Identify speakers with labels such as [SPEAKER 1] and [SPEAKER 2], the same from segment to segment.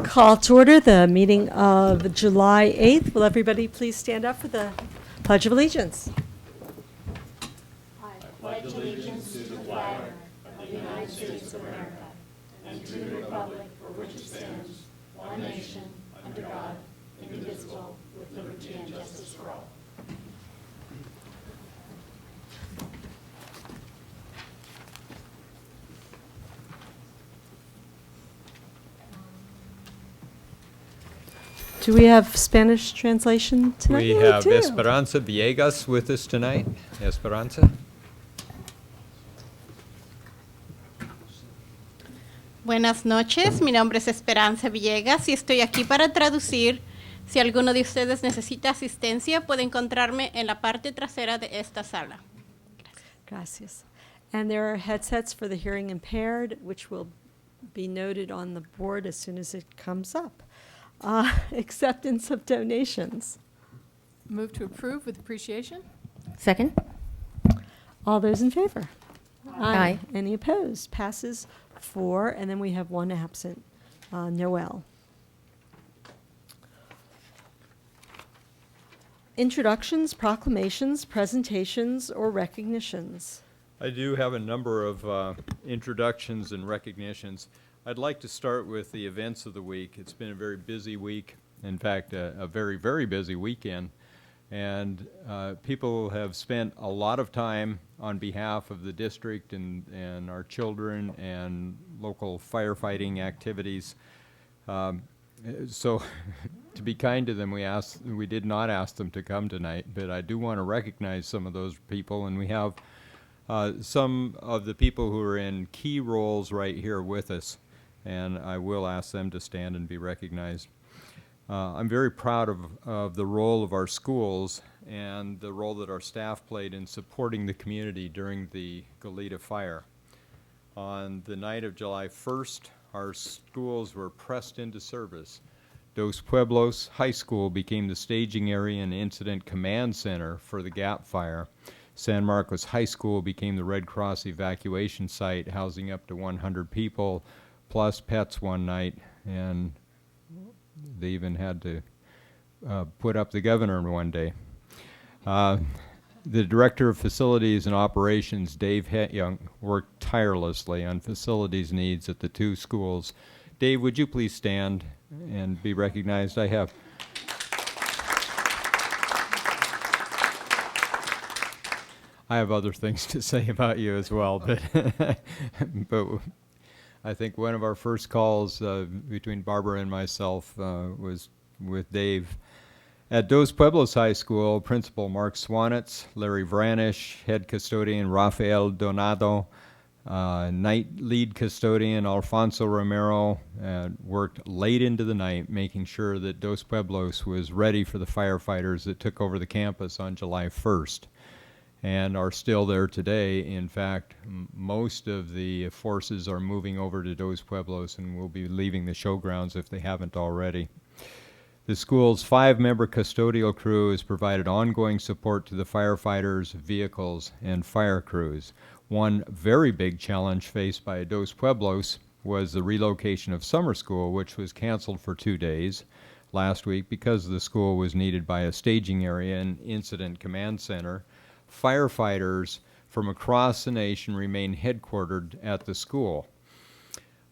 [SPEAKER 1] Call to order the meeting of July 8th. Will everybody please stand up for the Pledge of Allegiance? Do we have Spanish translation tonight?
[SPEAKER 2] We
[SPEAKER 1] Yeah,
[SPEAKER 2] have
[SPEAKER 1] do.
[SPEAKER 2] Esperanza Villegas with us tonight. Esperanza.
[SPEAKER 3] Buenas noches, mi nombre es Esperanza Villegas y estoy aquí para traducir. Si alguno de ustedes necesita asistencia, puede encontrarme en la parte trasera de esta sala.
[SPEAKER 1] Gracias. And there are headsets for the hearing impaired, which will be noted on the board as soon as it comes up. Acceptance of donations.
[SPEAKER 4] Move to approve with appreciation.
[SPEAKER 5] Second?
[SPEAKER 1] All those in favor?
[SPEAKER 5] Aye.
[SPEAKER 1] Any opposed? Passes 4, and then we have 1 absent, Noel. Introductions, proclamations, presentations, or recognitions.
[SPEAKER 2] I do have a number of introductions and recognitions. I'd like to start with the events of the week. It's been a very busy week. In fact, a very, very busy weekend. And people have spent a lot of time on behalf of the district and our children and local firefighting activities. So to be kind to them, we did not ask them to come tonight, but I do want to recognize some of those people, and we have some of the people who are in key roles right here with us, and I will ask them to stand and be recognized. I'm very proud of the role of our schools and the role that our staff played in supporting the community during the Goleta fire. On the night of July 1st, our schools were pressed into service. Dos Pueblos High School became the staging area and incident command center for the Gap fire. San Marcos High School became the Red Cross evacuation site, housing up to 100 people, plus pets one night, and they even had to put up the governor one day. The Director of Facilities and Operations, Dave Hetyoung, worked tirelessly on facilities needs at the 2 schools. Dave, would you please stand and be recognized? I have other things to say about you as well, but but I think one of our first calls between Barbara and myself was with Dave. At Dos Pueblos High School, Principal Mark Swanitz, Larry Vranish, Head Custodian Rafael Donado, Night Lead Custodian Alfonso Romero worked late into the night making sure that Dos Pueblos was ready for the firefighters that took over the campus on July 1st. And are still there today. In fact, most of the forces are moving over to Dos Pueblos and will be leaving the showgrounds if they haven't already. The school's 5-member custodial crew has provided ongoing support to the firefighters, vehicles, and fire crews. One very big challenge faced by Dos Pueblos was the relocation of summer school, which was canceled for 2 days last week because the school was needed by a staging area and incident command center. Firefighters from across the nation remain headquartered at the school.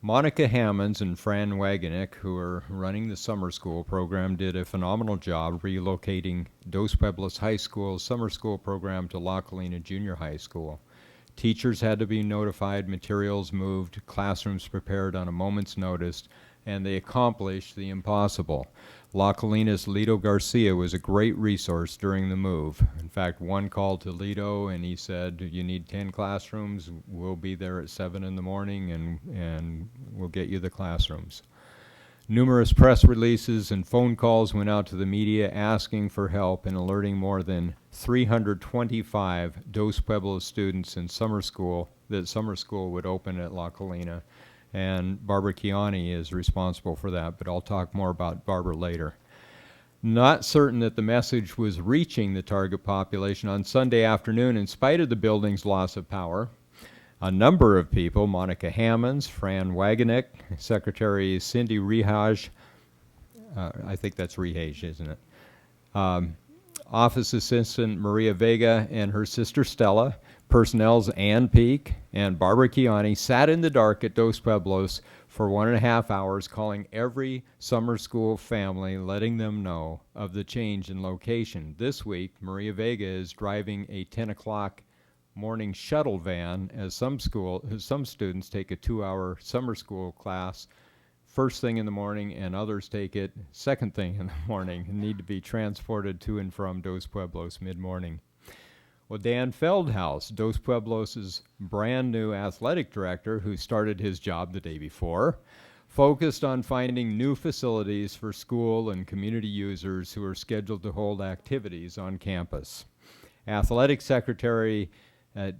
[SPEAKER 2] Monica Hammonds and Fran Wagenick, who are running the summer school program, did a phenomenal job relocating Dos Pueblos High School's summer school program to La Colina Junior High School. Teachers had to be notified, materials moved, classrooms prepared on a moment's notice, and they accomplished the impossible. La Colina's Lito Garcia was a great resource during the move. In fact, one called to Lito and he said, you need 10 classrooms, we'll be there at 7 in the morning and we'll get you the classrooms. Numerous press releases and phone calls went out to the media asking for help and alerting more than 325 Dos Pueblos students in summer school that summer school would open at La Colina. And Barbara Chiani is responsible for that, but I'll talk more about Barbara later. Not certain that the message was reaching the target population on Sunday afternoon in spite of the building's loss of power. A number of people, Monica Hammonds, Fran Wagenick, Secretary Cindy Rihaj, I think that's Rehage, isn't it? Office Assistant Maria Vega and her sister Stella, personnel's Ann Peak, and Barbara Chiani sat in the dark at Dos Pueblos for 1.5 hours, calling every summer school family, letting them know of the change in location. This week, Maria Vega is driving a 10 o'clock morning shuttle van as some students take a 2-hour summer school class first thing in the morning, and others take it second thing in the morning and need to be transported to and from Dos Pueblos mid-morning. Well, Dan Feldhaus, Dos Pueblos' brand new athletic director, who started his job the day before, focused on finding new facilities for school and community users who are scheduled to hold activities on campus. Athletic Secretary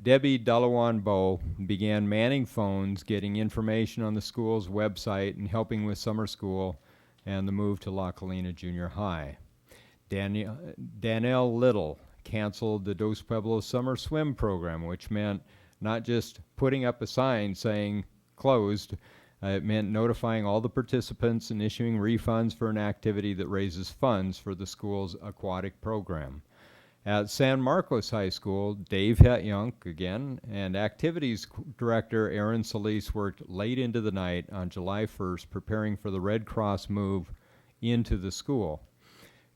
[SPEAKER 2] Debbie Dalawan-Bo began manning phones, getting information on the school's website, and helping with summer school and the move to La Colina Junior High. Danelle Little canceled the Dos Pueblos summer swim program, which meant not just putting up a sign saying closed, it meant notifying all the participants and issuing refunds for an activity that raises funds for the school's aquatic program. At San Marcos High School, Dave Hetyunk again, and Activities Director Aaron Solis worked late into the night on July 1st preparing for the Red Cross move into the school.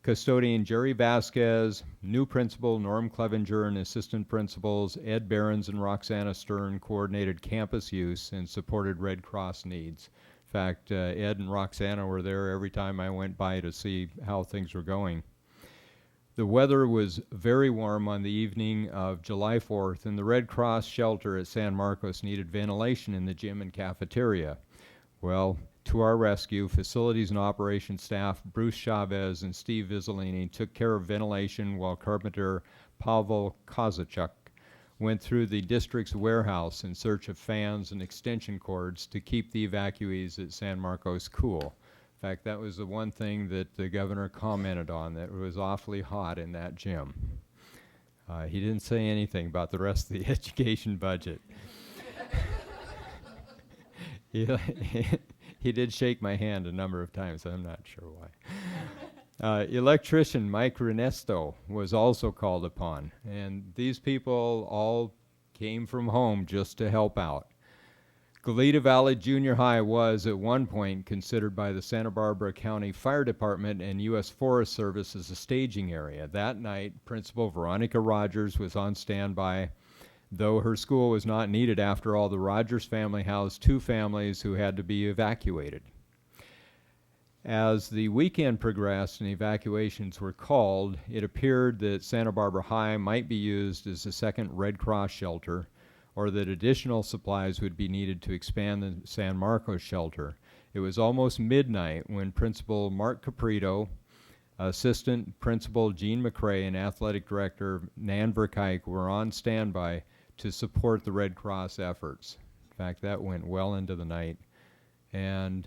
[SPEAKER 2] Custodian Jerry Vasquez, new principal Norm Clevenger, and assistant principals Ed Behrens and Roxana Stern coordinated campus use and supported Red Cross needs. In fact, Ed and Roxana were there every time I went by to see how things were going. The weather was very warm on the evening of July 4th, and the Red Cross shelter at San Marcos needed ventilation in the gym and cafeteria. Well, to our rescue, facilities and operations staff Bruce Chavez and Steve Vizzolini took care of ventilation while carpenter Pavel Kozachuk went through the district's warehouse in search of fans and extension cords to keep the evacuees at San Marcos cool. In fact, that was the one thing that the governor commented on, that it was awfully hot in that gym. He didn't say anything about the rest of the education budget. He did shake my hand a number of times. I'm not sure why. Electrician Mike Renesto was also called upon, and these people all came from home just to help out. Goleta Valley Junior High was at one point considered by the Santa Barbara County Fire Department and U.S. Forest Service as a staging area. That night, Principal Veronica Rogers was on standby. Though her school was not needed, after all, the Rogers family housed 2 families who had to be evacuated. As the weekend progressed and evacuations were called, it appeared that Santa Barbara High might be used as a second Red Cross shelter, or that additional supplies would be needed to expand the San Marcos shelter. It was almost midnight when Principal Mark Caprito, Assistant Principal Gene McRae, and Athletic Director Nan Verkijk were on standby to support the Red Cross efforts. In fact, that went well into the night. And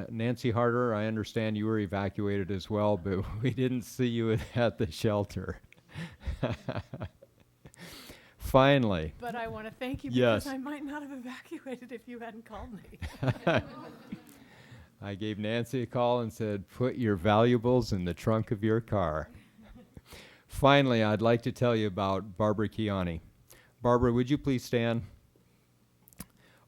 [SPEAKER 2] Nancy Harder, I understand you were evacuated as well, but we didn't see you at the shelter. Finally.
[SPEAKER 4] But I want to thank you
[SPEAKER 2] Yes.
[SPEAKER 4] because I might not have evacuated if you hadn't called me.
[SPEAKER 2] I gave Nancy a call and said, put your valuables in the trunk of your car. Finally, I'd like to tell you about Barbara Chiani. Barbara, would you please stand?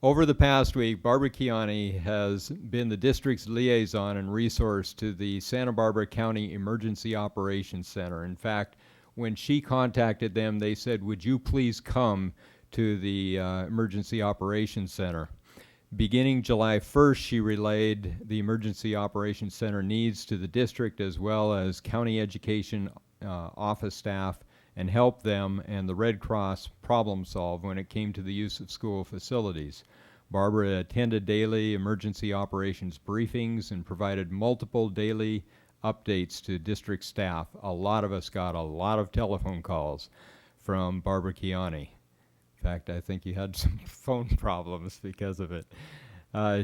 [SPEAKER 2] Over the past week, Barbara Chiani has been the district's liaison and resource to the Santa Barbara County Emergency Operations Center. In fact, when she contacted them, they said, would you please come to the Emergency Operations Center? Beginning July 1st, she relayed the Emergency Operations Center needs to the district as well as county education office staff, and helped them and the Red Cross problem solve when it came to the use of school facilities. Barbara attended daily emergency operations briefings and provided multiple daily updates to district staff. A lot of us got a lot of telephone calls from Barbara Chiani. In fact, I think you had some phone problems because of it.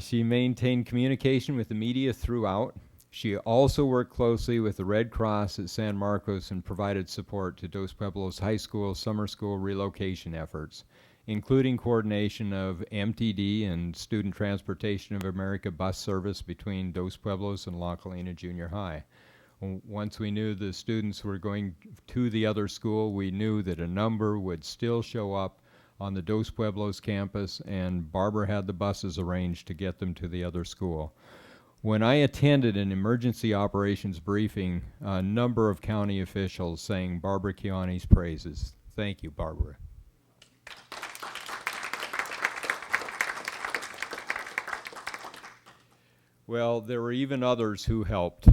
[SPEAKER 2] She maintained communication with the media throughout. She also worked closely with the Red Cross at San Marcos and provided support to Dos Pueblos High School summer school relocation efforts. including coordination of MTD and Student Transportation of America bus service between Dos Pueblos and La Colina Junior High. Once we knew the students were going to the other school, we knew that a number would still show up on the Dos Pueblos campus, and Barbara had the buses arranged to get them to the other school. When I attended an emergency operations briefing, a number of county officials sang Barbara Kiani's praises. Thank you, Barbara. Well, there were even others who helped.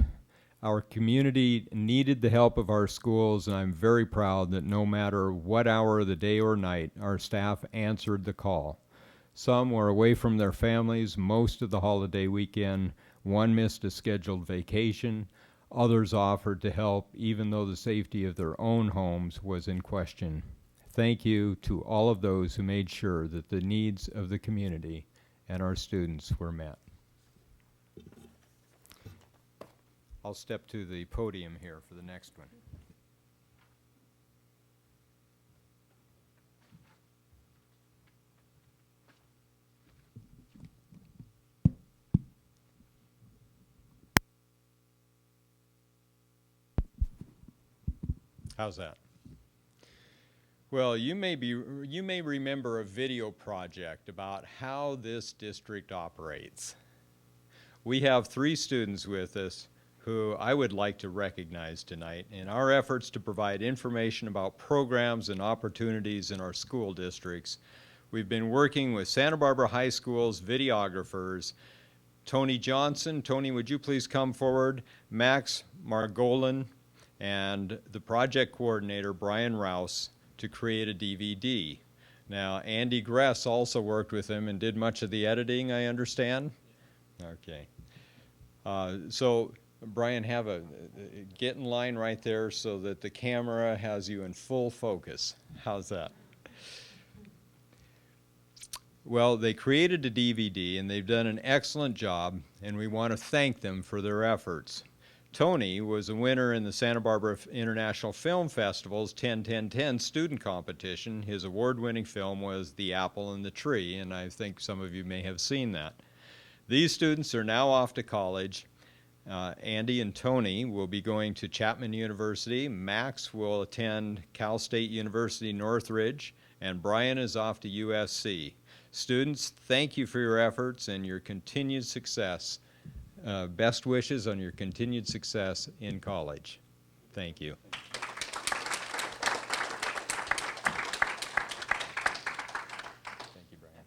[SPEAKER 2] Our community needed the help of our schools, and I'm very proud that no matter what hour of the day or night, our staff answered the call. Some were away from their families most of the holiday weekend. One missed a scheduled vacation. Others offered to help even though the safety of their own homes was in question. Thank you to all of those who made sure that the needs of the community and our students were met. I'll step to the podium here for the next one. How's that? Well, you may remember a video project about how this district operates. We have 3 students with us who I would like to recognize tonight in our efforts to provide information about programs and opportunities in our school districts. We've been working with Santa Barbara High School's videographers, Tony Johnson. Tony, would you please come forward? Max Margolin, and the project coordinator, Brian Rouse, to create a DVD. Now, Andy Gress also worked with him and did much of the editing, I understand? Okay. So, Brian, get in line right there so that the camera has you in full focus. How's that? Well, they created a DVD, and they've done an excellent job, and we want to thank them for their efforts. Tony was a winner in the Santa Barbara International Film Festival's 10-10-10 student competition. His award-winning film was The Apple and the Tree, and I think some of you may have seen that. These students are now off to college. Andy and Tony will be going to Chapman University. Max will attend Cal State University Northridge, and Brian is off to USC. Students, thank you for your efforts and your continued success. Best wishes on your continued success in college. Thank you. Thank you, Brian.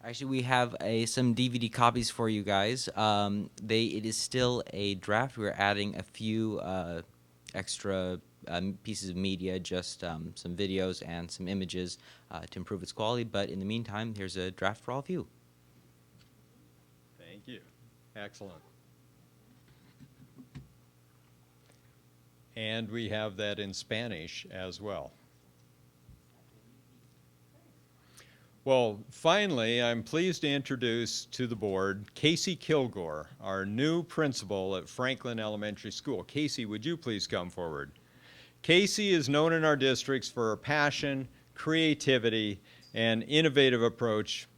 [SPEAKER 6] Actually, we have some DVD copies for you guys. It is still a draft. We're adding a few extra pieces of media, just some videos and some images to improve its quality. But in the meantime, here's a draft for all of you.
[SPEAKER 2] Thank you. Excellent. And we have that in Spanish as well. Well, finally, I'm pleased to introduce to the board Casey Kilgore, our new principal at Franklin Elementary School. Casey, would you please come forward? Casey is known in our districts for her passion, creativity, and innovative approach,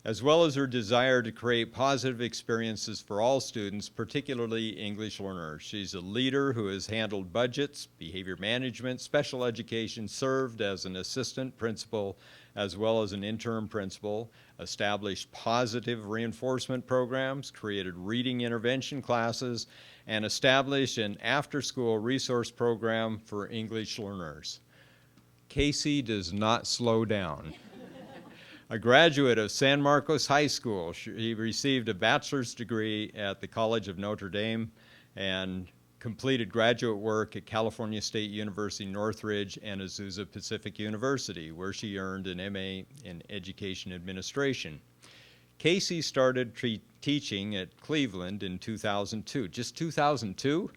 [SPEAKER 2] as well as her desire to create positive experiences for all students, particularly English learners. She's a leader who has handled budgets, behavior management, special education, served as an assistant principal, as well as an interim principal, established positive reinforcement programs, created reading intervention classes, and established an after-school resource program for English learners. Casey does not slow down. A graduate of San Marcos High School, he received a bachelor's degree at the College of Notre Dame and completed graduate work at California State University Northridge and Azusa Pacific University, where she earned an MA in Education Administration. Casey started teaching at Cleveland in 2002. Just 2002?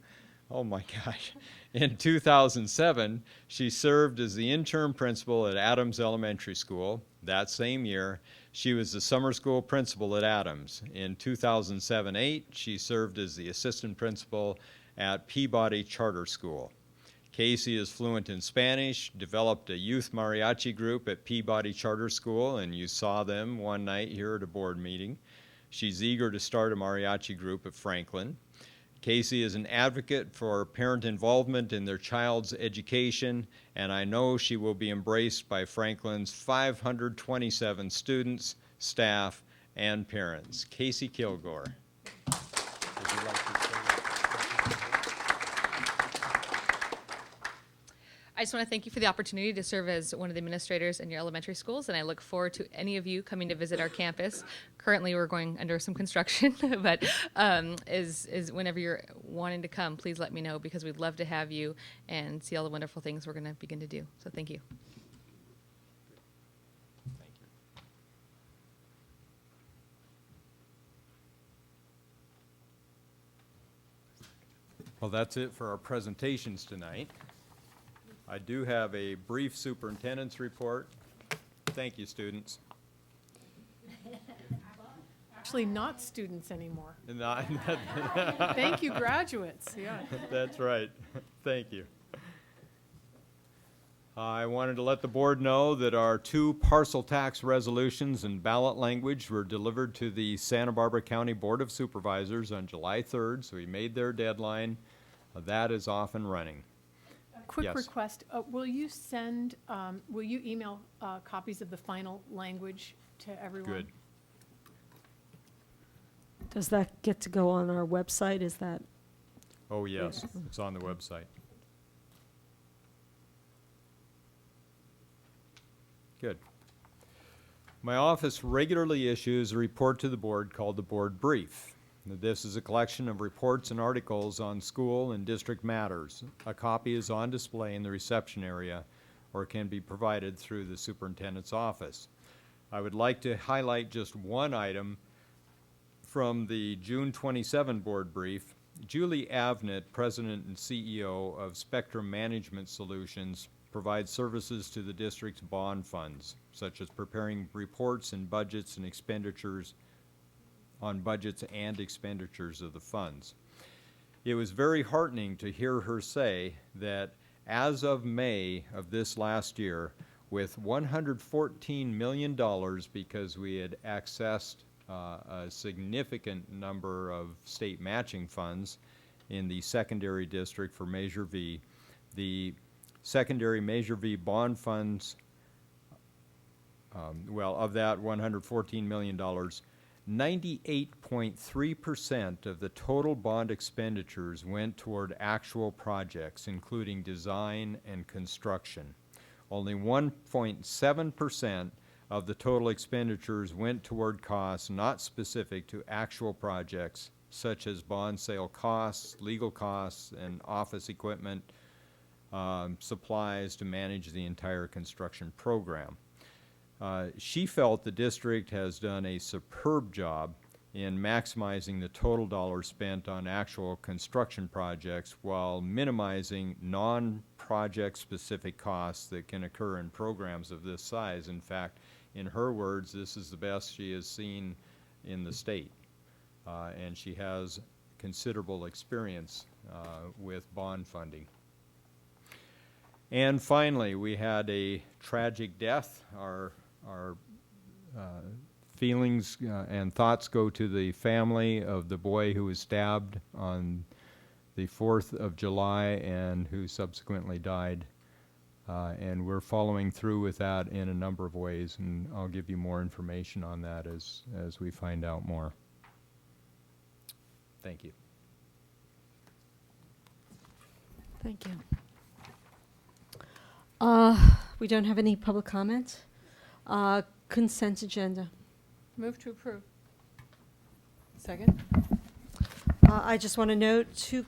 [SPEAKER 2] Oh my gosh. In 2007, she served as the interim principal at Adams Elementary School. That same year, she was the summer school principal at Adams. In 2007-08, she served as the assistant principal at Peabody Charter School. Casey is fluent in Spanish, developed a youth mariachi group at Peabody Charter School, and you saw them one night here at a board meeting. She's eager to start a mariachi group at Franklin. Casey is an advocate for parent involvement in their child's education, and I know she will be embraced by Franklin's 527 students, staff, and parents. Casey Kilgore. Would you like to say
[SPEAKER 7] I just want to thank you for the opportunity to serve as one of the administrators in your elementary schools, and I look forward to any of you coming to visit our campus. Currently, we're going under some construction, but is whenever you're wanting to come, please let me know, because we'd love to have you and see all the wonderful things we're going to begin to do. So thank you.
[SPEAKER 2] Well, that's it for our presentations tonight. I do have a brief superintendent's report. Thank you, students.
[SPEAKER 4] Actually, not students anymore.
[SPEAKER 2] Not-
[SPEAKER 4] Thank you, graduates, yeah.
[SPEAKER 2] That's right. Thank you. I wanted to let the board know that our 2 parcel tax resolutions in ballot language were delivered to the Santa Barbara County Board of Supervisors on July 3rd, so we made their deadline. That is off and running.
[SPEAKER 4] Quick
[SPEAKER 2] Yes.
[SPEAKER 4] request, will you email copies of the final language to everyone?
[SPEAKER 2] Good.
[SPEAKER 1] Does that get to go on our website? Is that,
[SPEAKER 2] Oh, yes, it's on the website. Good. My office regularly issues a report to the board called the Board Brief. This is a collection of reports and articles on school and district matters. A copy is on display in the reception area or can be provided through the superintendent's office. I would like to highlight just one item from the June 27 board brief. Julie Avnet, President and CEO of Spectrum Management Solutions, provides services to the district's bond funds, such as preparing reports and budgets and expenditures on budgets and expenditures of the funds. It was very heartening to hear her say that as of May of this last year, with $114 million, because we had accessed a significant number of state matching funds in the secondary district for Measure V, the secondary Measure V bond funds, of that $114 million, 98.3% of the total bond expenditures went toward actual projects, including design and construction. Only 1.7% of the total expenditures went toward costs not specific to actual projects, such as bond sale costs, legal costs, and office equipment, supplies to manage the entire construction program. She felt the district has done a superb job in maximizing the total dollars spent on actual construction projects while minimizing non-project specific costs that can occur in programs of this size. In fact, in her words, this is the best she has seen in the state. And she has considerable experience with bond funding. And finally, we had a tragic death. Our feelings and thoughts go to the family of the boy who was stabbed on the 4th of July and who subsequently died. And we're following through with that in a number of ways, and I'll give you more information on that as we find out more. Thank you.
[SPEAKER 1] thank you. We don't have any public comments. Consent agenda.
[SPEAKER 4] Move to approve. Second?
[SPEAKER 1] I just want to note two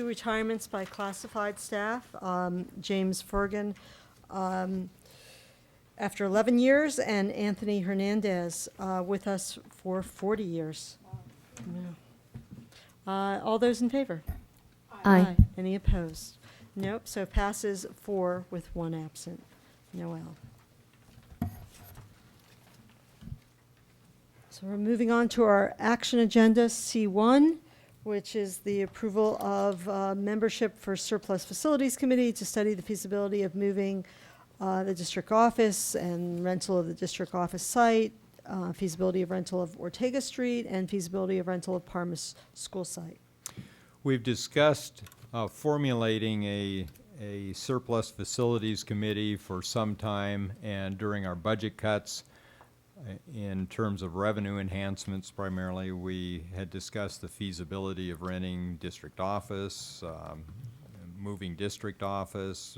[SPEAKER 1] retirements by classified staff. James Fergan, after 11 years, and Anthony Hernandez, with us for 40 years. Yeah. All those in favor?
[SPEAKER 5] Aye.
[SPEAKER 1] Any opposed? Nope, so passes 4 with 1 absent. Noel. So we're moving on to our action agenda, C1, which is the approval of membership for Surplus Facilities Committee to study the feasibility of moving the district office and rental of the district office site, feasibility of rental of Ortega Street, and feasibility of rental of Parma School site.
[SPEAKER 2] We've discussed formulating a surplus facilities committee for some time, and during our budget cuts, in terms of revenue enhancements primarily, we had discussed the feasibility of renting district office, moving district office,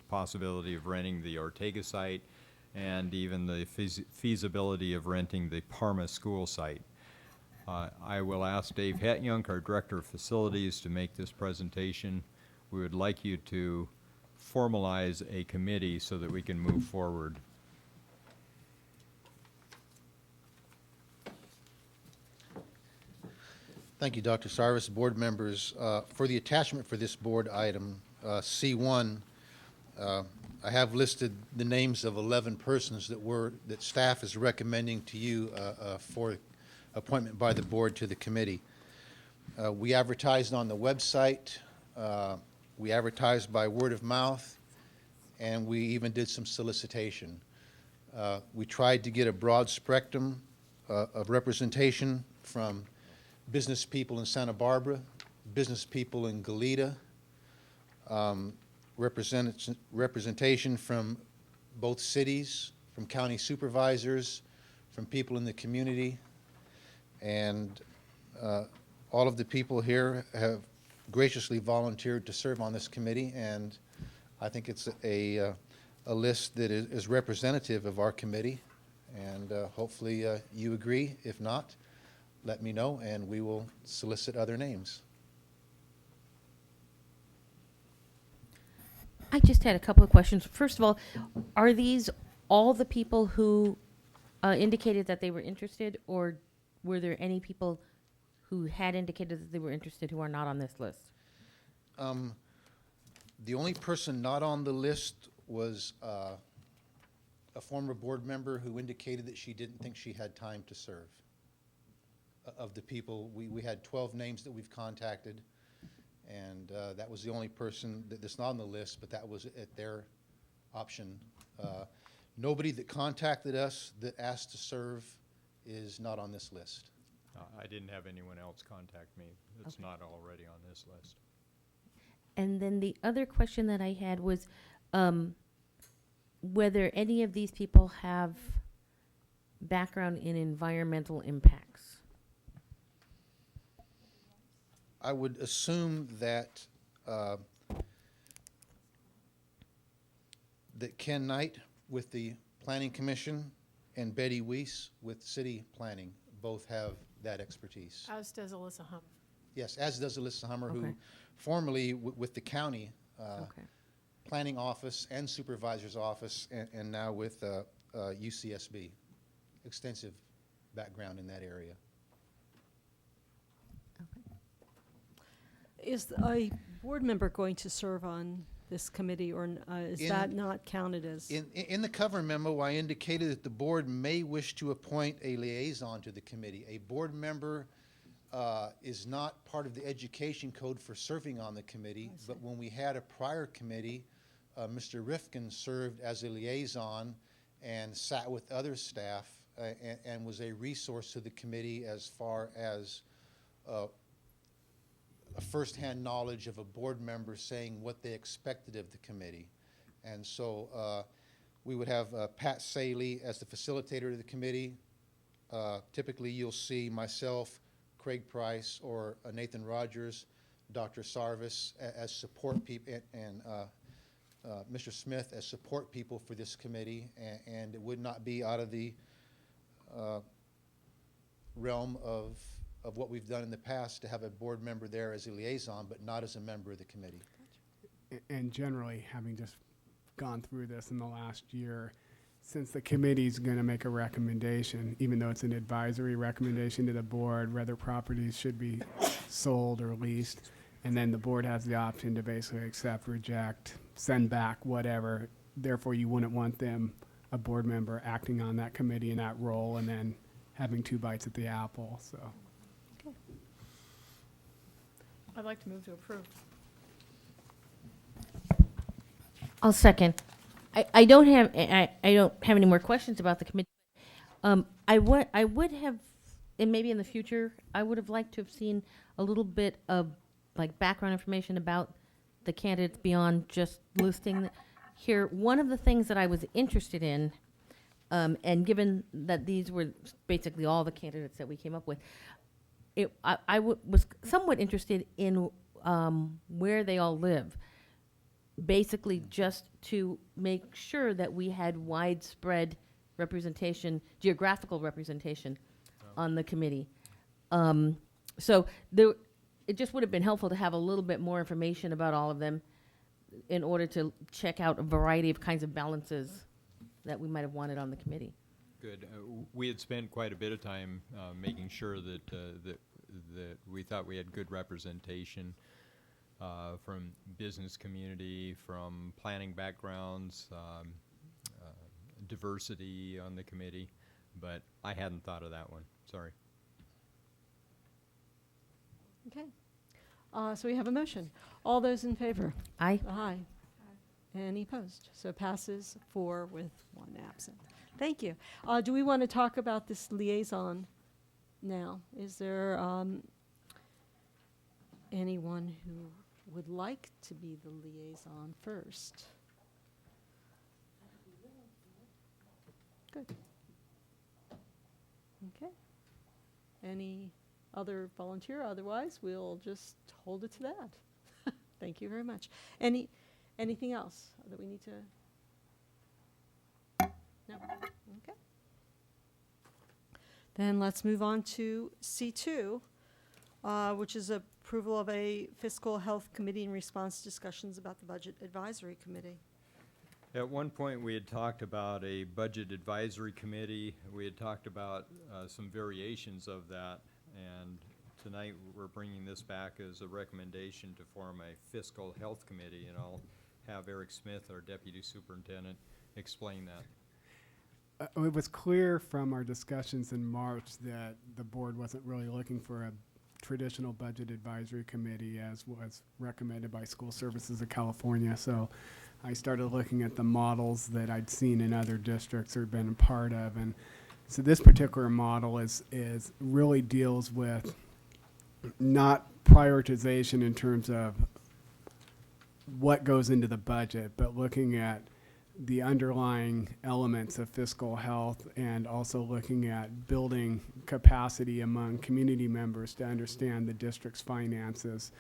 [SPEAKER 2] possibility of renting the Ortega site, and even the feasibility of renting the Parma school site. I will ask Dave Hetjunk, our Director of Facilities, to make this presentation. We would like you to formalize a committee so that we can move forward.
[SPEAKER 8] Thank you, Dr. Sarvis. Board members, for the attachment for this board item, C1, I have listed the names of 11 persons that staff is recommending to you for appointment by the board to the committee. We advertised on the website, we advertised by word of mouth, and we even did some solicitation. We tried to get a broad spectrum of representation from business people in Santa Barbara, business people in Goleta, representation from both cities, from county supervisors, from people in the community, and all of the people here have graciously volunteered to serve on this committee, and I think it's a list that is representative of our committee, and hopefully you agree. If not, let me know, and we will solicit other names.
[SPEAKER 5] I just had a couple of questions. First of all, are these all the people who indicated that they were interested, or were there any people who had indicated that they were interested who are not on this list?
[SPEAKER 8] The only person not on the list was a former board member who indicated that she didn't think she had time to serve. Of the people, we had 12 names that we've contacted, and that was the only person that's not on the list, but that was at their option. Nobody that contacted us that asked to serve is not on this list.
[SPEAKER 2] I didn't have anyone else contact me that's
[SPEAKER 5] Okay.
[SPEAKER 2] not already on this list.
[SPEAKER 5] And then the other question that I had was whether any of these people have background in environmental impacts.
[SPEAKER 8] I would assume that that Ken Knight with the Planning Commission and Betty Weiss with City Planning both have that expertise.
[SPEAKER 4] As does Alyssa Hummer.
[SPEAKER 8] Yes, as does Alyssa Hummer, who
[SPEAKER 5] Okay.
[SPEAKER 8] formerly with the county
[SPEAKER 5] Okay.
[SPEAKER 8] planning office and supervisor's office, and now with UCSB. Extensive background in that area.
[SPEAKER 1] Is a board member going to serve on this committee, or is that not counted as?
[SPEAKER 8] In the cover memo, I indicated that the board may wish to appoint a liaison to the committee. A board member is not part of the education code for serving on the committee, but when we had a prior committee, Mr. Rifkin served as a liaison and sat with other staff and was a resource to the committee as far as a firsthand knowledge of a board member saying what they expected of the committee. And so we would have Pat Saley as the facilitator of the committee. Typically you'll see myself, Craig Price, or Nathan Rogers, Dr. Sarvis as support people, and Mr. Smith as support people for this committee, and it would not be out of the realm of what we've done in the past to have a board member there as a liaison, but not as a member of the committee.
[SPEAKER 9] And generally, having just gone through this in the last year, since the committee's going to make a recommendation, even though it's an advisory recommendation to the board, whether properties should be sold or leased, and then the board has the option to basically accept, reject, send back, whatever. Therefore, you wouldn't want them, a board member, acting on that committee in that role and then having two bites at the apple, so.
[SPEAKER 4] I'd like to move to approve.
[SPEAKER 5] I'll second. I don't have any more questions about the committee. I would have, and maybe in the future, I would have liked to have seen a little bit of like background information about the candidates beyond just listing here. One of the things that I was interested in, and given that these were basically all the candidates that we came up with, was somewhat interested in where they all live. Basically, just to make sure that we had widespread representation, geographical representation on the committee. So it just would have been helpful to have a little bit more information about all of them in order to check out a variety of kinds of balances that we might have wanted on the committee.
[SPEAKER 2] Good. We had spent quite a bit of time making sure that we thought we had good representation from business community, from planning backgrounds, diversity on the committee, but I hadn't thought of that one. Sorry.
[SPEAKER 1] Okay. So we have a motion. All those in favor?
[SPEAKER 5] Aye.
[SPEAKER 1] Aye. Any opposed? So passes 4 with 1 absent. Thank you. Do we want to talk about this liaison now? Is there anyone who would like to be the liaison first? Good. Okay. Any other volunteer? Otherwise, we'll just hold it to that. Thank you very much. Anything else that we need to? No? Okay. Then let's move on to C2, which is approval of a fiscal health committee in response to discussions about the budget advisory committee.
[SPEAKER 2] At one point, we had talked about a budget advisory committee. We had talked about some variations of that, and tonight we're bringing this back as a recommendation to form a fiscal health committee, and I'll have Eric Smith, our deputy superintendent, explain that.
[SPEAKER 9] It was clear from our discussions in March that the board wasn't really looking for a traditional budget advisory committee as was recommended by School Services of California. So I started looking at the models that I'd seen in other districts or been a part of. And so this particular model is really deals with not prioritization in terms of what goes into the budget, but looking at the underlying elements of fiscal health and also looking at building capacity among community members to understand the district's finances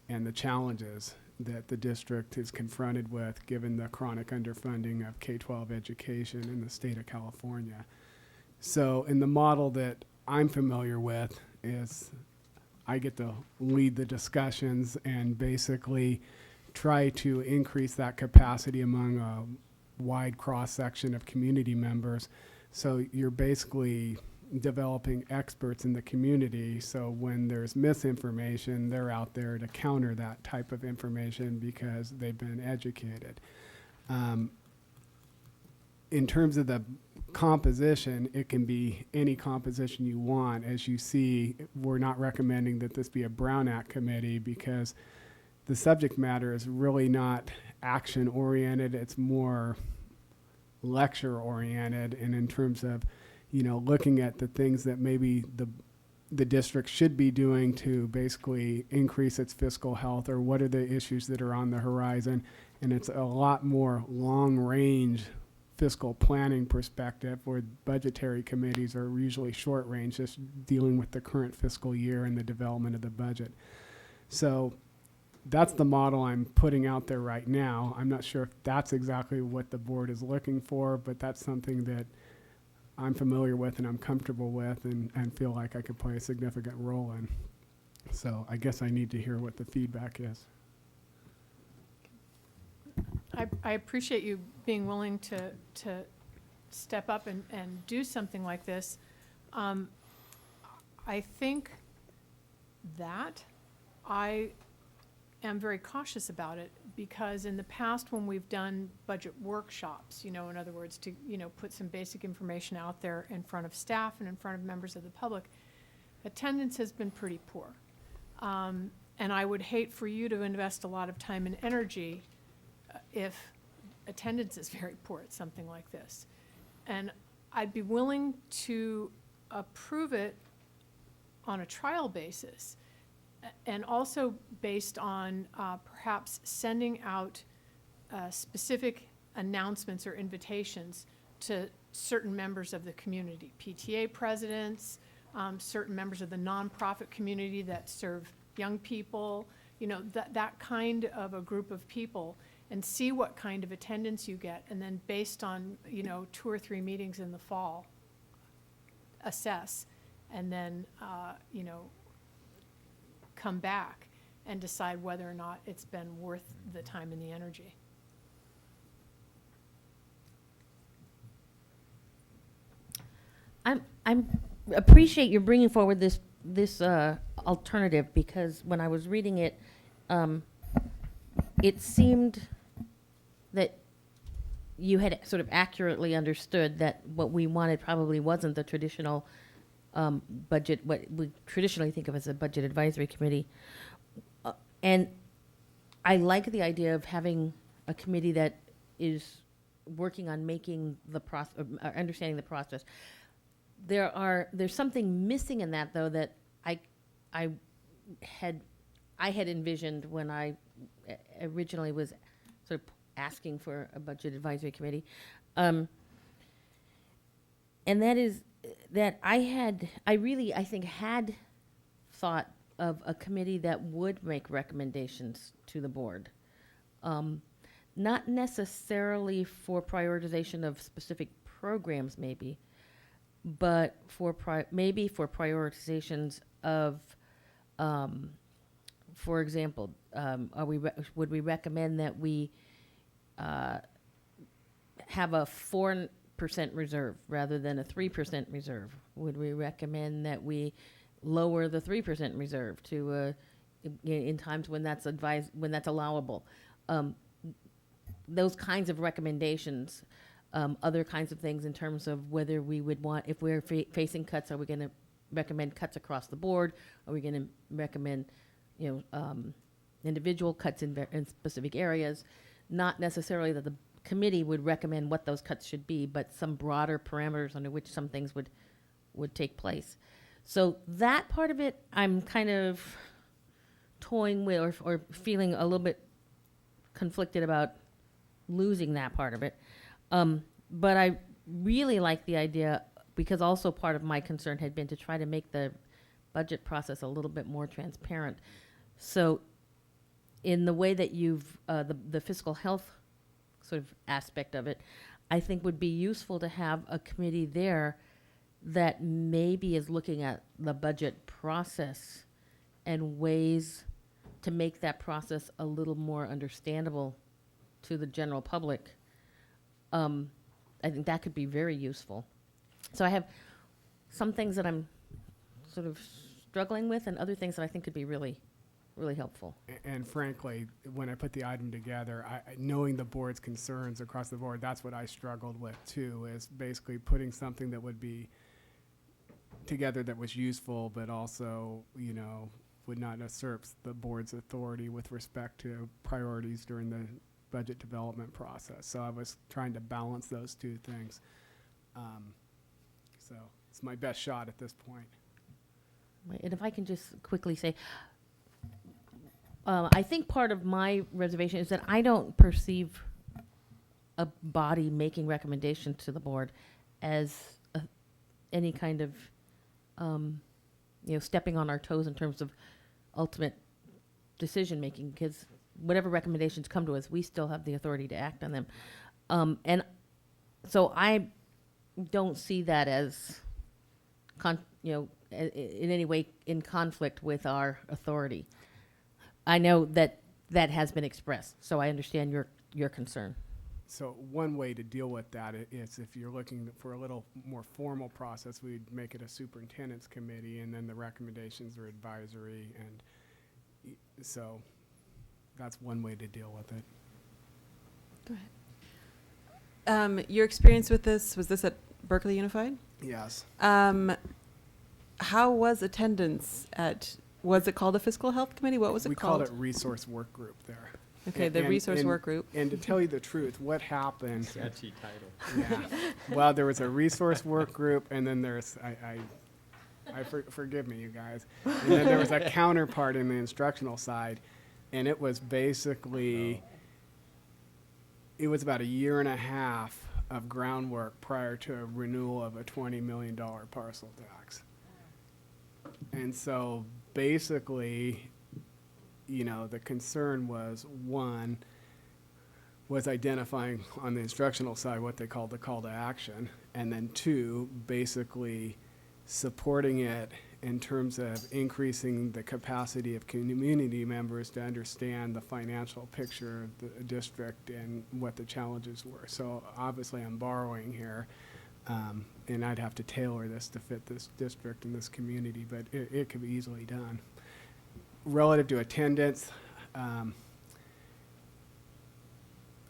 [SPEAKER 9] and the challenges that the district is confronted with given the chronic underfunding of K-12 education in the state of California. So in the model that I'm familiar with is I get to lead the discussions and basically try to increase that capacity among a wide cross-section of community members. So you're basically developing experts in the community, so when there's misinformation, they're out there to counter that type of information because they've been educated. In terms of the composition, it can be any composition you want. As you see, we're not recommending that this be a Brown Act committee because the subject matter is really not action-oriented. It's more lecture-oriented, and in terms of, looking at the things that maybe the district should be doing to basically increase its fiscal health, or what are the issues that are on the horizon. And it's a lot more long-range fiscal planning perspective, where budgetary committees are usually short-range, just dealing with the current fiscal year and the development of the budget. So that's the model I'm putting out there right now. I'm not sure if that's exactly what the board is looking for, but that's something that I'm familiar with and I'm comfortable with and feel like I could play a significant role in. So I guess I need to hear what the feedback is.
[SPEAKER 4] I appreciate you being willing to step up and do something like this. I think that I am very cautious about it because in the past when we've done budget workshops, in other words, to, put some basic information out there in front of staff and in front of members of the public, attendance has been pretty poor. And And I would hate for you to invest a lot of time and energy if attendance is very poor at something like this. And I'd be willing to approve it on a trial basis, and also based on perhaps sending out specific announcements or invitations to certain members of the community, PTA presidents, certain members of the nonprofit community that serve young people, you know, that kind of a group of people, and see what kind of attendance you get, and then based on, you know, 2 or 3 meetings in the fall, assess, and then, you know, come back and decide whether or not it's been worth the time and the energy.
[SPEAKER 5] I'm appreciate you bringing forward this alternative, because when I was reading it, it seemed that you had sort of accurately understood that what we wanted probably wasn't the traditional budget, what we traditionally think of as a budget advisory committee. And I like the idea of having a committee that is working on making the process, understanding the process. There's something missing in that, though, that I had envisioned when I originally was sort of asking for a budget advisory committee, and that is that I think had thought of a committee that would make recommendations to the board, not necessarily for prioritization of specific programs, maybe, but for maybe for prioritizations of, for example, would we recommend that we have a 4% reserve rather than a 3% reserve? Would we recommend that we lower the 3% reserve to in times when that's allowable? Those kinds of recommendations. Other kinds of things in terms of whether we would want, if we're facing cuts, are we going to recommend cuts across the board? Are we going to recommend, individual cuts in specific areas? Not necessarily that the committee would recommend what those cuts should be, but some broader parameters under which some things would take place. So that part of it, I'm kind of toying with or feeling a little bit conflicted about losing that part of it. But I really like the idea, because also part of my concern had been to try to make the budget process a little bit more transparent. So in the way that you've, the fiscal health sort of aspect of it, I think would be useful to have a committee there that maybe is looking at the budget process and ways to make that process a little more understandable to the general public. I think that could be very useful. So I have some things that I'm sort of struggling with, and other things that I think could be really, really helpful.
[SPEAKER 9] And frankly, when I put the item together, knowing the board's concerns across the board, that's what I struggled with too, is basically putting something that would be together that was useful, but also, would not usurp the board's authority with respect to priorities during the budget development process. So I was trying to balance those two things. So it's my best shot at this point.
[SPEAKER 5] And if I can just quickly say, I think part of my reservation is that I don't perceive a body making recommendations to the board as any kind of, stepping on our toes in terms of ultimate decision making, because whatever recommendations come to us, we still have the authority to act on them. And so I don't see that as, in any way in conflict with our authority. I know that has been expressed, so I understand your concern.
[SPEAKER 9] So one way to deal with that is if you're looking for a little more formal process, we'd make it a superintendent's committee, and then the recommendations are advisory, and so that's one way to deal with it.
[SPEAKER 10] Go ahead. Your experience with this, was this at Berkeley Unified?
[SPEAKER 9] Yes.
[SPEAKER 10] How was attendance at Was it called a fiscal health committee? What was it
[SPEAKER 9] We
[SPEAKER 10] called?
[SPEAKER 9] called it resource work group there.
[SPEAKER 10] Okay, the resource work group.
[SPEAKER 9] And to tell you the truth, what happened?
[SPEAKER 2] Catchy title.
[SPEAKER 9] Yeah. Well, there was a resource work group, and then there's forgive me, you guys. And then there was a counterpart in the instructional side, and it was basically it was about a year and a half of groundwork prior to a renewal of a $20 million parcel tax. And so basically, you know, the concern was, one, was identifying on the instructional side what they called the call to action, and then two, basically supporting it in terms of increasing the capacity of community members to understand the financial picture of the district and what the challenges were. So obviously I'm borrowing here, and I'd have to tailor this to fit this district and this community, but it could be easily done. Relative to attendance,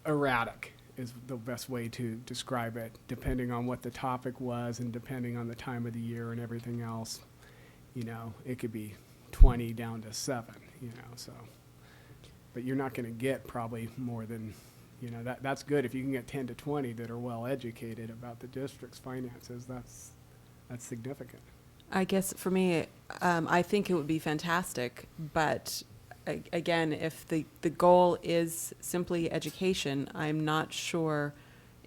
[SPEAKER 9] erratic is the best way to describe it, depending on what the topic was and depending on the time of the year and everything else. You know, it could be 20 down to 7, you know, so. But you're not going to get probably more than, you know, that's good. If you can get 10 to 20 that are well educated about the district's finances, that's significant.
[SPEAKER 10] I guess for me, I think it would be fantastic, but again, if the goal is simply education, I'm not sure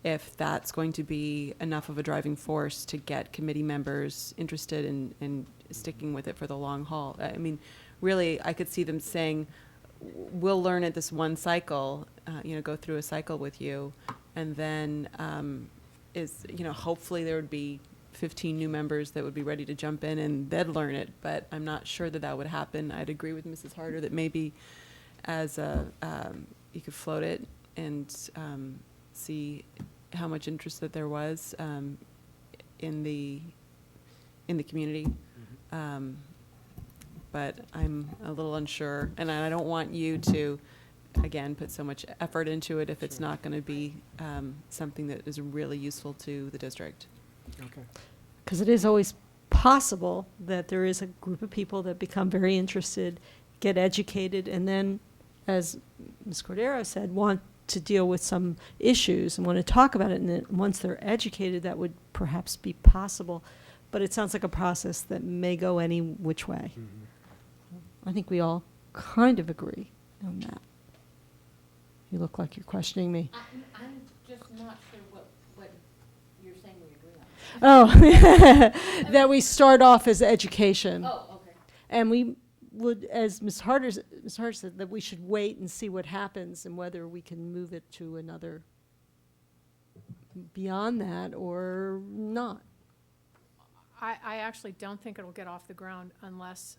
[SPEAKER 10] if that's going to be enough of a driving force to get committee members interested in sticking with it for the long haul. I mean, really, I could see them saying, we'll learn it this one cycle, go through a cycle with you, and then hopefully there would be 15 new members that would be ready to jump in and they'd learn it, but I'm not sure that would happen. I'd agree with Mrs. Harder that maybe as you could float it and see how much interest that there was in the community. But I'm a little unsure, and I don't want you to, again, put so much effort into it if it's not going to be something that is really useful to the district.
[SPEAKER 9] Okay.
[SPEAKER 1] Because it is always possible that there is a group of people that become very interested, get educated, and then, as Ms. Cordero said, want to deal with some issues and want to talk about it. And then once they're educated, that would perhaps be possible. But it sounds like a process that may go any which way.
[SPEAKER 9] Mm-hmm.
[SPEAKER 1] I think we all kind of agree on that. You look like you're questioning me.
[SPEAKER 5] I'm just not sure what you're saying we agree on.
[SPEAKER 1] Oh, that we start off as education.
[SPEAKER 5] Oh, okay.
[SPEAKER 1] And we would, as Ms. Harder said, that we should wait and see what happens and whether we can move it to another beyond that or not.
[SPEAKER 4] I actually don't think it'll get off the ground unless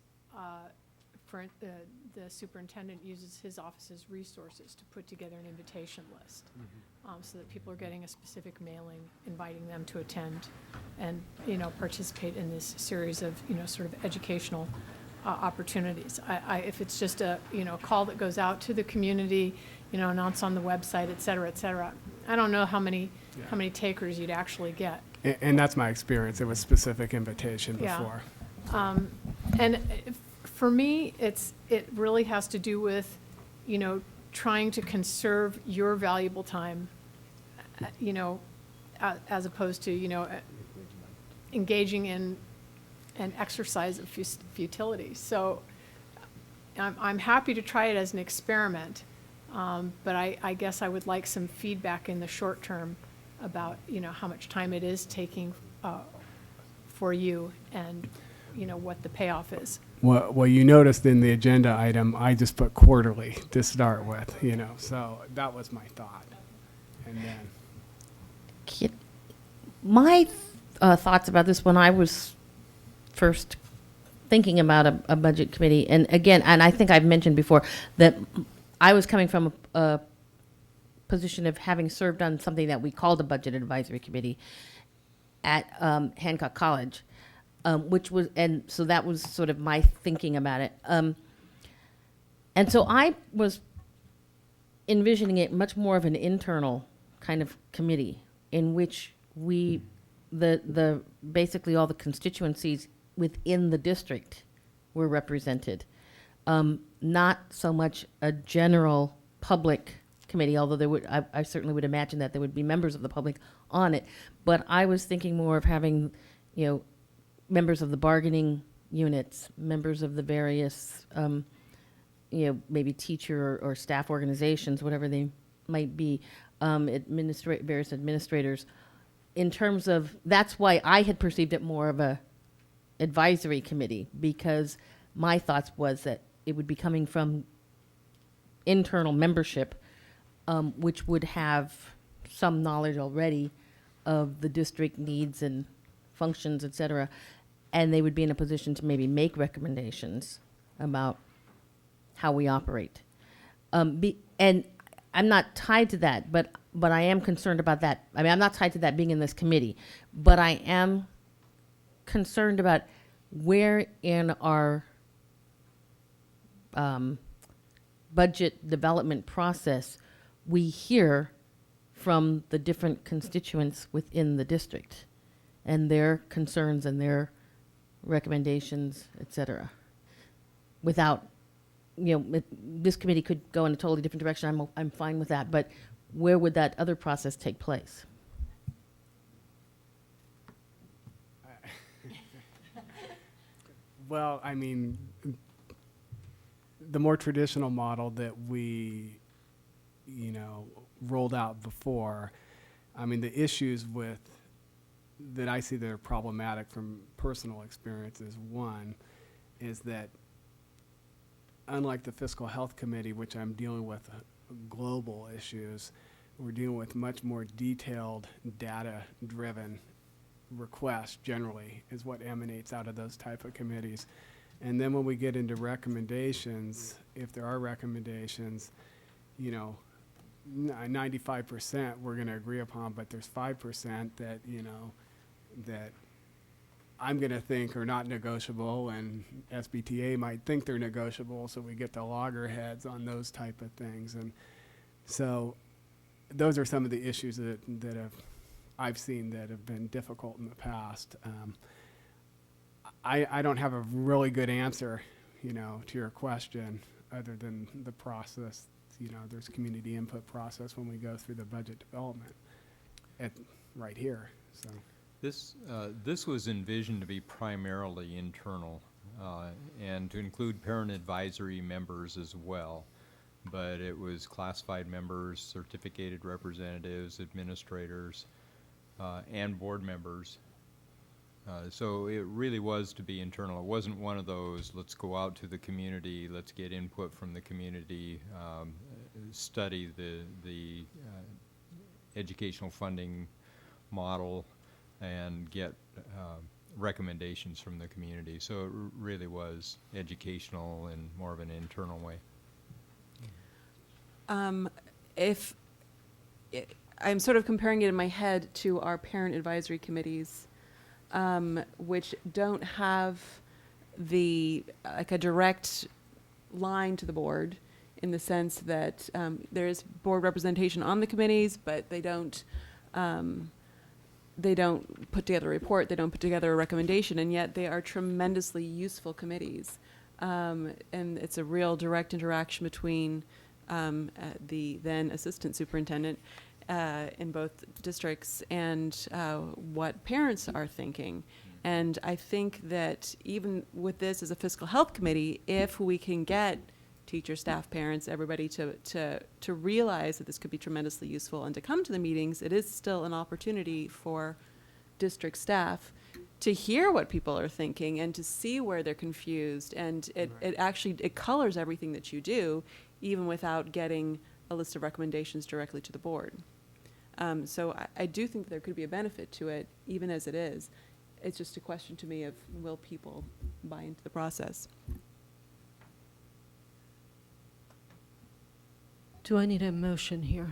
[SPEAKER 4] the superintendent uses his office's resources to put together an invitation list, so that people are getting a specific mailing inviting them to attend and, participate in this series of, sort of educational opportunities. If it's just a, call that goes out to the community, announce on the website, et cetera, I don't know how many takers you'd actually get.
[SPEAKER 9] And that's my experience. It was specific invitation before.
[SPEAKER 4] And for me, it really has to do with, trying to conserve your valuable time, as opposed to, engaging in an exercise of futility. So I'm happy to try it as an experiment, but I guess I would like some feedback in the short term about, how much time it is taking for you and, what the payoff is.
[SPEAKER 9] Well, you noticed in the agenda item, I just put quarterly to start with, so that was my thought. And then,
[SPEAKER 5] My thoughts about this when I was first thinking about a budget committee, and again, and I think I've mentioned before that I was coming from a position of having served on something that we called a budget advisory committee at Hancock College, which was, and so that was sort of my thinking about it. And so I was envisioning it much more of an internal kind of committee in which the basically all the constituencies within the district were represented. Not so much a general public committee, although there would, I certainly would imagine that there would be members of the public on it. But I was thinking more of having, members of the bargaining units, members of the various, maybe teacher or staff organizations, whatever they might be, various administrators. In terms of, that's why I had perceived it more of a advisory committee, because my thoughts was that it would be coming from internal membership, which would have some knowledge already of the district needs and functions, et cetera, and they would be in a position to maybe make recommendations about how we operate. And I'm not tied to that, but I am concerned about that. I mean, I'm not tied to that being in this committee, but I am concerned about where in our budget development process we hear from the different constituents within the district and their concerns and their recommendations, et cetera. Without, this committee could go in a totally different direction. I'm fine with that, but where would that other process take place?
[SPEAKER 9] Well, I mean, the more traditional model that we, rolled out before, I mean, the issues that I see that are problematic from personal experience is, one, is that unlike the Fiscal Health Committee, which I'm dealing with global issues, we're dealing with much more detailed, data-driven requests generally is what emanates out of those type of committees. And then when we get into recommendations, if there are recommendations, 95% we're going to agree upon, but there's 5% that, that I'm going to think are not negotiable, and SBTA might think they're negotiable, so we get the loggerheads on those type of things. And so those are some of the issues that I've seen that have been difficult in the past. I don't have a really good answer, to your question, other than the process. There's community input process when we go through the budget development right here. So
[SPEAKER 2] this was envisioned to be primarily internal and to include parent advisory members as well. But it was classified members, certificated representatives, administrators, and board members. So it really was to be internal. It wasn't one of those, let's go out to the community, let's get input from the community, study the educational funding model, and get recommendations from the community. So it really was educational in more of an internal way.
[SPEAKER 10] I'm sort of comparing it in my head to our parent advisory committees, which don't have a direct line to the board, in the sense that there is board representation on the committees, but they don't put together a report, they don't put together a recommendation, and yet they are tremendously useful committees. And it's a real direct interaction between the then assistant superintendent in both districts and what parents are thinking. And I think that even with this as a fiscal health committee, if we can get teacher, staff, parents, everybody to realize that this could be tremendously useful and to come to the meetings, it is still an opportunity for district staff to hear what people are thinking and to see where they're confused. And it colors everything that you do, even without getting a list of recommendations directly to the board. So I do think there could be a benefit to it, even as it is. It's just a question to me of, will people buy into the process?
[SPEAKER 1] Do I need a motion here?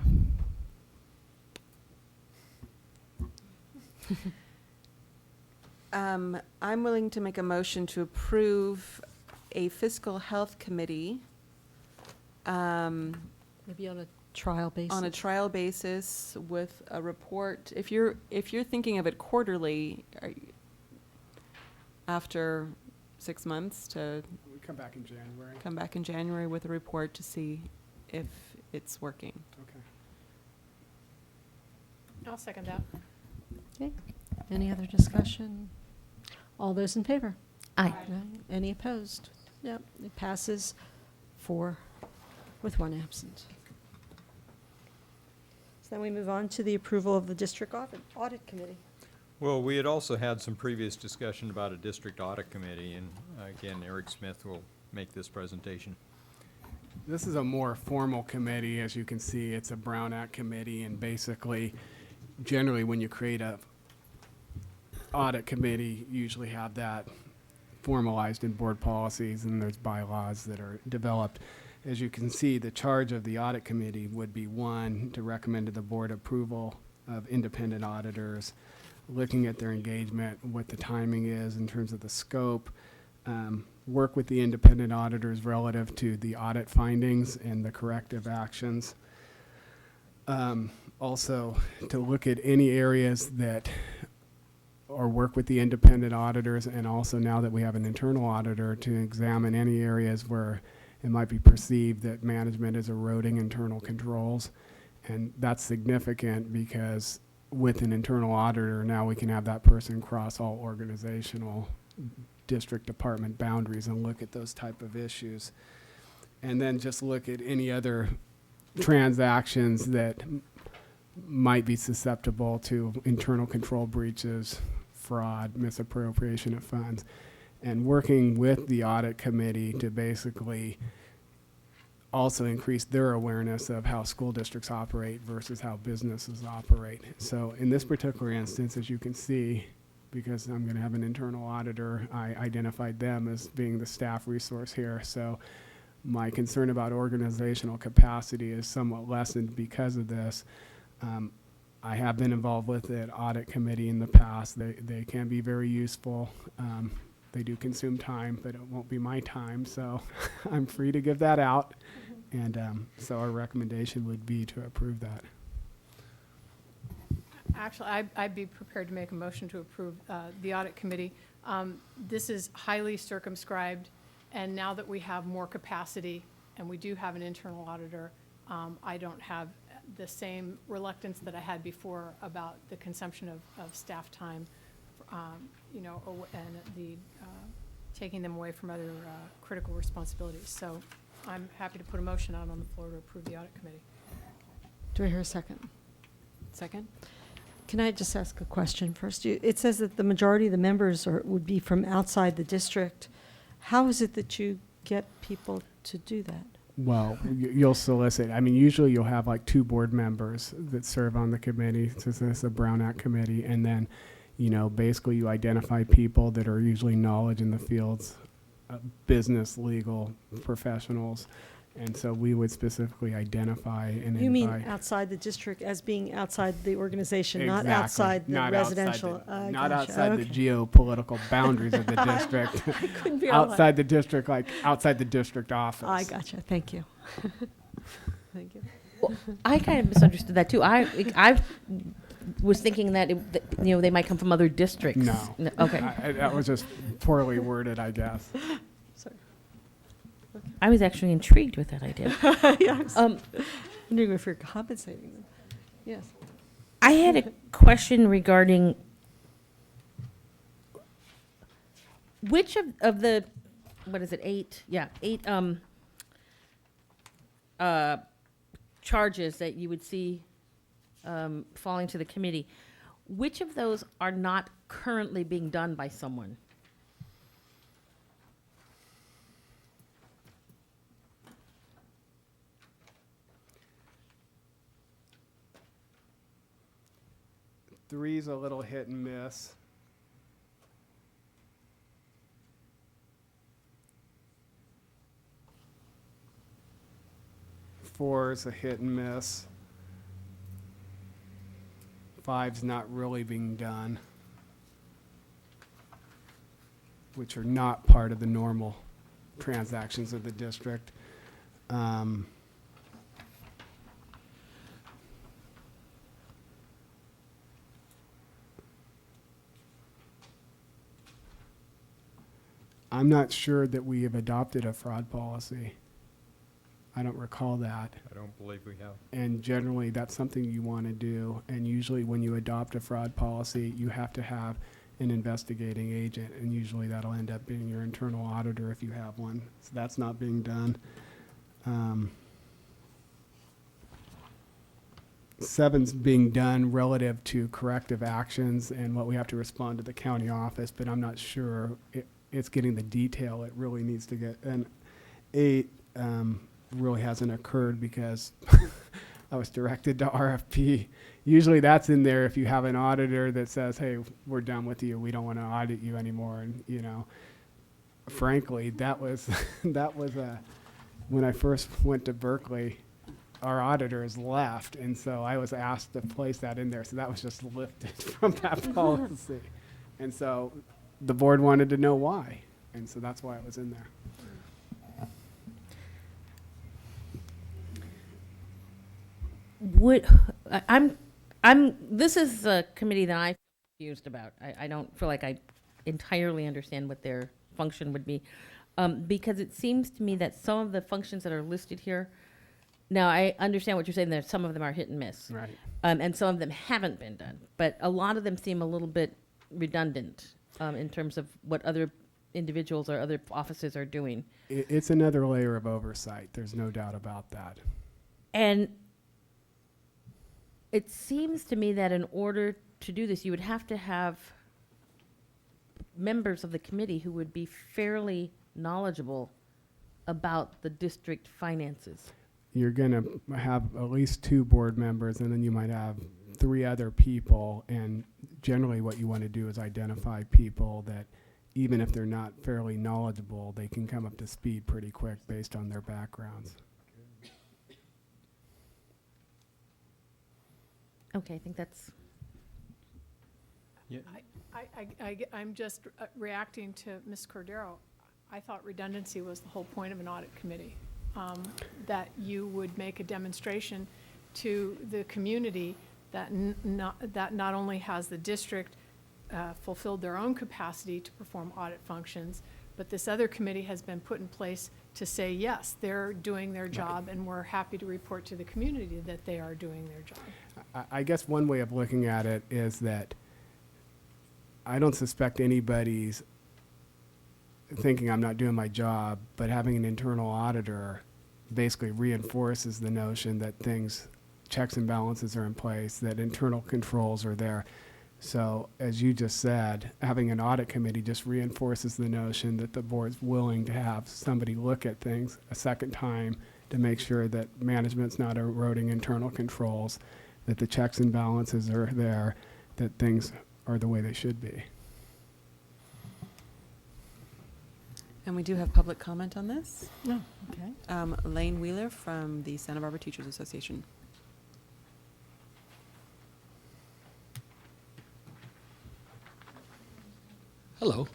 [SPEAKER 10] I'm willing to make a motion to approve a fiscal health committee
[SPEAKER 1] Maybe on a trial basis?
[SPEAKER 10] on a trial basis with a report. If you're thinking of it quarterly, after 6 months to
[SPEAKER 9] We come back in January.
[SPEAKER 10] come back in January with a report to see if it's working.
[SPEAKER 9] Okay.
[SPEAKER 4] I'll second that.
[SPEAKER 1] Okay. Any other discussion? All those in favor?
[SPEAKER 5] Aye.
[SPEAKER 1] Any opposed? Yep, it passes 4 with 1 absent. So then we move on to the approval of the district audit committee.
[SPEAKER 2] Well, we had also had some previous discussion about a district audit committee, and again, Eric Smith will make this presentation.
[SPEAKER 9] This is a more formal committee. As you can see, it's a Brown Act committee, and basically, generally, when you create a audit committee, you usually have that formalized in board policies, and there's bylaws that are developed. As you can see, the charge of the audit committee would be, 1, to recommend to the board approval of independent auditors, looking at their engagement, what the timing is in terms of the scope, work with the independent auditors relative to the audit findings and the corrective actions. Also, to look at any areas that, or work with the independent auditors, and also now that we have an internal auditor, to examine any areas where it might be perceived that management is eroding internal controls. And that's significant because with an internal auditor, now we can have that person cross all organizational district department boundaries and look at those type of issues. And then just look at any other transactions that might be susceptible to internal control breaches, fraud, misappropriation of funds, and working with the audit committee to basically also increase their awareness of how school districts operate versus how businesses operate. So in this particular instance, as you can see, because I'm going to have an internal auditor, I identified them as being the staff resource here. So my concern about organizational capacity is somewhat lessened because of this. I have been involved with the audit committee in the past. They can be very useful. They do consume time, but it won't be my time, so I'm free to give that out. And so our recommendation would be to approve that.
[SPEAKER 4] Actually, I'd be prepared to make a motion to approve the audit committee. This is highly circumscribed, and now that we have more capacity and we do have an internal auditor, I don't have the same reluctance that I had before about the consumption of staff time, you know, and the taking them away from other critical responsibilities. So I'm happy to put a motion out on the floor to approve the audit committee.
[SPEAKER 1] Do I hear a second?
[SPEAKER 10] Second?
[SPEAKER 1] Can I just ask a question first? It says that the majority of the members would be from outside the district. How is it that you get people to do that?
[SPEAKER 9] Well, you'll solicit. I mean, usually you'll have like 2 board members that serve on the committee. So this is a Brown Act committee. And then, you know, basically you identify people that are usually knowledge in the fields, business, legal professionals. And so we would specifically identify and
[SPEAKER 1] You mean
[SPEAKER 9] invite.
[SPEAKER 1] outside the district as being outside the organization, not
[SPEAKER 9] Exactly.
[SPEAKER 1] outside the
[SPEAKER 9] Not
[SPEAKER 1] residential?
[SPEAKER 9] Not
[SPEAKER 1] Gotcha.
[SPEAKER 9] outside the
[SPEAKER 1] Okay.
[SPEAKER 9] geopolitical boundaries of the district.
[SPEAKER 1] Couldn't be all that.
[SPEAKER 9] Outside the district, like outside the district office.
[SPEAKER 1] I gotcha. Thank you. Thank you.
[SPEAKER 5] I kind of misunderstood that too. I was thinking that, you know, they might come from other districts.
[SPEAKER 9] No.
[SPEAKER 5] Okay.
[SPEAKER 9] That was just poorly worded, I guess.
[SPEAKER 1] Sorry.
[SPEAKER 5] I was actually intrigued with that idea.
[SPEAKER 1] Yeah, I was wondering if you're compensating them. Yes.
[SPEAKER 5] I had a question regarding which of the, what is it, 8? Yeah, 8 charges that you would see falling to the committee. Which of those are not currently being done by someone?
[SPEAKER 9] Three's a little hit and miss. Four's a hit and miss. Five's not really being done, which are not part of the normal transactions of the district. I'm not sure that we have adopted a fraud policy. I don't recall that.
[SPEAKER 2] I don't believe we have.
[SPEAKER 9] And generally, that's something you want to do. And usually when you adopt a fraud policy, you have to have an investigating agent. And usually that'll end up being your internal auditor if you have one. So that's not being done. 7's being done relative to corrective actions and what we have to respond to the county office, but I'm not sure it's getting the detail it really needs to get. And 8 really hasn't occurred because I was directed to RFP. Usually that's in there if you have an auditor that says, hey, we're done with you. We don't want to audit you anymore. And, you know, frankly, that was, when I first went to Berkeley, our auditors left, and so I was asked to place that in there. So that was just lifted from that policy. And so the board wanted to know why. And so that's why it was in there.
[SPEAKER 5] This is a committee that I'm confused about. I don't feel like I entirely understand what their function would be. Because it seems to me that some of the functions that are listed here, now I understand what you're saying, that some of them are hit and miss.
[SPEAKER 9] Right.
[SPEAKER 5] And some of them haven't been done. But a lot of them seem a little bit redundant in terms of what other individuals or other offices are doing.
[SPEAKER 9] It's another layer of oversight. There's no doubt about that.
[SPEAKER 5] And it seems to me that in order to do this, you would have to have members of the committee who would be fairly knowledgeable about the district finances.
[SPEAKER 9] You're going to have at least 2 board members, and then you might have 3 other people. And generally what you want to do is identify people that, even if they're not fairly knowledgeable, they can come up to speed pretty quick based on their backgrounds.
[SPEAKER 5] Okay, I think that's,
[SPEAKER 2] Yeah.
[SPEAKER 4] I'm just reacting to Ms. Cordero. I thought redundancy was the whole point of an audit committee, that you would make a demonstration to the community that not only has the district fulfilled their own capacity to perform audit functions, but this other committee has been put in place to say, yes, they're doing their job, and we're happy to report to the community that they are doing their job.
[SPEAKER 9] I guess one way of looking at it is that I don't suspect anybody's thinking I'm not doing my job, but having an internal auditor basically reinforces the notion that checks and balances are in place, that internal controls are there. So as you just said, having an audit committee just reinforces the notion that the board's willing to have somebody look at things a second time to make sure that management's not eroding internal controls, that the checks and balances are there, that things are the way they should be.
[SPEAKER 10] And we do have public comment on this.
[SPEAKER 5] no, okay.
[SPEAKER 10] Elaine Wheeler from the Santa Barbara Teachers Association.
[SPEAKER 11] Hello.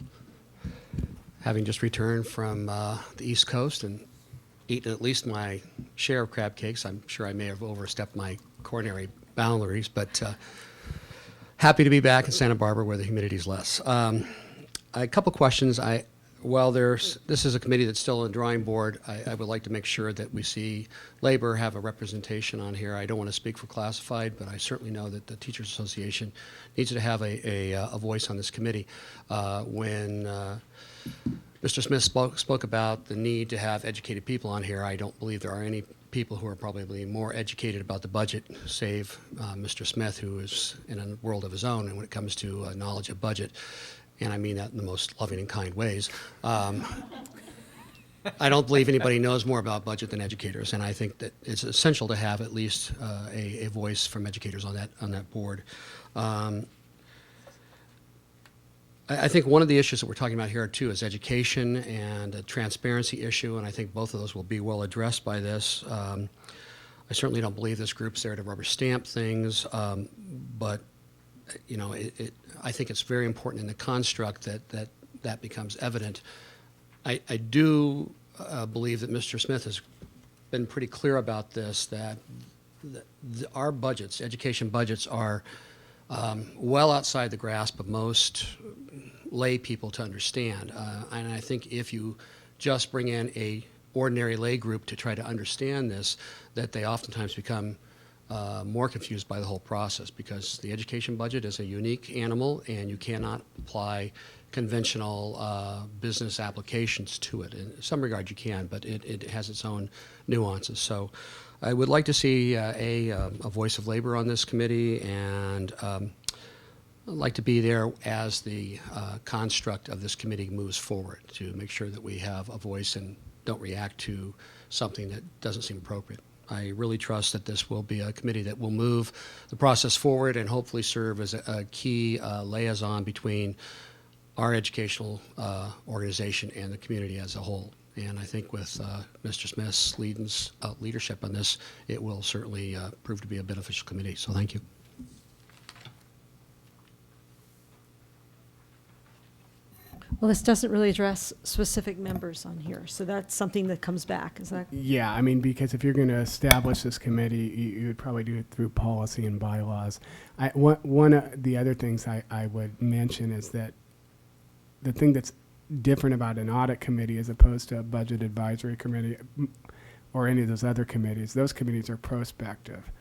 [SPEAKER 11] Having just returned from the East Coast and eaten at least my share of crab cakes, I'm sure I may have overstepped my coronary boundaries, but happy to be back in Santa Barbara where the humidity is less. A couple questions. This is a committee that's still on the drawing board. I would like to make sure that we see labor have a representation on here. I don't want to speak for classified, but I certainly know that the Teachers Association needs to have a voice on this committee. When Mr. Smith spoke about the need to have educated people on here, I don't believe there are any people who are probably more educated about the budget, save Mr. Smith, who is in a world of his own, and when it comes to knowledge of budget. And I mean that in the most loving and kind ways. I don't believe anybody knows more about budget than educators, and I think that it's essential to have at least a voice from educators on that board. I think one of the issues that we're talking about here too is education and a transparency issue, and I think both of those will be well addressed by this. I certainly don't believe this group's there to rubber stamp things, but you know, I think it's very important in the construct that becomes evident. I do believe that Mr. Smith has been pretty clear about this, that our budgets, education budgets, are well outside the grasp of most lay people to understand. And I think if you just bring in a ordinary lay group to try to understand this, that they oftentimes become more confused by the whole process, because the education budget is a unique animal and you cannot apply conventional business applications to it. In some regard you can, but it has its own nuances. So I would like to see a voice of labor on this committee, and I'd like to be there as the construct of this committee moves forward to make sure that we have a voice and don't react to something that doesn't seem appropriate. I really trust that this will be a committee that will move the process forward and hopefully serve as a key liaison between our educational organization and the community as a whole. And I think with Mr. Smith's leadership on this, it will certainly prove to be a beneficial committee. So thank you.
[SPEAKER 1] Well, this doesn't really address specific members on here, so that's something that comes back, is that?
[SPEAKER 9] Yeah, I mean, because if you're going to establish this committee, you would probably do it through policy and bylaws. One of the other things I would mention is that the thing that's different about an audit committee as opposed to a budget advisory committee or any of those other committees, those committees are prospective.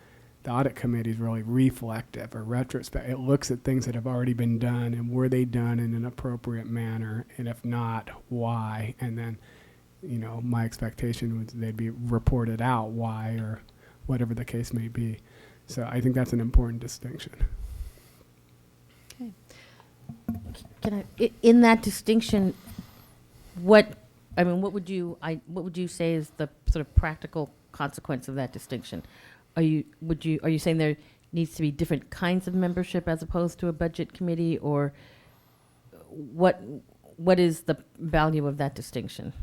[SPEAKER 9] The audit committee is really reflective or retrospective. It looks at things that have already been done and were they done in an appropriate manner, and if not, why? And then, you know, my expectation was they'd be reported out why or whatever the case may be. So I think that's an important distinction.
[SPEAKER 1] Okay.
[SPEAKER 5] Can in that distinction, what would you say is the sort of practical consequence of that distinction? Are you saying there needs to be different kinds of membership as opposed to a budget committee, or what is the value of that distinction?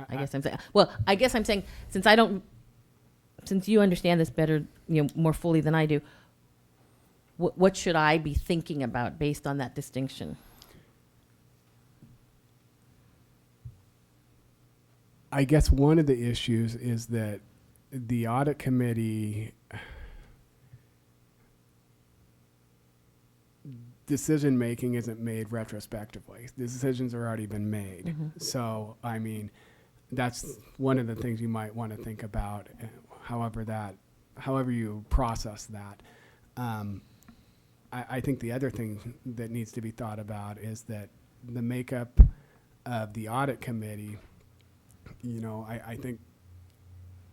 [SPEAKER 5] I guess I'm saying since you understand this better, more fully than I do, what should I be thinking about based on that distinction?
[SPEAKER 9] I guess one of the issues is that the audit committee decision making isn't made retrospectively. The decisions have already been made.
[SPEAKER 5] Mm-hmm.
[SPEAKER 9] So, I mean, that's one of the things you might want to think about, however you process that. I think the other thing that needs to be thought about is that the makeup of the audit committee,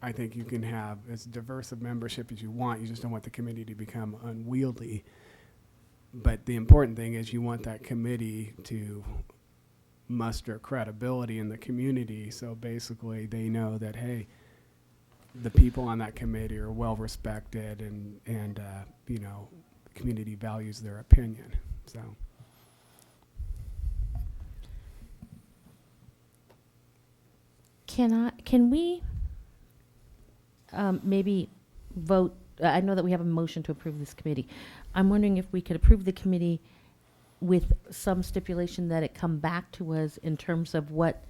[SPEAKER 9] I think you can have as diverse of membership as you want. You just don't want the committee to become unwieldy. But the important thing is you want that committee to muster credibility in the community. So basically they know that, hey, the people on that committee are well respected and the community values their opinion. So.
[SPEAKER 5] Can we maybe vote? I know that we have a motion to approve this committee. I'm wondering if we could approve the committee with some stipulation that it come back to us in terms of what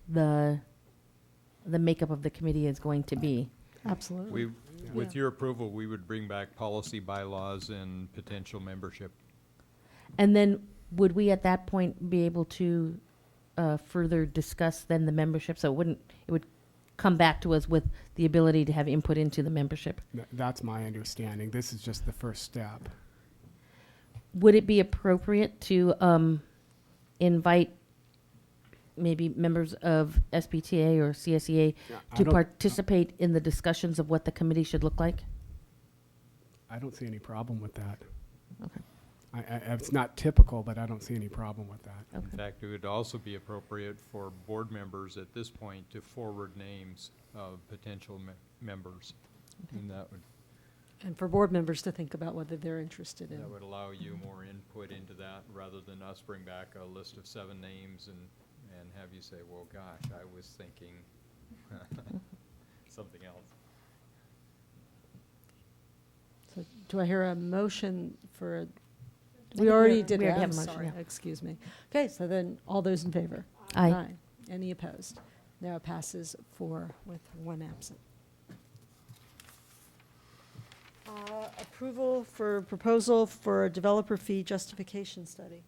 [SPEAKER 5] the makeup of the committee is going to be.
[SPEAKER 1] Absolutely.
[SPEAKER 2] With your approval, we would bring back policy, bylaws, and potential membership.
[SPEAKER 5] And then would we at that point be able to further discuss then the membership? So it would come back to us with the ability to have input into the membership.
[SPEAKER 9] That's my understanding. This is just the first step.
[SPEAKER 5] Would it be appropriate to invite maybe members of SPTA or CSEA to participate in the discussions of what the committee should look like?
[SPEAKER 9] I don't see any problem with that.
[SPEAKER 5] Okay.
[SPEAKER 9] It's not typical, but I don't see any problem with that.
[SPEAKER 5] Okay.
[SPEAKER 2] In fact, it would also be appropriate for board members at this point to forward names of potential members.
[SPEAKER 5] Okay.
[SPEAKER 2] And that would
[SPEAKER 1] And for board members to think about whether they're interested in.
[SPEAKER 2] That would allow you more input into that rather than us bring back a list of 7 names and have you say, well, gosh, I was thinking something else.
[SPEAKER 1] So do I hear a motion for, we already did
[SPEAKER 5] we
[SPEAKER 1] it,
[SPEAKER 5] already
[SPEAKER 1] I'm
[SPEAKER 5] have a motion,
[SPEAKER 1] sorry,
[SPEAKER 5] yeah.
[SPEAKER 1] excuse me. Okay, so then all those in favor?
[SPEAKER 5] Aye.
[SPEAKER 1] Any opposed? Now it passes 4 with 1 absent. Approval for proposal for a developer fee justification study.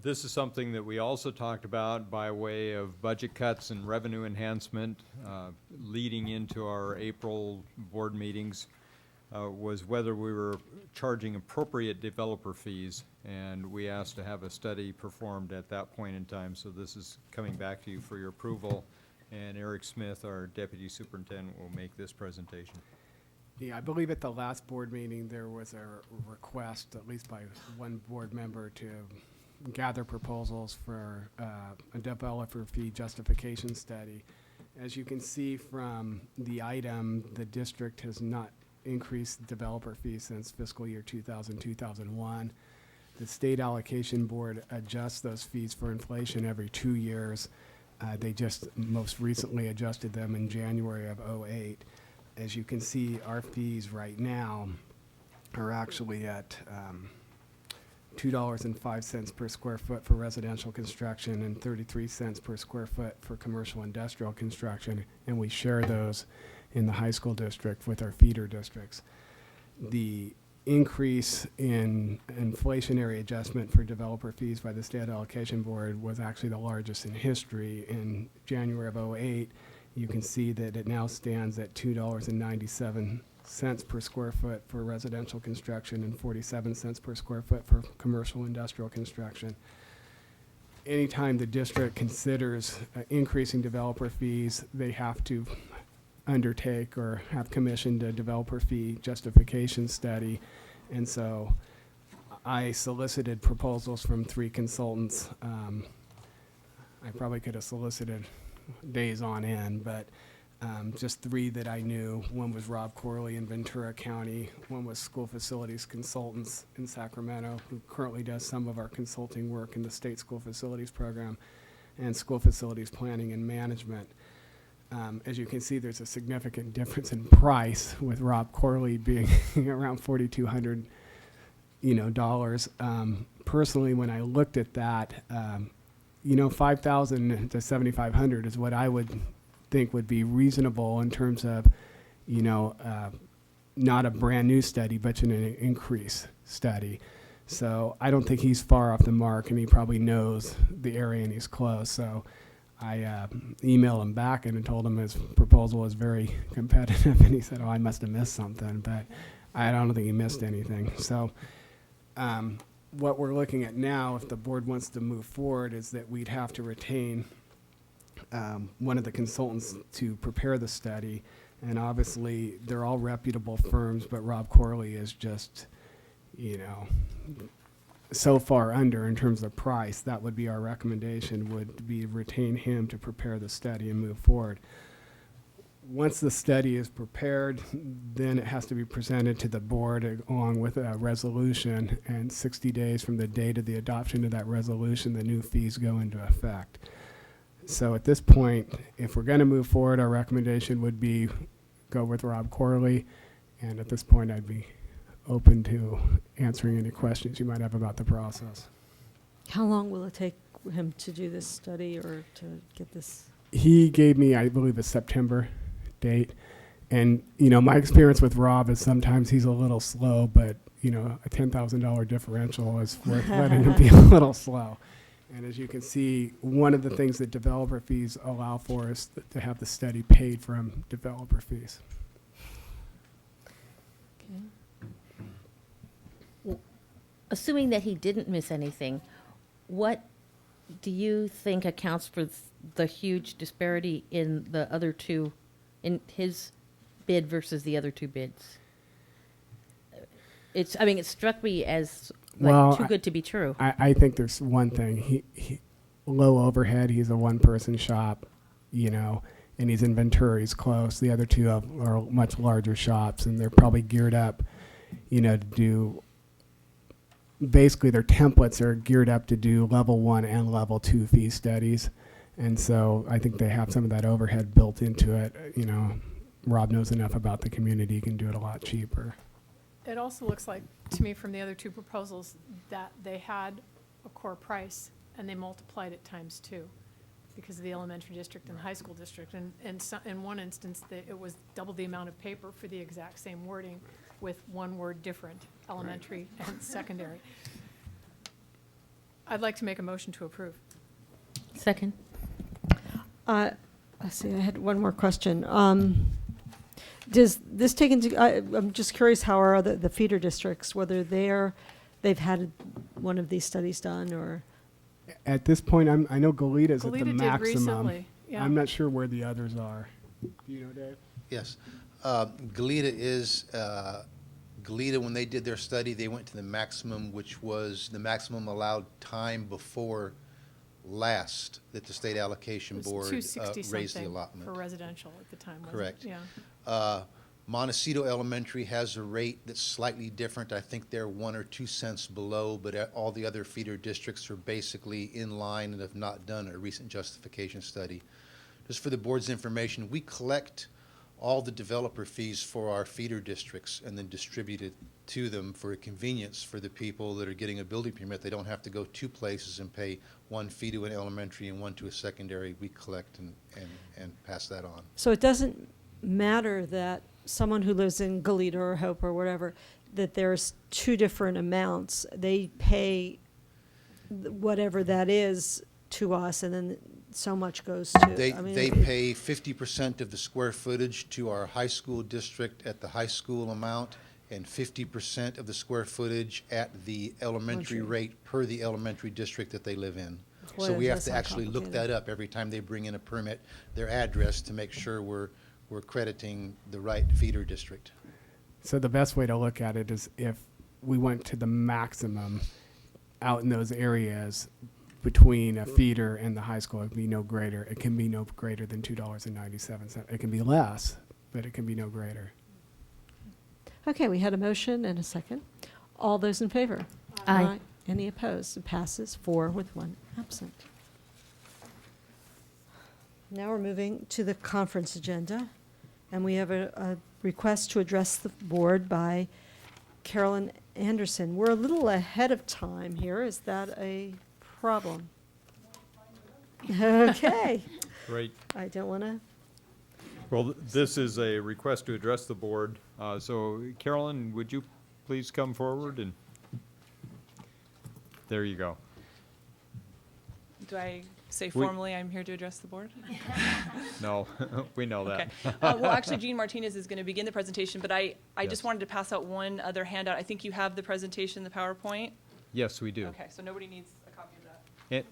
[SPEAKER 2] This is something that we also talked about by way of budget cuts and revenue enhancement leading into our April board meetings, was whether we were charging appropriate developer fees, and we asked to have a study performed at that point in time. So this is coming back to you for your approval, and Eric Smith, our deputy superintendent, will make this presentation.
[SPEAKER 9] Yeah, I believe at the last board meeting, there was a request, at least by one board member, to gather proposals for a developer fee justification study. As you can see from the item, the district has not increased developer fees since fiscal year 2000-2001. The state allocation board adjusts those fees for inflation every 2 years. They just most recently adjusted them in January of '08. As you can see, our fees right now are actually at $2.05 per square foot for residential construction and 33 cents per square foot for commercial industrial construction, and we share those in the high school district with our feeder districts. The increase in inflationary adjustment for developer fees by the state allocation board was actually the largest in history. In January of '08, you can see that it now stands at $2.97 per square foot for residential construction and 47 cents per square foot for commercial industrial construction. Anytime the district considers increasing developer fees, they have to undertake or have commissioned a developer fee justification study. And so I solicited proposals from 3 consultants. I probably could have solicited days on end, but just 3 that I knew. One was Rob Corley in Ventura County. One was School Facilities Consultants in Sacramento, who currently does some of our consulting work in the state school facilities program, and School Facilities Planning and Management. As you can see, there's a significant difference in price, with Rob Corley being around $4,200, dollars. Personally, when I looked at that, $5,000 to $7,500 is what I would think would be reasonable in terms of, not a brand new study, but an increase study. So I don't think he's far off the mark, and he probably knows the area and he's close. So I emailed him back and told him his proposal was very competitive, and he said, "Oh, I must have missed something," but I don't think he missed anything. So what we're looking at now, if the board wants to move forward, is that we'd have to retain one of the consultants to prepare the study. And obviously, they're all reputable firms, but Rob Corley is just, so far under in terms of price. That would be our recommendation, would be retain him to prepare the study and move forward. Once the study is prepared, then it has to be presented to the board along with a resolution, and 60 days from the date of the adoption of that resolution, the new fees go into effect. So at this point, if we're going to move forward, our recommendation would be go with Rob Corley, and at this point I'd be open to answering any questions you might have about the process.
[SPEAKER 1] How long will it take him to do this study or to get this?
[SPEAKER 9] He gave me, I believe, a September date. And, my experience with Rob is sometimes he's a little slow, but, a $10,000 differential is worth letting him be a little slow. And as you can see, one of the things that developer fees allow for is to have the study paid from developer fees.
[SPEAKER 5] Assuming that he didn't miss anything, what do you think accounts for the huge disparity in the other two, in his bid versus the other 2 bids? It struck me as too good to be true.
[SPEAKER 9] I think there's one thing. He low overhead. He's a one-person shop, and he's in Ventura. He's close. The other 2 are much larger shops, and they're probably geared up, to do. Basically, their templates are geared up to do level 1 and level 2 fee studies, and so I think they have some of that overhead built into it. Rob knows enough about the community; he can do it a lot cheaper.
[SPEAKER 4] It also looks like, to me, from the other 2 proposals, that they had a core price and they multiplied it times 2. because of the elementary district and high school district. And so, in one instance, it was double the amount of paper for the exact same wording with one word different, elementary and secondary. I'd like to make a motion to approve.
[SPEAKER 5] Second.
[SPEAKER 1] Let's see, I had one more question. Does this take into, I'm just curious how are the feeder districts, whether they've had one of these studies done, or?
[SPEAKER 9] At this point, I know Goleta's at the
[SPEAKER 4] Goleta did
[SPEAKER 9] maximum.
[SPEAKER 4] recently, yeah.
[SPEAKER 9] I'm not sure where the others are. Do you know, Dave?
[SPEAKER 8] Yes. Goleta is, Goleta, when they did their study, they went to the maximum, which was the maximum allowed time before last that the state allocation
[SPEAKER 4] It was
[SPEAKER 8] board
[SPEAKER 4] 260
[SPEAKER 8] raised the
[SPEAKER 4] something
[SPEAKER 8] allotment.
[SPEAKER 4] for residential at the time, wasn't it?
[SPEAKER 8] Correct.
[SPEAKER 4] Yeah.
[SPEAKER 8] Montecito Elementary has a rate that's slightly different. I think they're 1 or 2 cents below, but all the other feeder districts are basically in line and have not done a recent justification study. Just for the board's information, we collect all the developer fees for our feeder districts and then distribute it to them for a convenience for the people that are getting a building permit. They don't have to go 2 places and pay one fee to an elementary and one to a secondary. We collect and pass that on.
[SPEAKER 1] So it doesn't matter that someone who lives in Goleta or Hope or whatever, that there's 2 different amounts. They pay whatever that is to us, and then so much goes to.
[SPEAKER 8] They
[SPEAKER 1] I mean,
[SPEAKER 8] pay 50% of the square footage to our high school district at the high school amount, and 50% of the square footage at the elementary rate per the elementary district that they live in.
[SPEAKER 1] Boy,
[SPEAKER 8] So we have
[SPEAKER 1] that's
[SPEAKER 8] to
[SPEAKER 1] not
[SPEAKER 8] actually look
[SPEAKER 1] complicated.
[SPEAKER 8] that up every time they bring in a permit, their address, to make sure we're crediting the right feeder district.
[SPEAKER 9] So the best way to look at it is if we went to the maximum out in those areas between a feeder and the high school, it can be no greater. It can be no greater than $2.97. It can be less, but it can be no greater.
[SPEAKER 1] Okay, we had a motion and a second. All those in favor?
[SPEAKER 5] Aye.
[SPEAKER 1] Any opposed? It passes 4 with 1 absent. Now we're moving to the conference agenda, and we have a request to address the board by Carolyn Anderson. We're a little ahead of time here. Is that a problem? Okay.
[SPEAKER 2] Great.
[SPEAKER 1] I don't want to.
[SPEAKER 2] Well, this is a request to address the board. So Carolyn, would you please come forward and, there you go.
[SPEAKER 12] Do I say
[SPEAKER 2] We-
[SPEAKER 12] formally I'm here to address the board?
[SPEAKER 2] No, we know that.
[SPEAKER 12] Okay. Well, actually, Jean Martinez is going to begin the presentation, but I
[SPEAKER 2] Yes.
[SPEAKER 12] just wanted to pass out one other handout. I think you have the presentation, the PowerPoint.
[SPEAKER 2] Yes, we do.
[SPEAKER 12] Okay, so nobody needs a copy of that.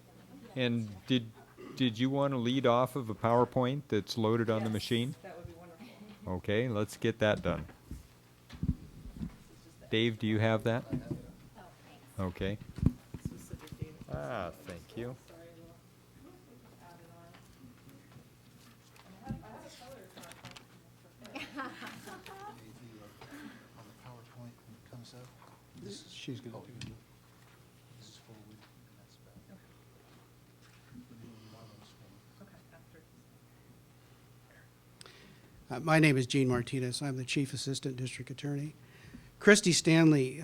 [SPEAKER 2] And did you want to lead off of a PowerPoint that's loaded on the machine?
[SPEAKER 12] That would be wonderful.
[SPEAKER 2] Okay, let's get that done. Dave, do you have that? Okay. Thank you.
[SPEAKER 8] On the PowerPoint, when it comes up, this is, she's going to do it. This is forward, and that's back.
[SPEAKER 13] My name is Gene Martinez. I'm the Chief Assistant District Attorney. Christy Stanley,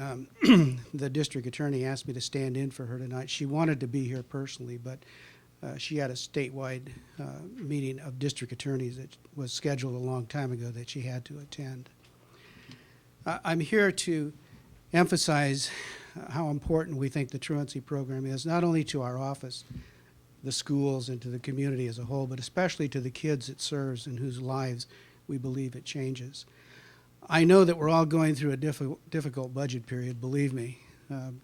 [SPEAKER 13] the District Attorney, asked me to stand in for her tonight. She wanted to be here personally, but she had a statewide meeting of district attorneys that was scheduled a long time ago that she had to attend. I'm here to emphasize how important we think the truancy program is, not only to our office, the schools, and to the community as a whole, but especially to the kids it serves and whose lives we believe it changes. I know that we're all going through a difficult budget period, believe me.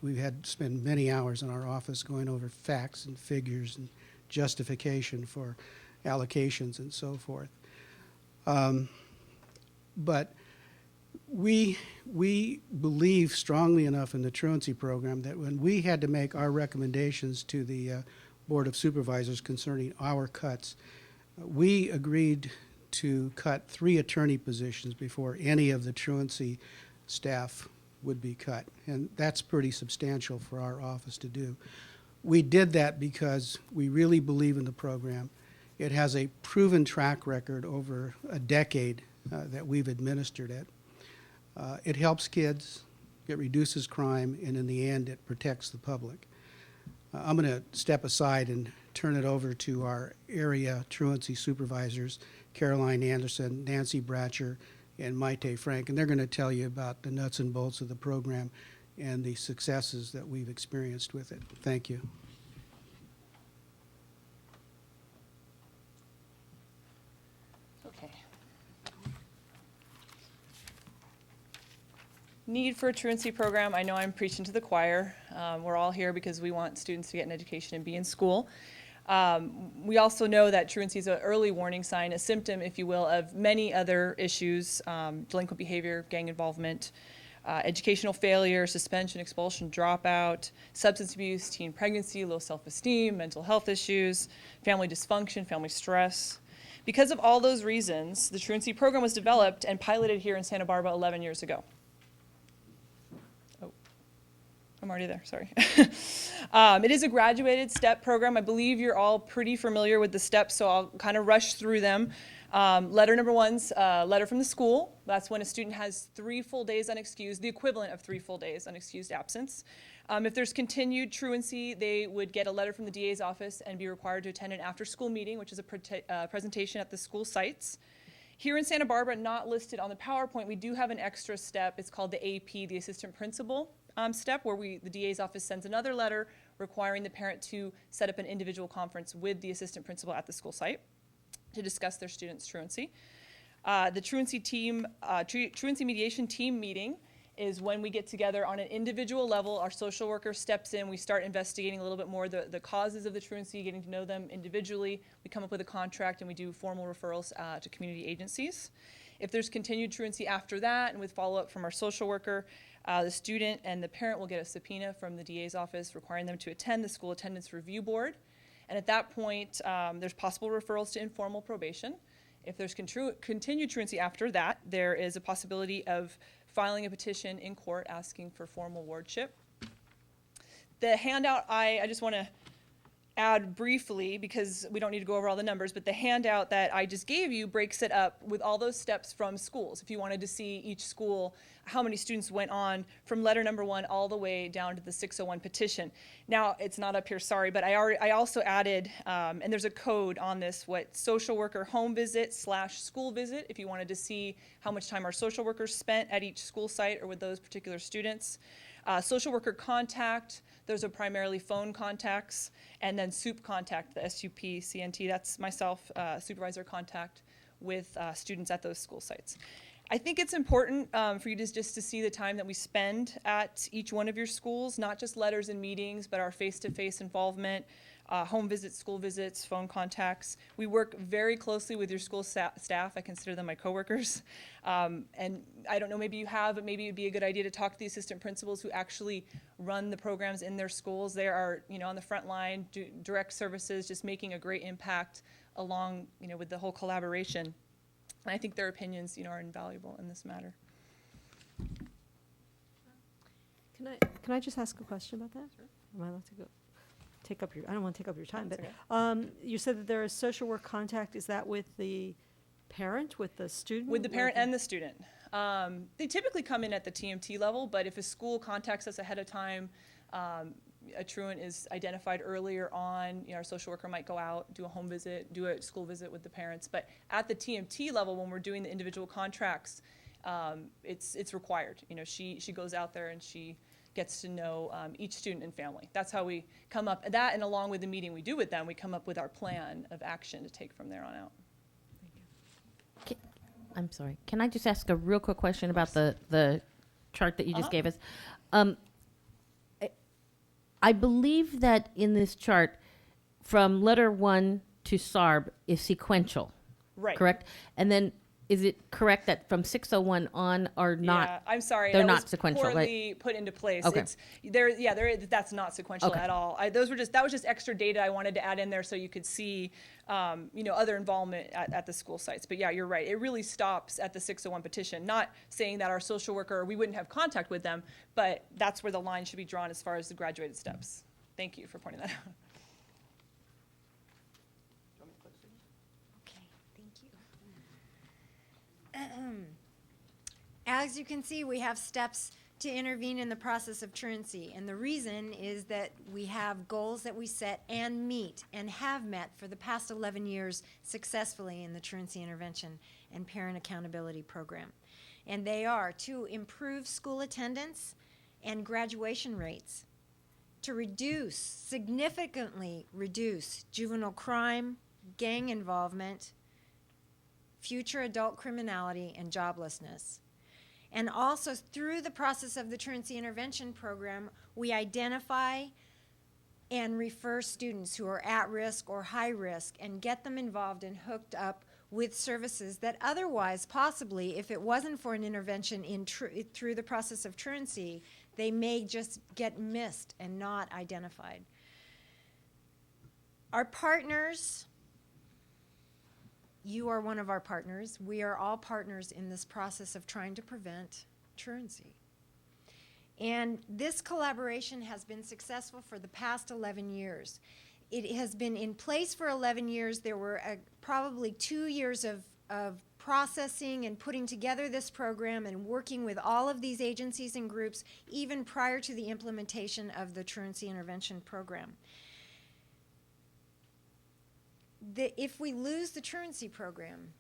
[SPEAKER 13] We've had to spend many hours in our office going over facts and figures and justification for allocations and so forth. But we believe strongly enough in the truancy program that when we had to make our recommendations to the Board of Supervisors concerning our cuts, we agreed to cut 3 attorney positions before any of the truancy staff would be cut. And that's pretty substantial for our office to do. We did that because we really believe in the program. It has a proven track record over a decade that we've administered it. It helps kids, it reduces crime, and in the end, it protects the public. I'm going to step aside and turn it over to our area truancy supervisors, Caroline Anderson, Nancy Bratcher, and Maite Frank, and they're going to tell you about the nuts and bolts of the program and the successes that we've experienced with it. Thank you.
[SPEAKER 12] Okay. Need for a truancy program. I know I'm preaching to the choir. We're all here because we want students to get an education and be in school. We also know that truancy is an early warning sign, a symptom, if you will, of many other issues, delinquent behavior, gang involvement, educational failure, suspension, expulsion, dropout, substance abuse, teen pregnancy, low self-esteem, mental health issues, family dysfunction, family stress. Because of all those reasons, the truancy program was developed and piloted here in Santa Barbara 11 years ago. I'm already there, sorry. It is a graduated STEP program. I believe you're all pretty familiar with the steps, so I'll kind of rush through them. Letter number one's letter from the school. That's when a student has 3 full days unexcused, the equivalent of 3 full days unexcused absence. If there's continued truancy, they would get a letter from the DA's office and be required to attend an after-school meeting, which is a presentation at the school sites. Here in Santa Barbara, not listed on the PowerPoint, we do have an extra step. It's called the AP, the assistant principal step, where the DA's office sends another letter requiring the parent to set up an individual conference with the assistant principal at the school site to discuss their student's truancy. The truancy mediation team meeting is when we get together on an individual level. Our social worker steps in. We start investigating a little bit more the causes of the truancy, getting to know them individually. We come up with a contract and we do formal referrals to community agencies. If there's continued truancy after that, and with follow-up from our social worker, the student and the parent will get a subpoena from the DA's office requiring them to attend the school attendance review board. And at that point, there's possible referrals to informal probation. If there's continued truancy after that, there is a possibility of filing a petition in court asking for formal wardship. The handout, I just want to add briefly, because we don't need to go over all the numbers, but the handout that I just gave you breaks it up with all those steps from schools. If you wanted to see each school, how many students went on from letter number 1 all the way down to the 601 petition. Now, it's not up here, sorry, but I also added, and there's a code on this, what social worker home visit / school visit, if you wanted to see how much time our social workers spent at each school site or with those particular students. Social worker contact, those are primarily phone contacts, and then SUP contact, the SUP-CNT, that's myself, supervisor contact with students at those school sites. I think it's important for you just to see the time that we spend at each one of your schools, not just letters and meetings, but our face-to-face involvement, home visits, school visits, phone contacts. We work very closely with your school staff. I consider them my coworkers. And I don't know, maybe you have, but maybe it'd be a good idea to talk to the assistant principals who actually run the programs in their schools. They are, on the front line, direct services, just making a great impact along, with the whole collaboration. And I think their opinions, are invaluable in this matter.
[SPEAKER 1] Can I just ask a question about that? Sure. Am I allowed to go? I don't want to take up your time, but you said that there is social work contact. Is that with the parent, with the student?
[SPEAKER 12] With the parent and the student. They typically come in at the TMT level, but if a school contacts us ahead of time, a truant is identified earlier on, our social worker might go out, do a home visit, do a school visit with the parents. But at the TMT level, when we're doing the individual contracts, it's required. She goes out there and she gets to know each student and family. That's how we come up, that and along with the meeting we do with them, we come up with our plan of action to take from there on out.
[SPEAKER 5] I'm sorry. Can I just ask a real quick question about the chart that you just gave us? I believe that in this chart, from letter 1 to SARB is sequential.
[SPEAKER 12] Right.
[SPEAKER 5] Correct? And then is it correct that from 601 on are not?
[SPEAKER 12] Yeah, I'm sorry.
[SPEAKER 5] They're
[SPEAKER 12] that
[SPEAKER 5] not
[SPEAKER 12] was
[SPEAKER 5] sequential,
[SPEAKER 12] poorly
[SPEAKER 5] right?
[SPEAKER 12] put into place.
[SPEAKER 5] Okay.
[SPEAKER 12] That's not sequential
[SPEAKER 5] Okay.
[SPEAKER 12] at all. That was just extra data I wanted to add in there so you could see, other involvement at the school sites. But yeah, you're right. It really stops at the 601 petition. Not saying that our social worker, we wouldn't have contact with them, but that's where the line should be drawn as far as the graduated steps. Thank you for pointing that out.
[SPEAKER 14] Okay, thank you. As you can see, we have steps to intervene in the process of truancy, and the reason is that we have goals that we set and meet and have met for the past 11 years successfully in the Truancy Intervention and Parent Accountability Program. And they are to improve school attendance and graduation rates, to reduce, significantly reduce juvenile crime, gang involvement, future adult criminality, and joblessness. And also through the process of the Truancy Intervention Program, we identify and refer students who are at risk or high risk and get them involved and hooked up with services that otherwise, possibly, if it wasn't for an intervention through the process of truancy, they may just get missed and not identified. Our partners, you are one of our partners. We are all partners in this process of trying to prevent truancy. And this collaboration has been successful for the past 11 years. It has been in place for 11 years. There were probably 2 years of processing and putting together this program and working with all of these agencies and groups even prior to the implementation of the Truancy Intervention Program. If we lose the truancy program,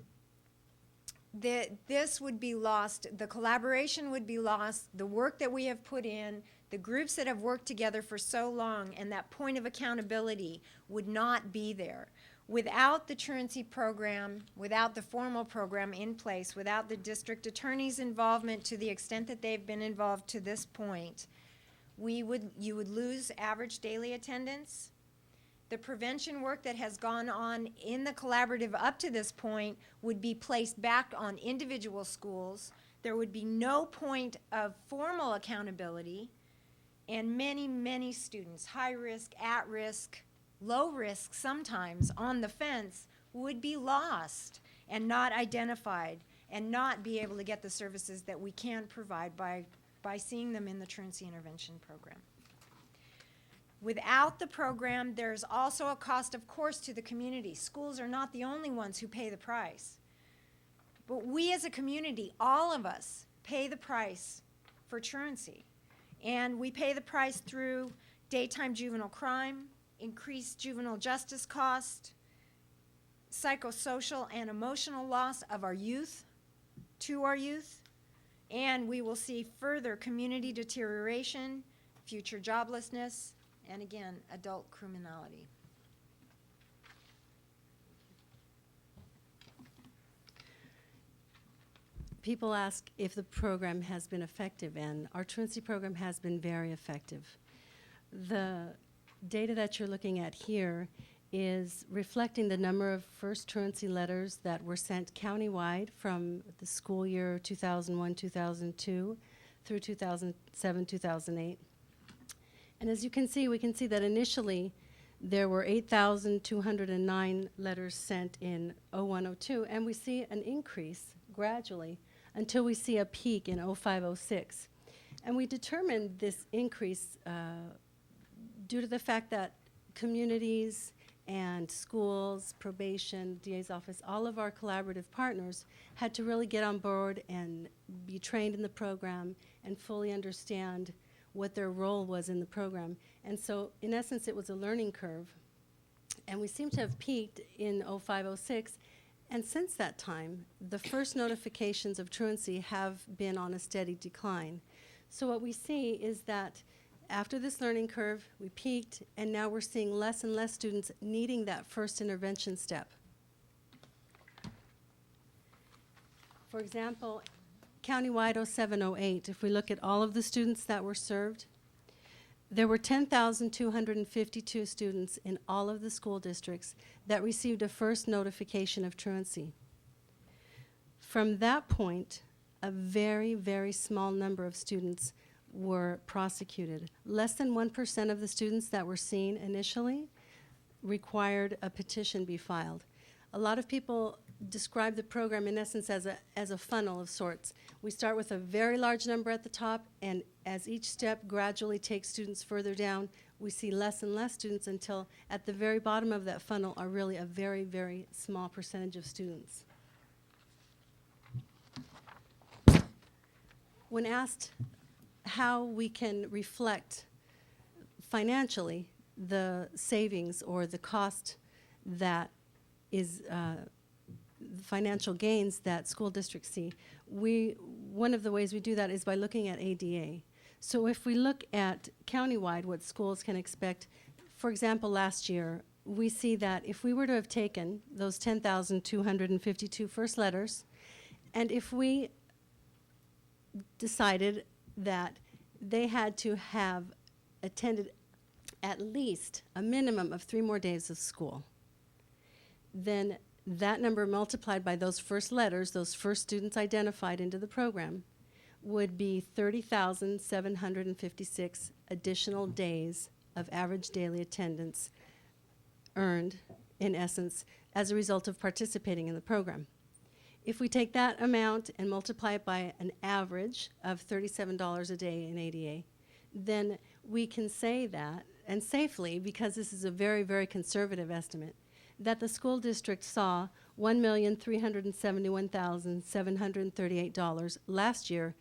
[SPEAKER 14] this would be lost, the collaboration would be lost, the work that we have put in, the groups that have worked together for so long, and that point of accountability would not be there. Without the truancy program, without the formal program in place, without the district attorney's involvement to the extent that they've been involved to this point, you would lose average daily attendance. The prevention work that has gone on in the collaborative up to this point would be placed back on individual schools. There would be no point of formal accountability, and many, many students, high risk, at risk, low risk sometimes, on the fence, would be lost and not identified and not be able to get the services that we can provide by seeing them in the Truancy Intervention Program. Without the program, there's also a cost, of course, to the community. Schools are not the only ones who pay the price. But we as a community, all of us, pay the price for truancy. And we pay the price through daytime juvenile crime, increased juvenile justice cost, psychosocial and emotional loss of our youth, to our youth, and we will see further community deterioration, future joblessness, and again, adult criminality.
[SPEAKER 1] People ask if the program has been effective, and our truancy program has been very effective. The data that you're looking at here is reflecting the number of first truancy letters that were sent countywide from the school year 2001-2002 through 2007-2008. And as you can see, we can see that initially there were 8,209 letters sent in 01-02, and we see an increase gradually until we see a peak in 05-06. And we determined this increase due to the fact that communities and schools, probation, DA's office, all of our collaborative partners had to really get on board and be trained in the program and fully understand what their role was in the program. And so, in essence, it was a learning curve. And we seem to have peaked in 05-06. And since that time, the first notifications of truancy have been on a steady decline. So what we see is that after this learning curve, we peaked, and now we're seeing less and less students needing that first intervention step. For example, countywide 07-08, if we look at all of the students that were served, there were 10,252 students in all of the school districts that received a first notification of truancy. From that point, a very, very small number of students were prosecuted. Less than 1% of the students that were seen initially required a petition be filed. A lot of people describe the program in essence as a funnel of sorts. We start with a very large number at the top, and as each step gradually takes students further down, we see less and less students until at the very bottom of that funnel are really a very, very small percentage of students. When asked
[SPEAKER 15] how we can reflect financially the savings or the cost that is the financial gains that school districts see. One of the ways we do that is by looking at ADA. So if we look at countywide what schools can expect, for example, last year, we see that if we were to have taken those 10,252 first letters, and if we decided that they had to have attended at least a minimum of 3 more days of school, then that number multiplied by those first letters, those first students identified into the program, would be 30,756 additional days of average daily attendance earned, in essence, as a result of participating in the program. If we take that amount and multiply it by an average of $37 a day in ADA, then we can say that, and safely, because this is a very, very conservative estimate, that the school district saw $1,371,738 last year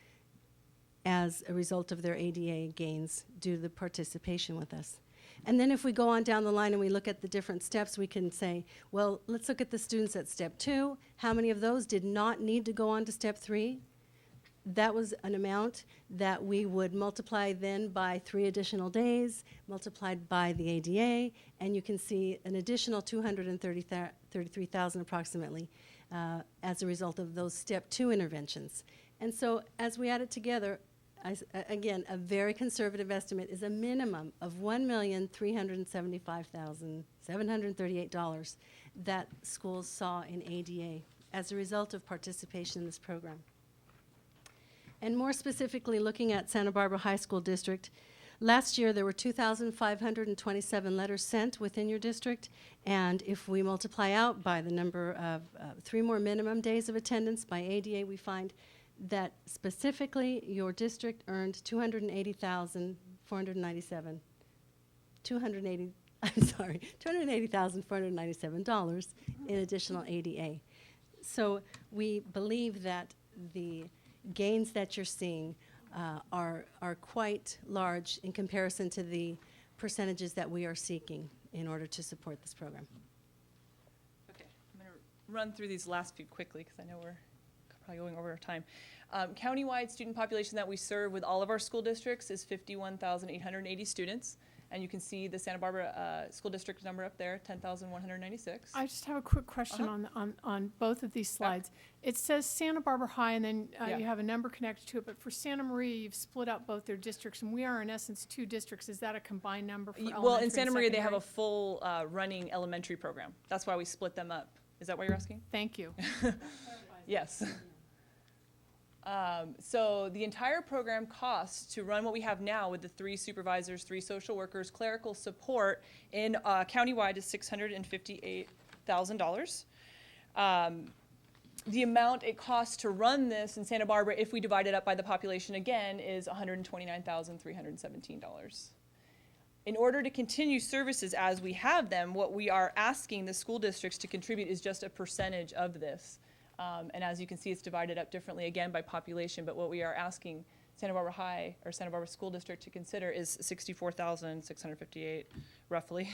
[SPEAKER 15] as a result of their ADA gains due to the participation with us. And then if we go on down the line and we look at the different steps, we can say, well, let's look at the students at step 2. How many of those did not need to go on to step 3? That was an amount that we would multiply then by 3 additional days, multiplied by the ADA, and you can see an additional $233,000 approximately as a result of those step 2 interventions. And so as we add it together, again, a very conservative estimate is a minimum of $1,375,738 that schools saw in ADA as a result of participation in this program. And more specifically, looking at Santa Barbara High School District, last year there were 2,527 letters sent within your district, and if we multiply out by the number of 3 more minimum days of attendance by ADA, we find that specifically your district earned $280,497 in additional ADA. So we believe that the gains that you're seeing are quite large in comparison to the percentages that we are seeking in order to support this program.
[SPEAKER 12] Okay, I'm going to run through these last few quickly because I know we're probably going over our time. Countywide student population that we serve with all of our school districts is 51,880 students. And you can see the Santa Barbara School District number up there, 10,196.
[SPEAKER 4] I just have a quick question on both of these slides. It says Santa Barbara High, and then you have a number connected to it, but for Santa Maria, you've split out both their districts, and we are in essence 2 districts. Is that a combined number for elementary
[SPEAKER 12] Well, in Santa
[SPEAKER 4] and
[SPEAKER 12] Maria, they have
[SPEAKER 4] secondary?
[SPEAKER 12] a full running elementary program. That's why we split them up. Is that what you're asking?
[SPEAKER 4] Thank you.
[SPEAKER 12] Yes. So the entire program costs to run what we have now with the 3 supervisors, 3 social workers, clerical support in countywide is $658,000. The amount it costs to run this in Santa Barbara, if we divide it up by the population again, is $129,317. In order to continue services as we have them, what we are asking the school districts to contribute is just a percentage of this. And as you can see, it's divided up differently again by population, but what we are asking Santa Barbara High or Santa Barbara School District to consider is $64,658 roughly.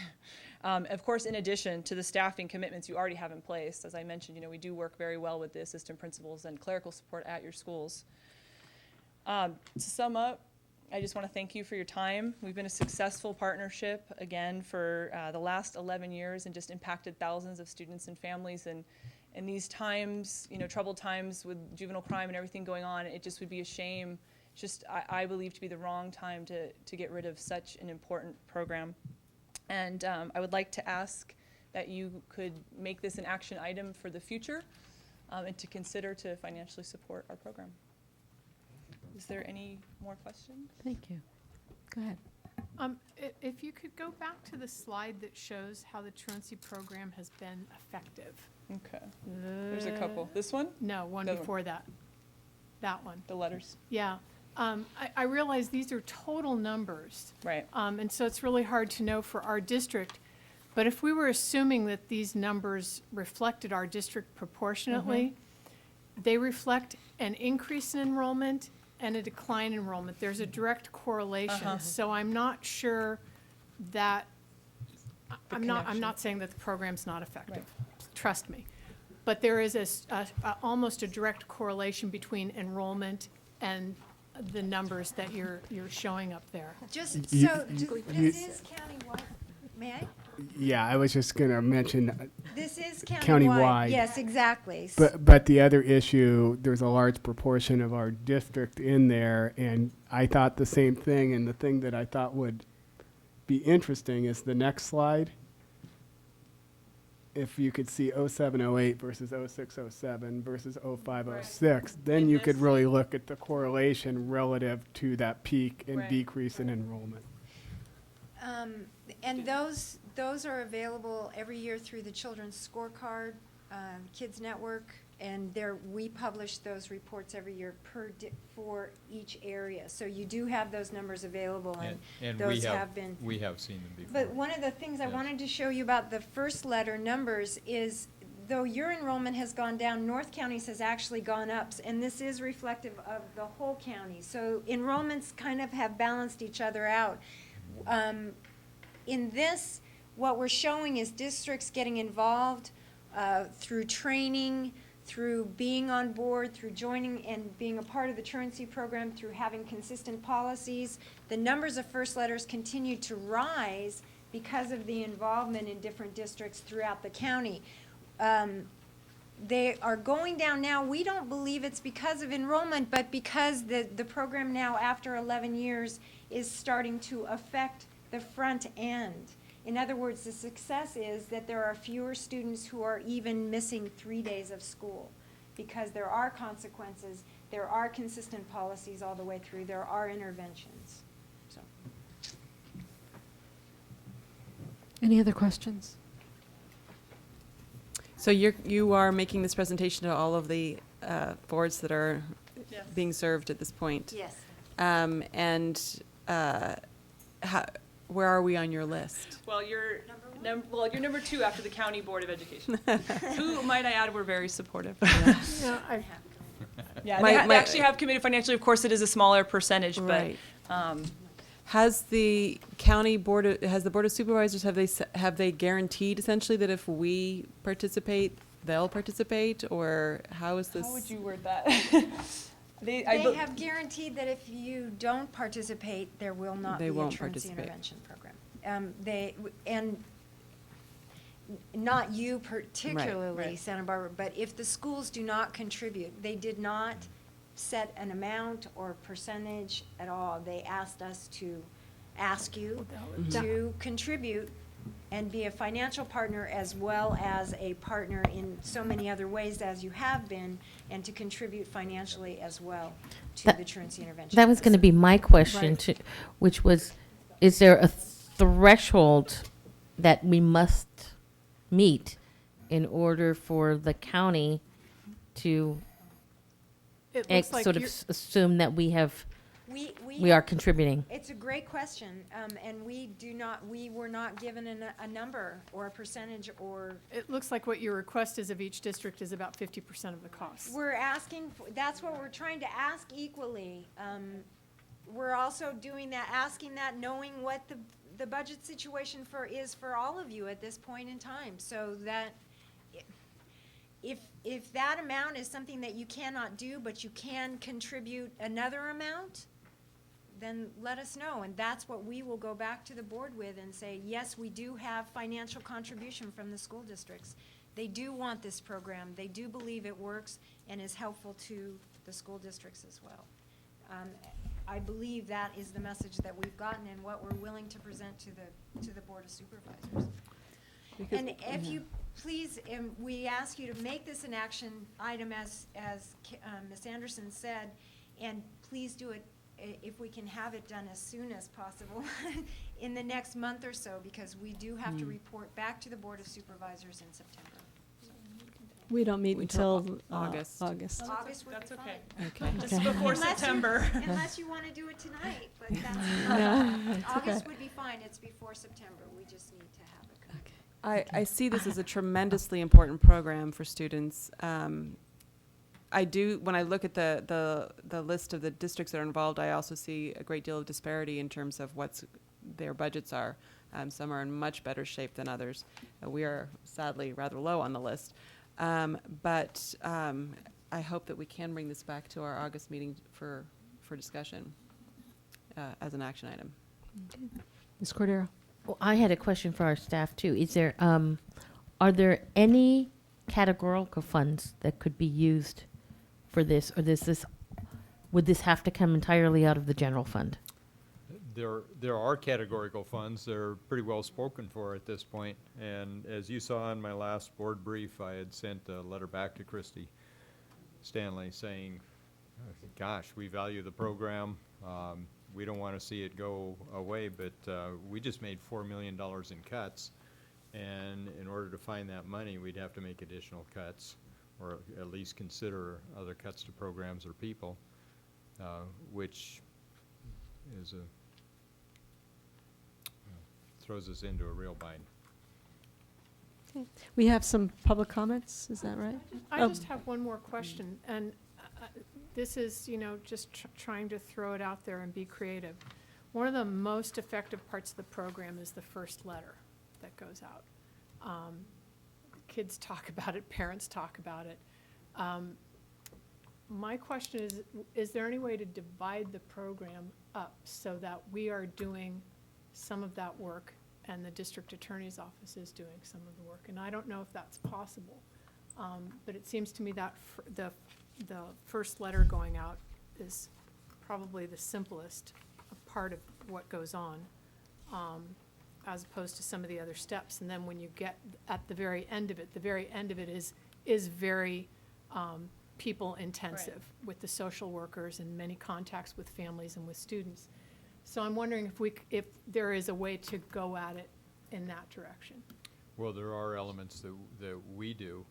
[SPEAKER 12] Of course, in addition to the staffing commitments you already have in place, as I mentioned, we do work very well with the assistant principals and clerical support at your schools. To sum up, I just want to thank you for your time. We've been a successful partnership, again, for the last 11 years and just impacted thousands of students and families. And in these times, troubled times with juvenile crime and everything going on, it just would be a shame, just I believe to be the wrong time to get rid of such an important program. And I would like to ask that you could make this an action item for the future and to consider to financially support our program. Is there any more questions?
[SPEAKER 1] Thank you. Go ahead.
[SPEAKER 4] If you could go back to the slide that shows how the truancy program has been effective.
[SPEAKER 12] Okay. There's a couple. This one?
[SPEAKER 4] No, one
[SPEAKER 12] The other
[SPEAKER 4] before that. That one.
[SPEAKER 12] The letters.
[SPEAKER 4] Yeah. I realize these are total numbers.
[SPEAKER 12] Right.
[SPEAKER 4] And so it's really hard to know for our district. But if we were assuming that these numbers reflected our district proportionately, they reflect an increase in enrollment and a decline in enrollment. There's a direct correlation.
[SPEAKER 12] Uh-huh.
[SPEAKER 4] So I'm not sure that, I'm
[SPEAKER 12] connection.
[SPEAKER 4] not saying that the program's not effective. Trust me. But there is almost a direct correlation between enrollment and the numbers that you're showing up there.
[SPEAKER 14] Just,
[SPEAKER 9] You-
[SPEAKER 14] so,
[SPEAKER 9] you-
[SPEAKER 14] this is countywide, may I?
[SPEAKER 9] Yeah, I was just going to mention,
[SPEAKER 14] This is
[SPEAKER 9] Countywide.
[SPEAKER 14] countywide. Yes, exactly.
[SPEAKER 9] but the other issue, there's a large proportion of our district in there, and I thought the same thing, and the thing that I thought would be interesting is the next slide. If you could see 0708 versus 0607 versus 0506, then you could really look at the correlation relative to that peak and
[SPEAKER 12] Right.
[SPEAKER 9] decrease in enrollment.
[SPEAKER 14] And those are available every year through the Children's Scorecard, Kids Network, and we publish those reports every year for each area. So you do have those numbers available, and those have been.
[SPEAKER 2] We have seen them before.
[SPEAKER 14] But one of the things I
[SPEAKER 2] Yes.
[SPEAKER 14] wanted to show you about the first letter numbers is, though your enrollment has gone down, North County's has actually gone up, and this is reflective of the whole county. So enrollments kind of have balanced each other out. In this, what we're showing is districts getting involved through training, through being on board, through joining and being a part of the truancy program, through having consistent policies. The numbers of first letters continue to rise because of the involvement in different districts throughout the county. They are going down now. We don't believe it's because of enrollment, but because the program now, after 11 years, is starting to affect the front end. In other words, the success is that there are fewer students who are even missing 3 days of school, because there are consequences, there are consistent policies all the way through, there are interventions. So.
[SPEAKER 1] Any other questions?
[SPEAKER 10] So you are making this presentation to all of the boards that are
[SPEAKER 12] Yes.
[SPEAKER 10] being served at this point?
[SPEAKER 14] Yes.
[SPEAKER 10] Where are we on your list?
[SPEAKER 12] Well, you're number 2 after the County Board of Education. Who, might I add, were very supportive. Yeah, they actually have committed financially. Of course, it is a smaller percentage,
[SPEAKER 10] Right.
[SPEAKER 12] but
[SPEAKER 10] Has the Board of Supervisors, have they guaranteed essentially that if we participate, they'll participate, or how is this?
[SPEAKER 12] how would you word that?
[SPEAKER 14] They have guaranteed that if you don't participate, there will not be
[SPEAKER 10] They
[SPEAKER 14] a
[SPEAKER 10] won't
[SPEAKER 14] truancy
[SPEAKER 10] participate.
[SPEAKER 14] intervention program. And not you particularly,
[SPEAKER 12] Right.
[SPEAKER 14] Santa Barbara, but if the schools do not contribute, they did not set an amount or percentage at all. They asked us to ask you to contribute and be a financial partner as well as a partner in so many other ways as you have been, and to contribute financially as well to
[SPEAKER 5] That-
[SPEAKER 14] the truancy intervention.
[SPEAKER 5] That was going to be my question,
[SPEAKER 4] Right.
[SPEAKER 5] to, which was, is there a threshold that we must meet in order for the county to
[SPEAKER 4] It looks like
[SPEAKER 5] sort of
[SPEAKER 4] you're,
[SPEAKER 5] assume that we
[SPEAKER 14] We
[SPEAKER 5] are contributing?
[SPEAKER 14] It's a great question, and we were not given a number or a percentage or.
[SPEAKER 4] it looks like what your request is of each district is about 50% of the cost.
[SPEAKER 14] We're asking, that's what we're trying to ask equally. We're also doing that, asking that, knowing what the budget situation is for all of you at this point in time, so that if that amount is something that you cannot do, but you can contribute another amount, then let us know, and that's what we will go back to the board with and say, yes, we do have financial contribution from the school districts. They do want this program, they do believe it works and is helpful to the school districts as well. I believe that is the message that we've gotten and what we're willing to present to the Board of Supervisors. And if you please, we ask you to make this an action item as Ms. Anderson said, and please do it if we can have it done as soon as possible in the next month or so, because we do have to report back to the Board of Supervisors in September.
[SPEAKER 1] We don't meet until
[SPEAKER 10] August.
[SPEAKER 1] August.
[SPEAKER 14] August would
[SPEAKER 12] that's
[SPEAKER 14] be
[SPEAKER 12] okay.
[SPEAKER 14] fine.
[SPEAKER 10] Okay.
[SPEAKER 12] Just before
[SPEAKER 14] Unless you-
[SPEAKER 12] September.
[SPEAKER 14] Unless you want to do it tonight, but
[SPEAKER 1] No,
[SPEAKER 14] that's,
[SPEAKER 1] it's
[SPEAKER 14] August
[SPEAKER 1] okay.
[SPEAKER 14] would be fine, it's before September, we just need to have it.
[SPEAKER 10] I see this as a tremendously important program for students. I do, when I look at the list of the districts that are involved, I also see a great deal of disparity in terms of what's their budgets are. Some are in much better shape than others. We are sadly rather low on the list. But I hope that we can bring this back to our August meeting for discussion as an action item.
[SPEAKER 1] Ms. Cordero?
[SPEAKER 5] Well, I had a question for our staff too. Is there, are there any categorical funds that could be used for this, or would this have to come entirely out of the general fund?
[SPEAKER 2] There are categorical funds. They're pretty well spoken for at this point. And as you saw in my last board brief, I had sent a letter back to Christy Stanley saying, gosh, we value the program. We don't want to see it go away, but we just made $4 million in cuts. And in order to find that money, we'd have to make additional cuts, or at least consider other cuts to programs or people, which is throws us into a real bind.
[SPEAKER 1] Okay. We have some public comments, is that right?
[SPEAKER 4] I
[SPEAKER 1] Oh.
[SPEAKER 4] just have one more question, and this is, just trying to throw it out there and be creative. One of the most effective parts of the program is the first letter that goes out. Kids talk about it, parents talk about it. My question is there any way to divide the program up so that we are doing some of that work and the district attorney's office is doing some of the work? And I don't know if that's possible, but it seems to me that the first letter going out is probably the simplest part of what goes on, as opposed to some of the other steps. And then when you get at the very end of it is very people intensive with the social workers and many contacts with families and with students. So I'm wondering if there is a way to go at it in that direction.
[SPEAKER 2] Well, there are elements that we do.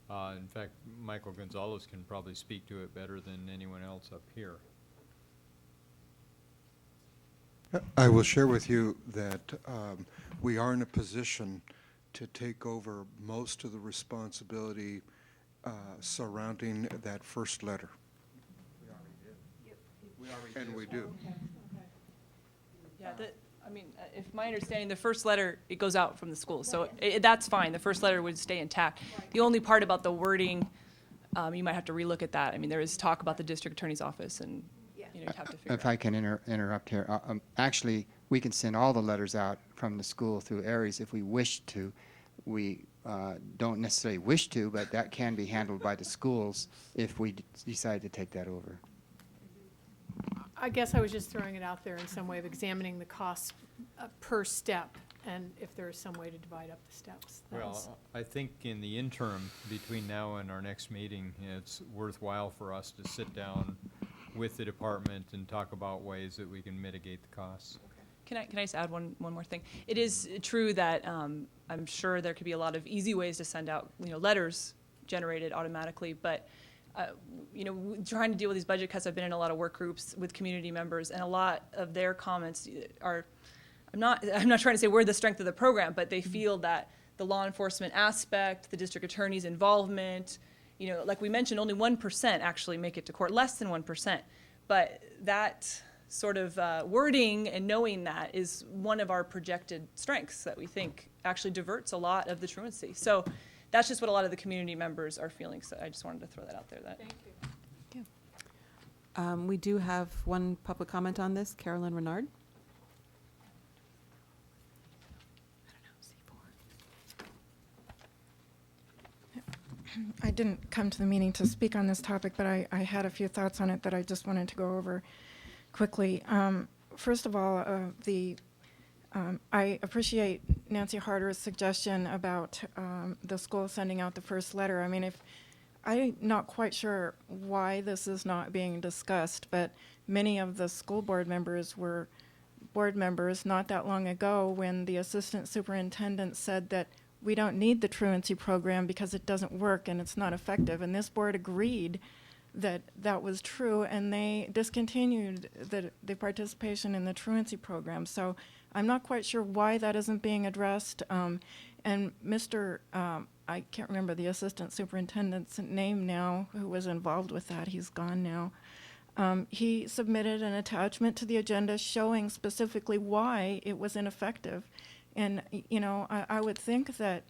[SPEAKER 2] In fact, Michael Gonzalez can probably speak to it better than anyone else up here.
[SPEAKER 16] I will share with you that we are in a position to take over most of the responsibility surrounding that first letter. And we do.
[SPEAKER 12] Yeah, if my understanding, the first letter, it goes out from the school, so that's fine. The first letter would stay intact. The only part about the wording, you might have to relook at that. I mean, there is talk about the district attorney's office, and you'd have to figure
[SPEAKER 17] If
[SPEAKER 12] out.
[SPEAKER 17] I can interrupt here, actually, we can send all the letters out from the school through Aries if we wish to. We don't necessarily wish to, but that can be handled by the schools if we decide to take that over.
[SPEAKER 4] I guess I was just throwing it out there in some way of examining the costs per step, and if there is some way to divide up the steps.
[SPEAKER 2] Well, I think in the interim, between now and our next meeting, it's worthwhile for us to sit down with the department and talk about ways that we can mitigate the costs.
[SPEAKER 12] Can I just add one more thing? It is true that I'm sure there could be a lot of easy ways to send out letters generated automatically, but trying to deal with these budget cuts, I've been in a lot of work groups with community members, and a lot of their comments are, I'm not trying to say we're the strength of the program, but they feel that the law enforcement aspect, the district attorney's involvement, like we mentioned, only 1% actually make it to court, less than 1%. But that sort of wording and knowing that is one of our projected strengths that we think actually diverts a lot of the truancy. So that's just what a lot of the community members are feeling. So I just wanted to throw that out there.
[SPEAKER 4] Thank you.
[SPEAKER 10] We do have one public comment on this, Carolyn Renard.
[SPEAKER 18] I didn't come to the meeting to speak on this topic, but I had a few thoughts on it that I just wanted to go over quickly. First of all, I appreciate Nancy Harder's suggestion about the school sending out the first letter. I mean, I'm not quite sure why this is not being discussed, but many of the school board members were board members not that long ago when the assistant superintendent said that we don't need the truancy program because it doesn't work and it's not effective. And this board agreed that that was true, and they discontinued the participation in the truancy program. So I'm not quite sure why that isn't being addressed. And Mr. I can't remember the assistant superintendent's name now, who was involved with that. He's gone now. He submitted an attachment to the agenda showing specifically why it was ineffective. And, you know, I would think that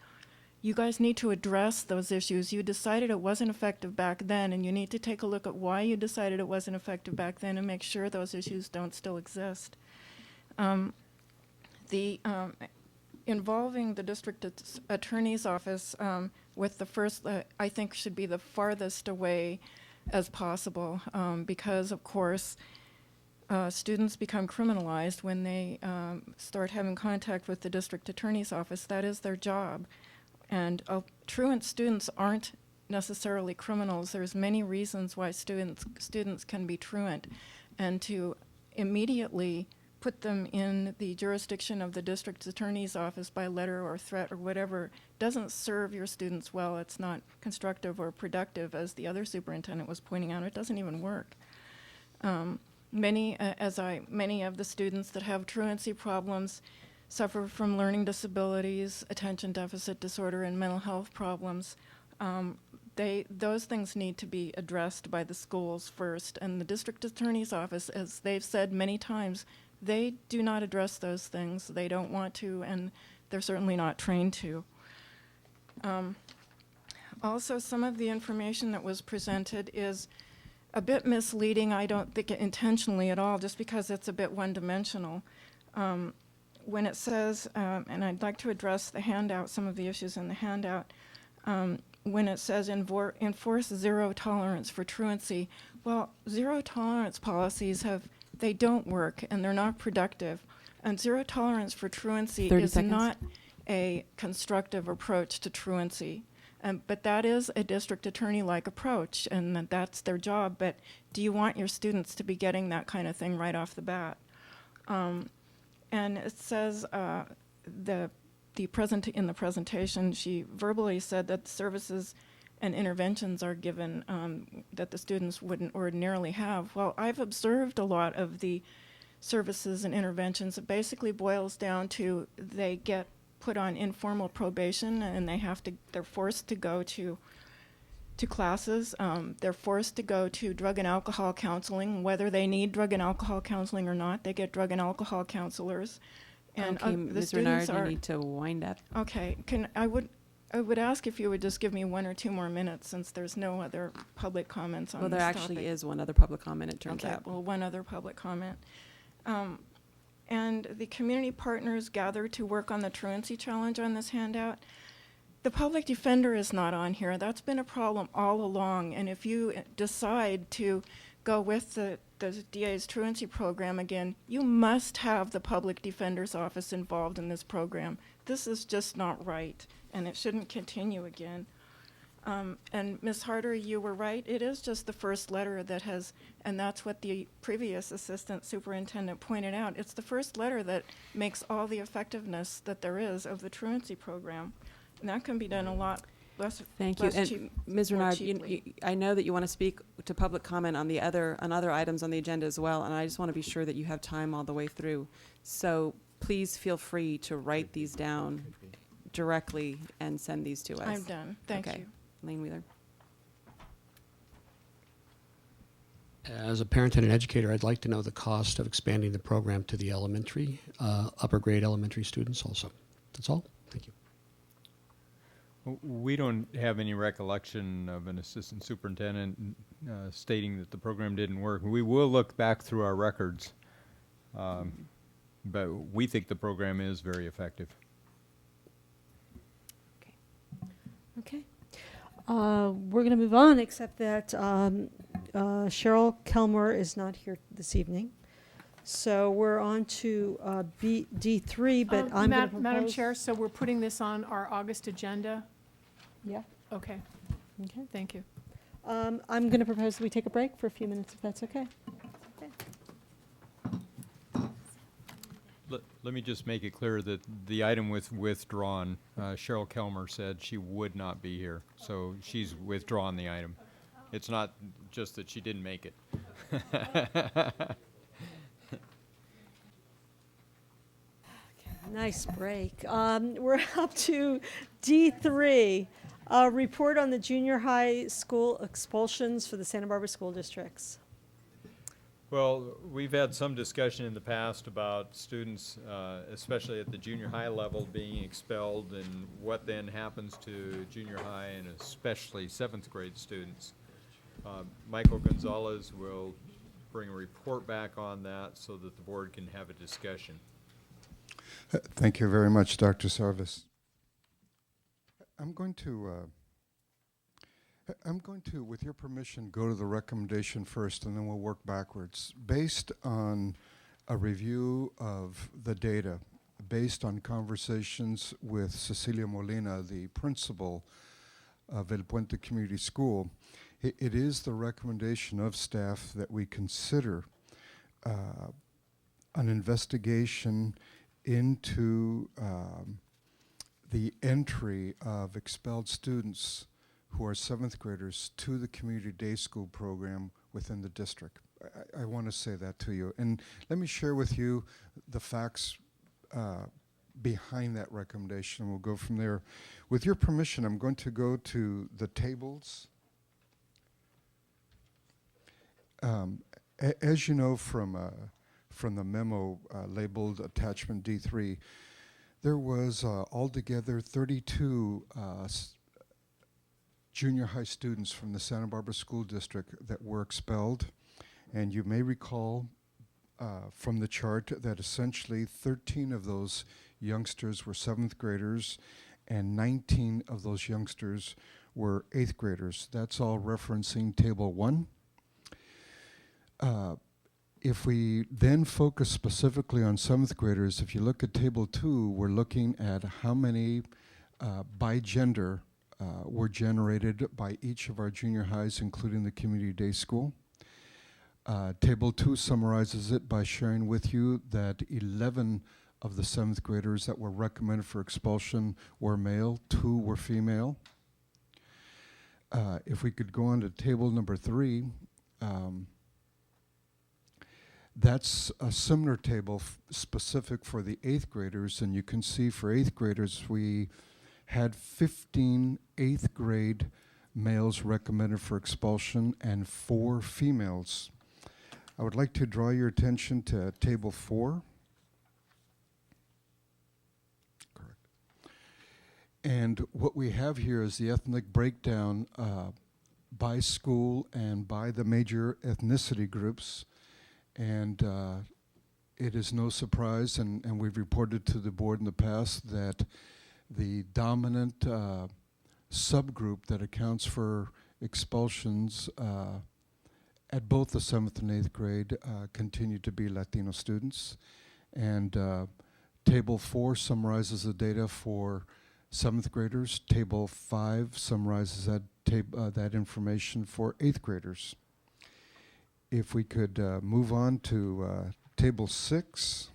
[SPEAKER 18] you guys need to address those issues. You decided it wasn't effective back then, and you need to take a look at why you decided it wasn't effective back then and make sure those issues don't still exist. Involving the district attorney's office with the first, I think, should be the farthest away as possible, because, of course, students become criminalized when they start having contact with the district attorney's office. That is their job. And truant students aren't necessarily criminals. There's many reasons why students can be truant. And to immediately put them in the jurisdiction of the district attorney's office by letter or threat or whatever doesn't serve your students well. It's not constructive or productive, as the other superintendent was pointing out. It doesn't even work. Many of the students that have truancy problems suffer from learning disabilities, attention deficit disorder, and mental health problems. Those things need to be addressed by the schools first. And the district attorney's office, as they've said many times, they do not address those things. They don't want to, and they're certainly not trained to. Also, some of the information that was presented is a bit misleading. I don't think it intentionally at all, just because it's a bit one-dimensional. When it says, and I'd like to address the handout, some of the issues in the handout, when it says enforce zero tolerance for truancy, well, zero tolerance policies they don't work and they're not productive. And zero tolerance for truancy
[SPEAKER 10] 30
[SPEAKER 18] is
[SPEAKER 10] seconds.
[SPEAKER 18] not a constructive approach to truancy. But that is a district attorney-like approach, and that's their job. But do you want your students to be getting that kind of thing right off the bat? And it says in the presentation, she verbally said that services and interventions are given that the students wouldn't ordinarily have. Well, I've observed a lot of the services and interventions. It basically boils down to they get put on informal probation, and they're forced to go to classes. They're forced to go to drug and alcohol counseling, whether they need drug and alcohol counseling or not. They get drug and alcohol counselors. And
[SPEAKER 10] Okay,
[SPEAKER 18] the
[SPEAKER 10] Ms.
[SPEAKER 18] students
[SPEAKER 10] Renard,
[SPEAKER 18] are.
[SPEAKER 10] you need to wind up.
[SPEAKER 18] Okay, I would ask if you would just give me 1 or 2 more minutes, since there's no other public comments on
[SPEAKER 10] Well,
[SPEAKER 18] this
[SPEAKER 10] there
[SPEAKER 18] topic.
[SPEAKER 10] actually is one other public comment, it turns
[SPEAKER 18] Okay,
[SPEAKER 10] out.
[SPEAKER 18] well, one other public comment. And the community partners gathered to work on the truancy challenge on this handout. The public defender is not on here. That's been a problem all along. And if you decide to go with the DA's truancy program again, you must have the public defender's office involved in this program. This is just not right, and it shouldn't continue again. And Ms. Harder, you were right. It is just the first letter that has, and that's what the previous assistant superintendent pointed out. It's the first letter that makes all the effectiveness that there is of the truancy program. And that can be done a lot less.
[SPEAKER 10] Thank you.
[SPEAKER 18] less
[SPEAKER 10] And
[SPEAKER 18] cheap-
[SPEAKER 10] Ms.
[SPEAKER 18] more
[SPEAKER 10] Renard,
[SPEAKER 18] cheaply.
[SPEAKER 10] I know that you want to speak to public comment on other items on the agenda as well, and I just want to be sure that you have time all the way through. So please feel free to write these down directly and send these to us.
[SPEAKER 18] I'm done. Thank
[SPEAKER 10] Okay.
[SPEAKER 18] you.
[SPEAKER 10] Lane Wheeler.
[SPEAKER 11] As a parent and an educator, I'd like to know the cost of expanding the program to the elementary, upper grade elementary students also. That's all. Thank you.
[SPEAKER 2] We don't have any recollection of an assistant superintendent stating that the program didn't work. We will look back through our records, but we think the program is very effective.
[SPEAKER 1] Okay. We're going to move on, except that Cheryl Kelmer is not here this evening. So we're on to D3, but I'm going to propose...
[SPEAKER 4] Madam Chair, so we're putting this on our August agenda?
[SPEAKER 1] Yeah.
[SPEAKER 4] Okay.
[SPEAKER 1] Okay.
[SPEAKER 4] Thank you.
[SPEAKER 1] I'm going to propose that we take a break for a few minutes, if that's okay.
[SPEAKER 2] Let me just make it clear that the item withdrawn, Cheryl Kelmer said she would not be here, so she's withdrawn the item. It's not just that she didn't make it.
[SPEAKER 1] Nice break. We're up to D3. Report on the junior high school expulsions for the Santa Barbara school districts.
[SPEAKER 2] Well, we've had some discussion in the past about students, especially at the junior high level, being expelled and what then happens to junior high and especially 7th grade students. Michael Gonzalez will bring a report back on that so that the board can have a discussion.
[SPEAKER 16] Thank you very much, Dr. Sarvis. I'm going to, with your permission, go to the recommendation first, and then we'll work backwards. Based on a review of the data, based on conversations with Cecilia Molina, the principal of El Puente Community School, it is the recommendation of staff that we consider an investigation into the entry of expelled students who are 7th graders to the community day school program within the district. I want to say that to you. And let me share with you the facts behind that recommendation. We'll go from there. With your permission, I'm going to go to the tables. As you know from the memo labeled Attachment D3, there was altogether 32 junior high students from the Santa Barbara School District that were expelled. And you may recall from the chart that essentially 13 of those youngsters were 7th graders and 19 of those youngsters were 8th graders. That's all referencing Table 1. If we then focus specifically on 7th graders, if you look at Table 2, we're looking at how many by gender were generated by each of our junior highs, including the community day school. Table 2 summarizes it by sharing with you that 11 of the 7th graders that were recommended for expulsion were male, 2 were female. If we could go on to table number 3, that's a similar table specific for the 8th graders, and you can see for 8th graders we had 15 8th grade males recommended for expulsion and 4 females. I would like to draw your attention to table 4. Correct. And what we have here is the ethnic breakdown by school and by the major ethnicity groups. And it is no surprise, and we've reported to the board in the past, that the dominant subgroup that accounts for expulsions at both the 7th and 8th grade continue to be Latino students. And Table 4 summarizes the data for 7th graders. Table 5 summarizes that information for 8th graders. If we could move on to Table 6.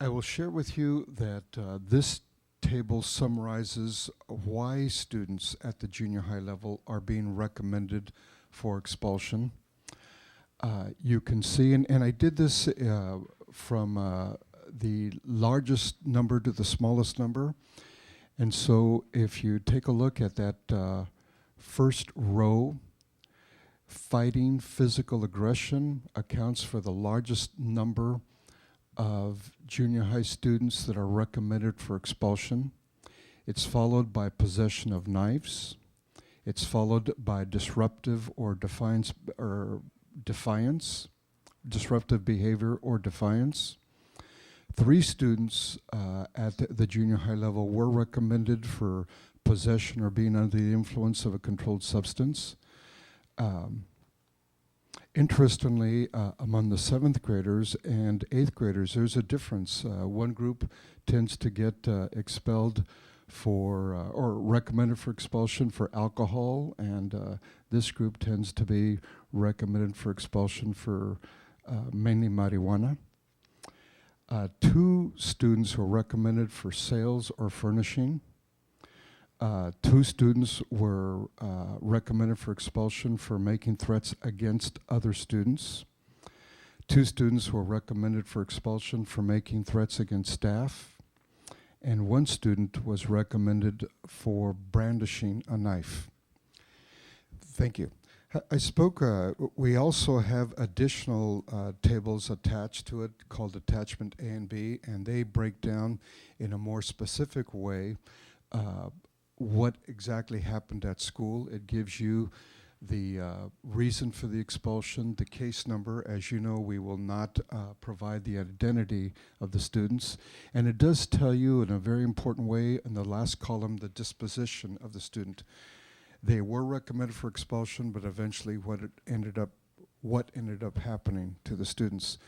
[SPEAKER 16] I will share with you that this table summarizes why students at the junior high level are being recommended for expulsion. You can see, and I did this from the largest number to the smallest number. And so if you take a look at that first row, fighting physical aggression accounts for the largest number of junior high students that are recommended for expulsion. It's followed by possession of knives. It's followed by disruptive or defiance, disruptive behavior or defiance. 3 students at the junior high level were recommended for possession or being under the influence of a controlled substance. Interestingly, among the 7th graders and 8th graders, there's a difference. One group tends to get expelled for, or recommended for expulsion for alcohol, and this group tends to be recommended for expulsion for mainly marijuana. 2 students were recommended for sales or furnishing. 2 students were recommended for expulsion for making threats against other students. 2 students were recommended for expulsion for making threats against staff. and one student was recommended for brandishing a knife. Thank you. I spoke, we also have additional tables attached to it called attachment A and B, and they break down in a more specific way what exactly happened at school. It gives you the reason for the expulsion, the case number. As you know, we will not provide the identity of the students. And it does tell you in a very important way in the last column the disposition of the student. They were recommended for expulsion, but eventually what ended up happening to the students.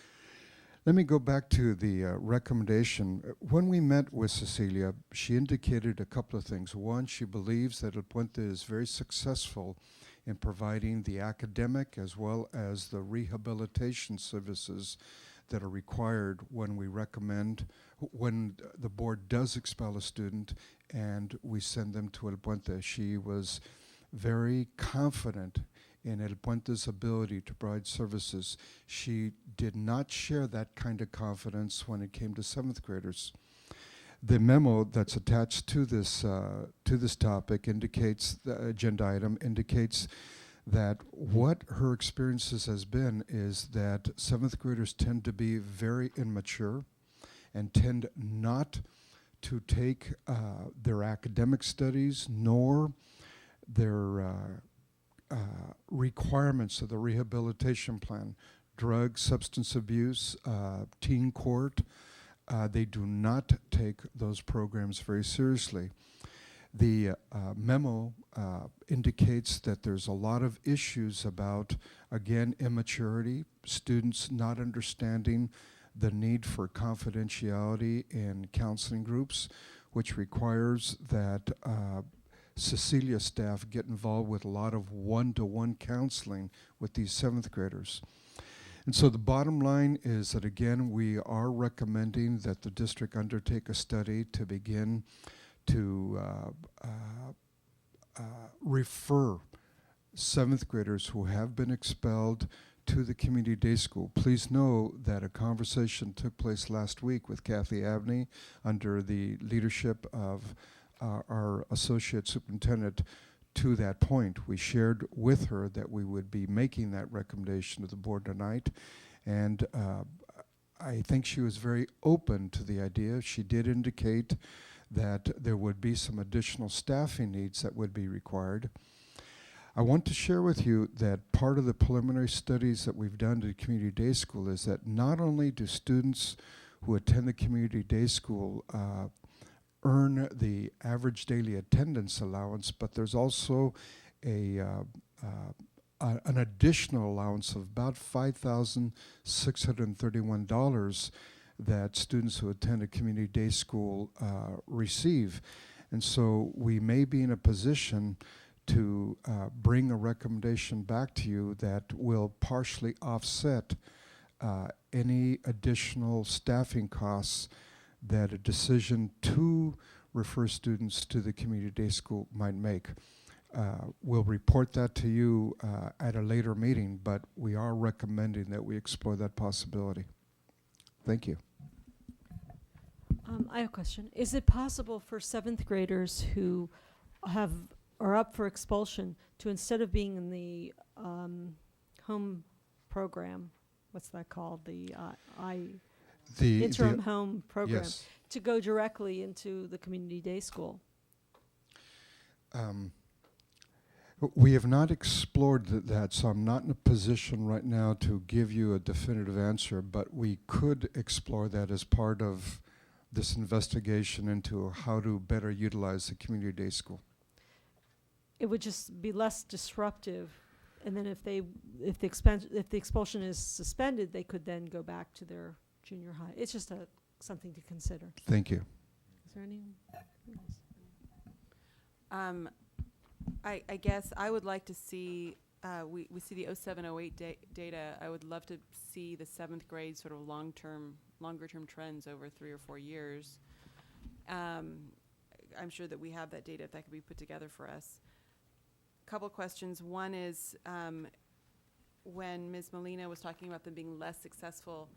[SPEAKER 16] Let me go back to the recommendation. When we met with Cecilia, she indicated a couple of things. One, she believes that El Puente is very successful in providing the academic as well as the rehabilitation services that are required when we recommend, when the board does expel a student and we send them to El Puente. She was very confident in El Puente's ability to provide services. She did not share that kind of confidence when it came to 7th graders. The memo that's attached to this topic indicates, the agenda item indicates that what her experiences has been is that 7th graders tend to be very immature and tend not to take their academic studies nor their requirements of the rehabilitation plan, drug, substance abuse, teen court. They do not take those programs very seriously. The memo indicates that there's a lot of issues about, again, immaturity, students not understanding the need for confidentiality in counseling groups, which requires that Cecilia staff get involved with a lot of one-to-one counseling with these 7th graders. And so the bottom line is that, again, we are recommending that the district undertake a study to begin to refer 7th graders who have been expelled to the community day school. Please know that a conversation took place last week with Kathy Abney under the leadership of our associate superintendent. To that point, we shared with her that we would be making that recommendation to the board tonight, and I think she was very open to the idea. She did indicate that there would be some additional staffing needs that would be required. I want to share with you that part of the preliminary studies that we've done to the community day school is that not only do students who attend the community day school earn the average daily attendance allowance, but there's also an additional allowance of about $5,631 that students who attend a community day school receive. And so we may be in a position to bring a recommendation back to you that will partially offset any additional staffing costs that a decision to refer students to the community day school might make. We'll report that to you at a later meeting, but we are recommending that we explore that possibility. Thank you.
[SPEAKER 1] I have a question. Is it possible for 7th graders who are up for expulsion to, instead of being in the home program, what's that called? The interim home program,
[SPEAKER 16] yes.
[SPEAKER 1] to go directly into the community day school?
[SPEAKER 16] We have not explored that, so I'm not in a position right now to give you a definitive answer, but we could explore that as part of this investigation into how to better utilize the community day school.
[SPEAKER 1] It would just be less disruptive, and then if the expulsion is suspended, they could then go back to their junior high. It's just something to consider.
[SPEAKER 16] Thank you.
[SPEAKER 1] Is there anything else?
[SPEAKER 10] I guess I would like to see, we see the 07-08 data. I would love to see the 7th grade sort of longer term trends over 3 or 4 years. I'm sure that we have that data if that could be put together for us. Couple questions. One is, when Ms. Molina was talking about them being less successful,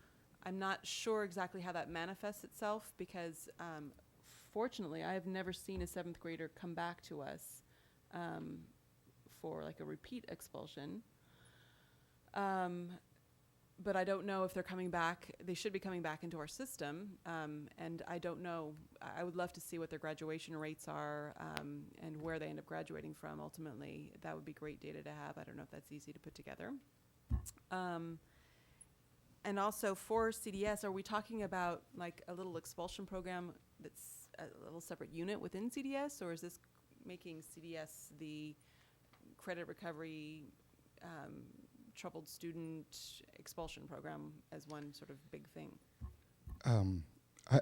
[SPEAKER 10] I'm not sure exactly how that manifests itself, because unfortunately, I have never seen a 7th grader come back to us for like a repeat expulsion. But I don't know if they're coming back. They should be coming back into our system. And I don't know. I would love to see what their graduation rates are and where they end up graduating from ultimately. That would be great data to have. I don't know if that's easy to put together. And also for CDS, are we talking about like a little expulsion program that's a little separate unit within CDS, or is this making CDS the credit recovery troubled student expulsion program as one sort of big thing?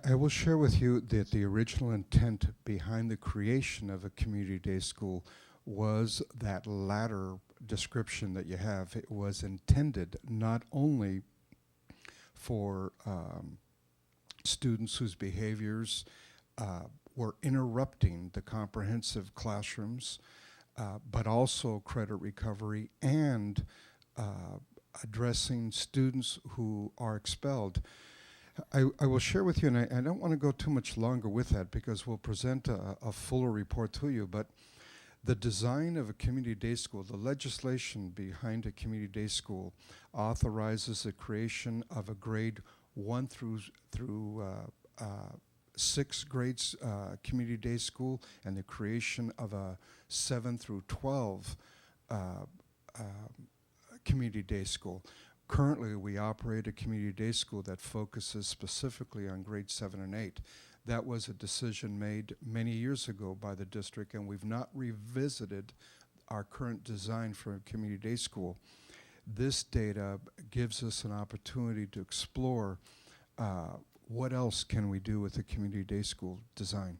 [SPEAKER 16] I will share with you that the original intent behind the creation of a community day school was that latter description that you have. It was intended not only for students whose behaviors were interrupting the comprehensive classrooms, but also credit recovery and addressing students who are expelled. I will share with you, and I don't want to go too much longer with that because we'll present a fuller report to you, but the design of a community day school, the legislation behind a community day school authorizes the creation of a grade 1 through 6 grades community day school and the creation of a 7 through 12 community day school. Currently, we operate a community day school that focuses specifically on grades 7 and 8. That was a decision made many years ago by the district, and we've not revisited our current design for a community day school. This data gives us an opportunity to explore what else can we do with the community day school design.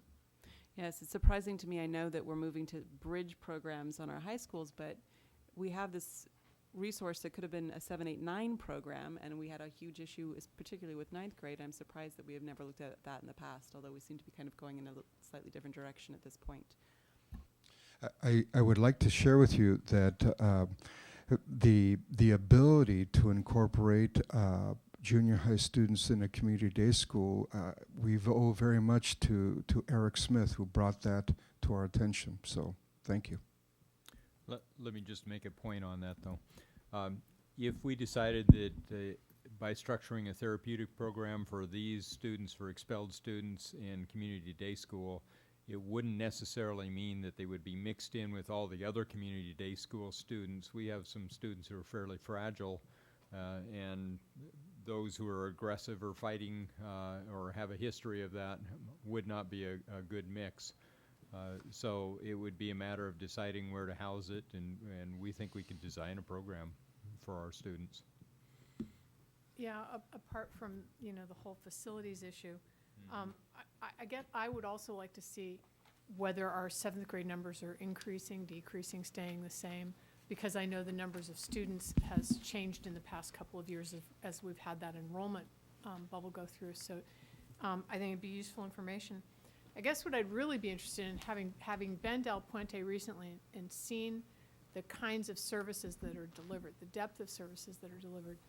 [SPEAKER 10] Yes, it's surprising to me. I know that we're moving to bridge programs on our high schools, but we have this resource that could have been a 7, 8, 9 program, and we had a huge issue, particularly with 9th grade. I'm surprised that we have never looked at that in the past, although we seem to be kind of going in a slightly different direction at this point.
[SPEAKER 16] I would like to share with you that the ability to incorporate junior high students in a community day school, we owe very much to Eric Smith, who brought that to our attention. So thank you.
[SPEAKER 2] Let me just make a point on that, though. If we decided that by structuring a therapeutic program for these students, for expelled students in community day school, it wouldn't necessarily mean that they would be mixed in with all the other community day school students. We have some students who are fairly fragile, and those who are aggressive or fighting or have a history of that would not be a good mix. So it would be a matter of deciding where to house it, and we think we could design a program for our students.
[SPEAKER 4] Yeah, apart from, you know, the whole facilities issue, I guess I would also like to see whether our 7th grade numbers are increasing, decreasing, staying the same, because I know the numbers of students has changed in the past couple of years as we've had that enrollment bubble go through. So I think it'd be useful information. I guess what I'd really be interested in, having been to El Puente recently and seen the kinds of services that are delivered, the depth of services that are delivered,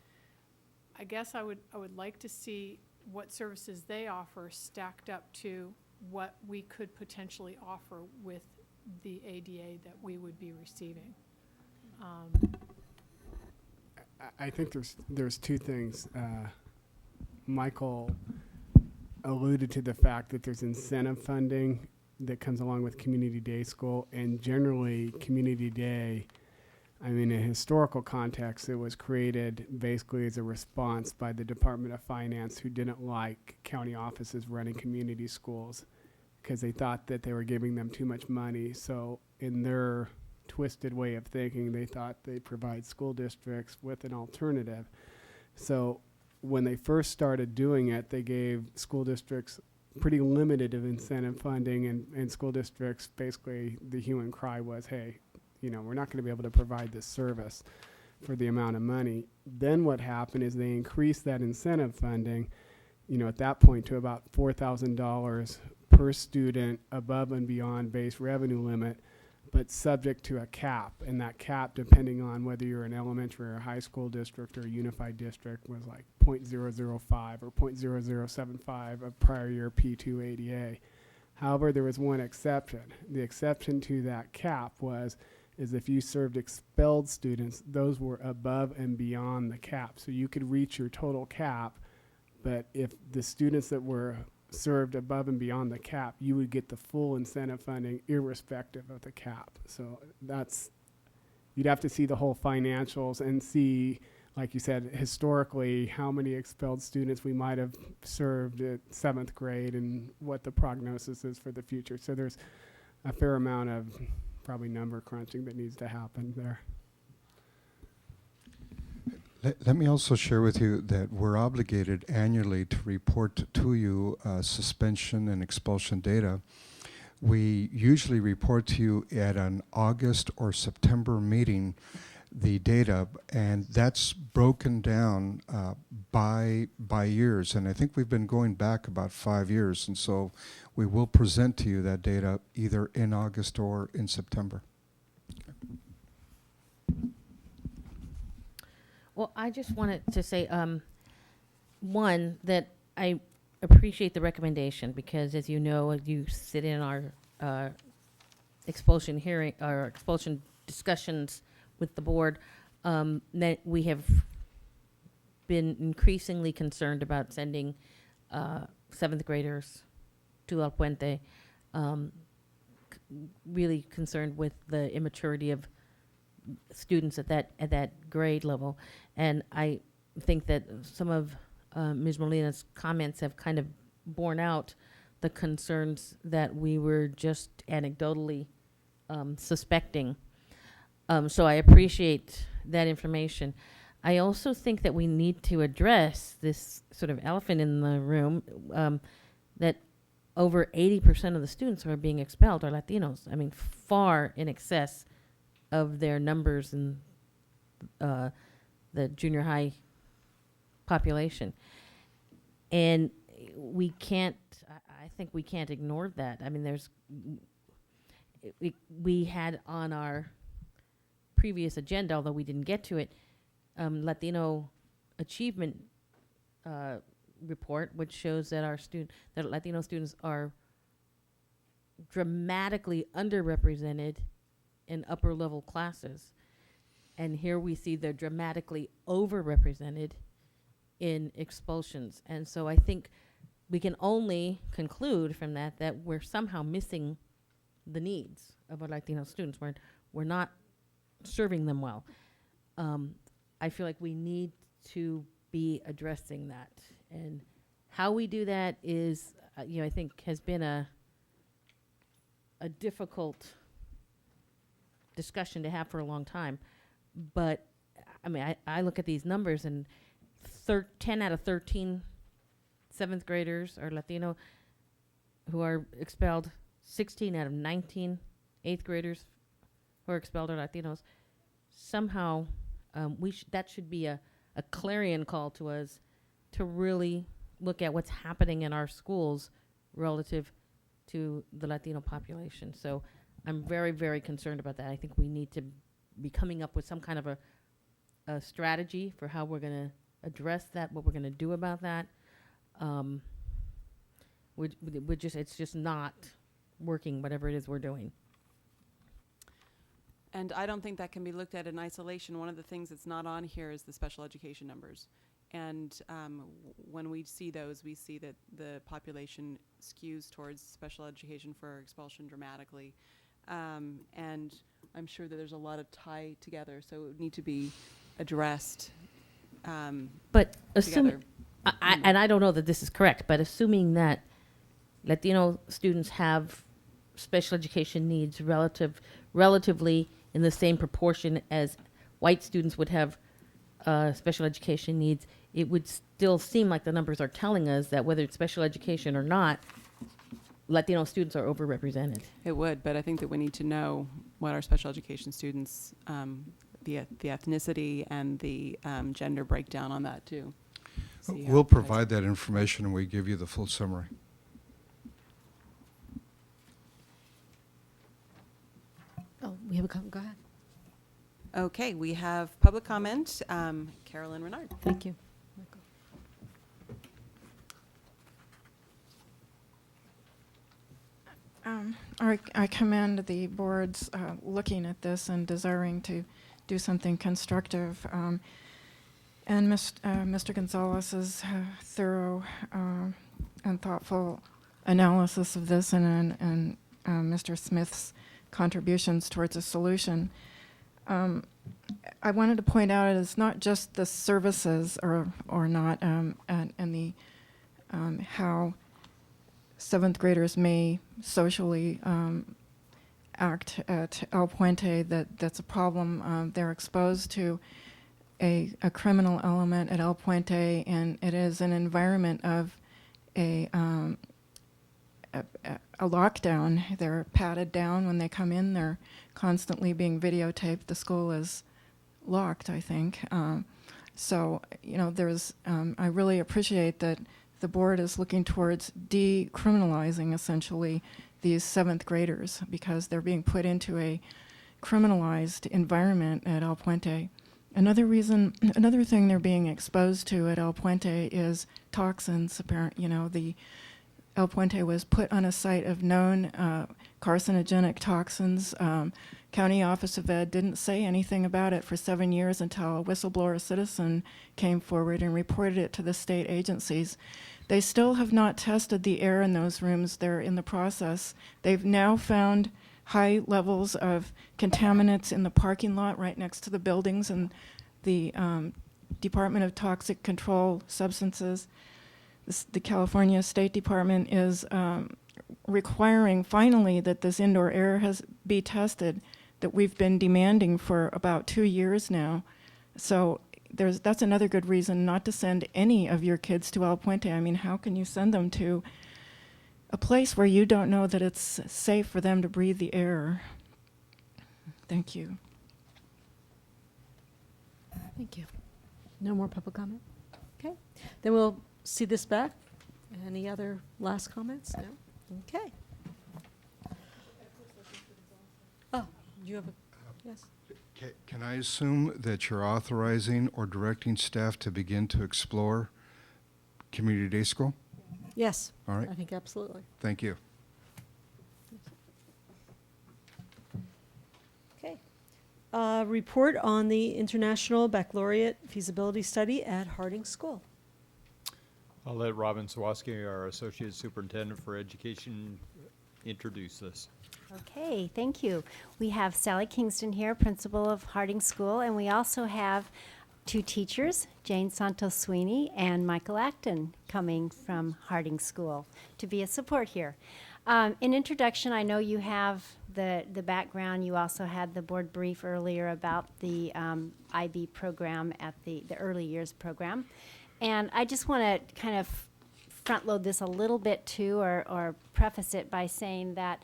[SPEAKER 4] I guess I would like to see what services they offer stacked up to what we could potentially offer with the ADA that we would be receiving.
[SPEAKER 9] I think there's two things. Michael alluded to the fact that there's incentive funding that comes along with community day school, and generally community day, I mean, in a historical context, it was created basically as a response by the Department of Finance, who didn't like county offices running community schools because they thought that they were giving them too much money. So in their twisted way of thinking, they thought they'd provide school districts with an alternative. So when they first started doing it, they gave school districts pretty limited of incentive funding, and school districts, basically the hue and cry was, hey, you know, we're not going to be able to provide this service for the amount of money. Then what happened is they increased that incentive funding, you know, at that point to about $4,000 per student above and beyond base revenue limit, but subject to a cap. And that cap, depending on whether you're an elementary or a high school district or a unified district, was like 0.005 or 0.0075 of prior year P2 ADA. However, there was one exception. The exception to that cap is if you served expelled students, those were above and beyond the cap. So you could reach your total cap, but if the students that were served above and beyond the cap, you would get the full incentive funding irrespective of the cap. So you'd have to see the whole financials and see, like you said, historically, how many expelled students we might have served at 7th grade and what the prognosis is for the future. So there's a fair amount of probably number crunching that needs to happen there.
[SPEAKER 16] Let me also share with you that we're obligated annually to report to you suspension and expulsion data. We usually report to you at an August or September meeting the data, and that's broken down by years. And I think we've been going back about 5 years, and so we will present to you that data either in August or in September.
[SPEAKER 5] Well, I just wanted to say, one, that I appreciate the recommendation because, as you know, you sit in our expulsion hearing, our expulsion discussions with the board, that we have been increasingly concerned about sending 7th graders to El Puente, really concerned with the immaturity of students at that grade level. And I think that some of Ms. Molina's comments have kind of borne out the concerns that we were just anecdotally suspecting. So I appreciate that information. I also think that we need to address this sort of elephant in the room, that over 80% of the students who are being expelled are Latinos. I mean, far in excess of their numbers in the junior high population. And we can't, I think we can't ignore that. I mean, we had on our previous agenda, although we didn't get to it, Latino achievement report, which shows that that Latino students are dramatically underrepresented in upper level classes. And here we see they're dramatically overrepresented in expulsions. And so I think we can only conclude from that we're somehow missing the needs of our Latino students. We're not serving them well. I feel like we need to be addressing that. And how we do that is, I think has been a difficult discussion to have for a long time. But I mean, I look at these numbers, and 10 out of 13 7th graders are Latino who are expelled. 16 out of 19 8th graders who are expelled are Latinos. Somehow, that should be a clarion call to us to really look at what's happening in our schools relative to the Latino population. So I'm very, very concerned about that. I think we need to be coming up with some kind of a strategy for how we're going to address that, what we're going to do about that. It's just not working, whatever it is we're doing.
[SPEAKER 10] And I don't think that can be looked at in isolation. One of the things that's not on here is the special education numbers. And when we see those, we see that the population skews towards special education for expulsion dramatically. And I'm sure that there's a lot of tie together, so it would need to be addressed.
[SPEAKER 5] But assuming, and I don't know that this is correct, but assuming that Latino students have special education needs relatively in the same proportion as white students would have special education needs, it would still seem like the numbers are telling us that whether it's special education or not, Latino students are overrepresented.
[SPEAKER 10] It would, but I think that we need to know what our special education students, the ethnicity and the gender breakdown on that too.
[SPEAKER 16] We'll provide that information and we give you the full summary.
[SPEAKER 1] Oh, we have a comment. Go ahead.
[SPEAKER 10] Okay, we have public comment. Carolyn Renard.
[SPEAKER 1] Thank you.
[SPEAKER 18] I commend the boards looking at this and desiring to do something constructive. And Mr. Gonzalez's thorough and thoughtful analysis of this and Mr. Smith's contributions towards a solution. I wanted to point out it's not just the services or not, and the how seventh graders may socially act at El Puente that's a problem. They're exposed to a criminal element at El Puente, and it is an environment of a lockdown. They're patted down when they come in. They're constantly being videotaped. The school is locked, I think. So, there's, I really appreciate that the board is looking towards decriminalizing, essentially, these seventh graders because they're being put into a criminalized environment at El Puente. Another thing they're being exposed to at El Puente is toxins. The El Puente was put on a site of known carcinogenic toxins. County Office of Ed didn't say anything about it for 7 years until a whistleblower citizen came forward and reported it to the state agencies. They still have not tested the air in those rooms. They're in the process. They've now found high levels of contaminants in the parking lot right next to the buildings, and the Department of Toxic Control Substances, the California State Department is requiring finally that this indoor air be tested that we've been demanding for about 2 years now. So that's another good reason not to send any of your kids to El Puente. I mean, how can you send them to a place where you don't know that it's safe for them to breathe the air? Thank you.
[SPEAKER 1] Thank you. No more public comment? Okay. Then we'll see this back. Any other last comments? No? Okay. Oh, you have a, yes?
[SPEAKER 16] Can I assume that you're authorizing or directing staff to begin to explore Community Day School?
[SPEAKER 1] Yes.
[SPEAKER 16] All right.
[SPEAKER 1] I think absolutely.
[SPEAKER 16] Thank you.
[SPEAKER 1] Okay. Report on the International Baccalaureate Feasibility Study at Harding School.
[SPEAKER 2] I'll let Robin Sawaski, our Associate Superintendent for Education, introduce this.
[SPEAKER 19] Okay, thank you. We have Sally Kingston here, principal of Harding School, and we also have two teachers, Jane Santos Sweeney and Michael Acton, coming from Harding School to be a support here. In introduction, I know you have the background. You also had the board brief earlier about the IB program at the early years program. And I just want to kind of front load this a little bit too, or preface it by saying that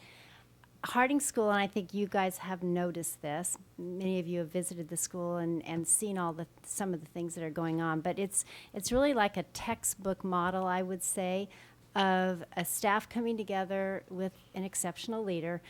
[SPEAKER 19] Harding School, and I think you guys have noticed this, many of you have visited the school and seen some of the things that are going on, but it's really like a textbook model, I would say, of a staff coming together with an exceptional leader,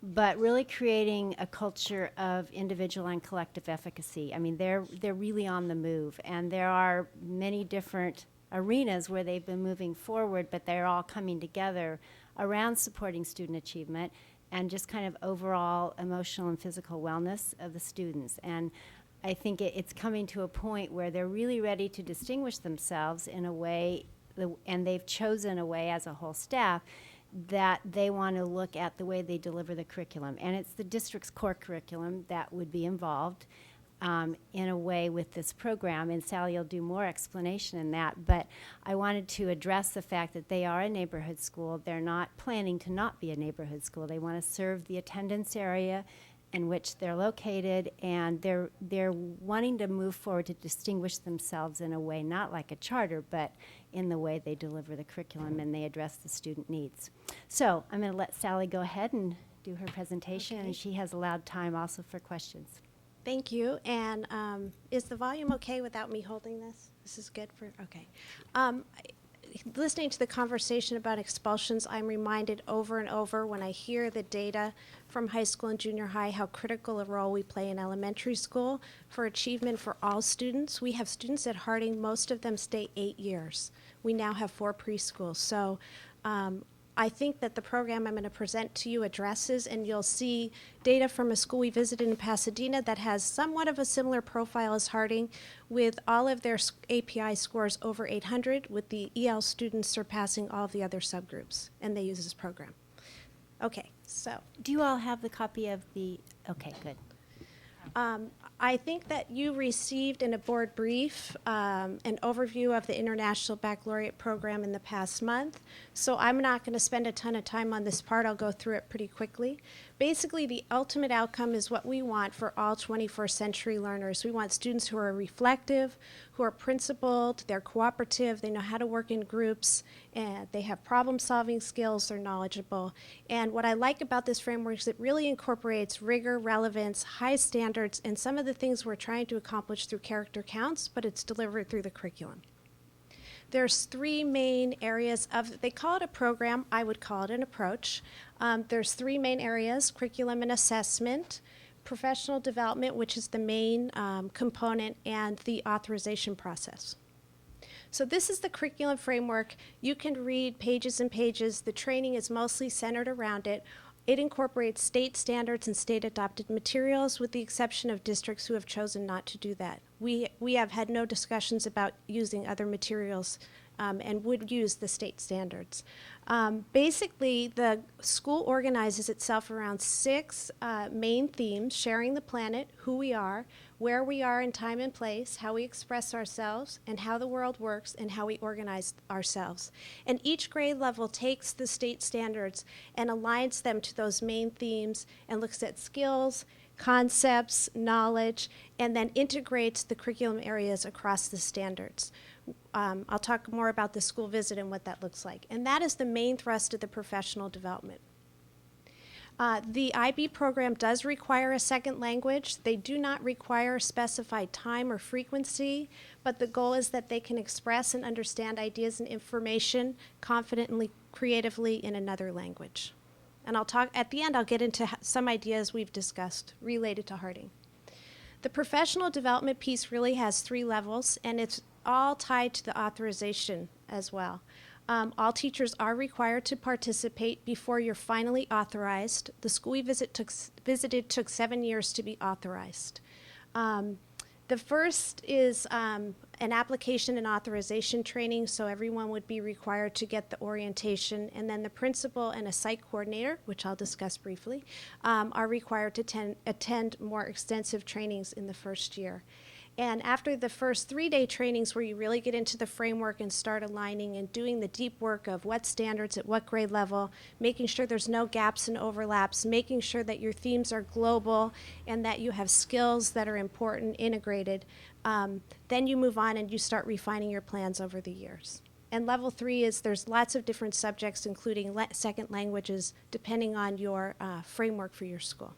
[SPEAKER 19] but really creating a culture of individual and collective efficacy. I mean, they're really on the move, and there are many different arenas where they've been moving forward, but they're all coming together around supporting student achievement and just kind of overall emotional and physical wellness of the students. And I think it's coming to a point where they're really ready to distinguish themselves in a way, and they've chosen a way as a whole staff that they want to look at the way they deliver the curriculum. And it's the district's core curriculum that would be involved in a way with this program, and Sally will do more explanation in that, but I wanted to address the fact that they are a neighborhood school. They're not planning to not be a neighborhood school. They want to serve the attendance area in which they're located, and they're wanting to move forward to distinguish themselves in a way not like a charter, but in the way they deliver the curriculum and they address the student needs. So I'm going to let Sally go ahead and do her presentation, and she has allowed time also for questions.
[SPEAKER 20] Thank you. And is the volume okay without me holding this? This is good for, okay. Listening to the conversation about expulsions, I'm reminded over and over when I hear the data from high school and junior high how critical a role we play in elementary school for achievement for all students. We have students at Harding, most of them stay 8 years. We now have 4 preschools. So I think that the program I'm going to present to you addresses, and you'll see data from a school we visited in Pasadena that has somewhat of a similar profile as Harding, with all of their API scores over 800, with the EL students surpassing all of the other subgroups, and they use this program. Okay, so.
[SPEAKER 19] Do you all have the copy of the, okay, good.
[SPEAKER 20] I think that you received in a board brief an overview of the International Baccalaureate program in the past month. So I'm not going to spend a ton of time on this part. I'll go through it pretty quickly. Basically, the ultimate outcome is what we want for all 21st century learners. We want students who are reflective, who are principled, they're cooperative, they know how to work in groups, and they have problem-solving skills, they're knowledgeable. And what I like about this framework is it really incorporates rigor, relevance, high standards, and some of the things we're trying to accomplish through character counts, but it's delivered through the curriculum. There's three main areas of, they call it a program, I would call it an approach. There's three main areas: curriculum and assessment, professional development, which is the main component, and the authorization process. So this is the curriculum framework. You can read pages and pages. The training is mostly centered around it. It incorporates state standards and state-adopted materials, with the exception of districts who have chosen not to do that. We have had no discussions about using other materials and would use the state standards. Basically, the school organizes itself around 6 main themes: sharing the planet, who we are, where we are in time and place, how we express ourselves, and how the world works, and how we organize ourselves. And each grade level takes the state standards and aligns them to those main themes and looks at skills, concepts, knowledge, and then integrates the curriculum areas across the standards. I'll talk more about the school visit and what that looks like. And that is the main thrust of the professional development. The IB program does require a second language. They do not require specified time or frequency, but the goal is that they can express and understand ideas and information confidently, creatively in another language. And I'll talk, at the end, I'll get into some ideas we've discussed related to Harding. The professional development piece really has 3 levels, and it's all tied to the authorization as well. All teachers are required to participate before you're finally authorized. The school we visited took 7 years to be authorized. The first is an application and authorization training, so everyone would be required to get the orientation, and then the principal and a site coordinator, which I'll discuss briefly, are required to attend more extensive trainings in the first year. And after the first 3-day trainings, where you really get into the framework and start aligning and doing the deep work of what standards at what grade level, making sure there's no gaps and overlaps, making sure that your themes are global and that you have skills that are important, integrated, then you move on and you start refining your plans over the years. And level 3 is there's lots of different subjects, including second languages, depending on your framework for your school.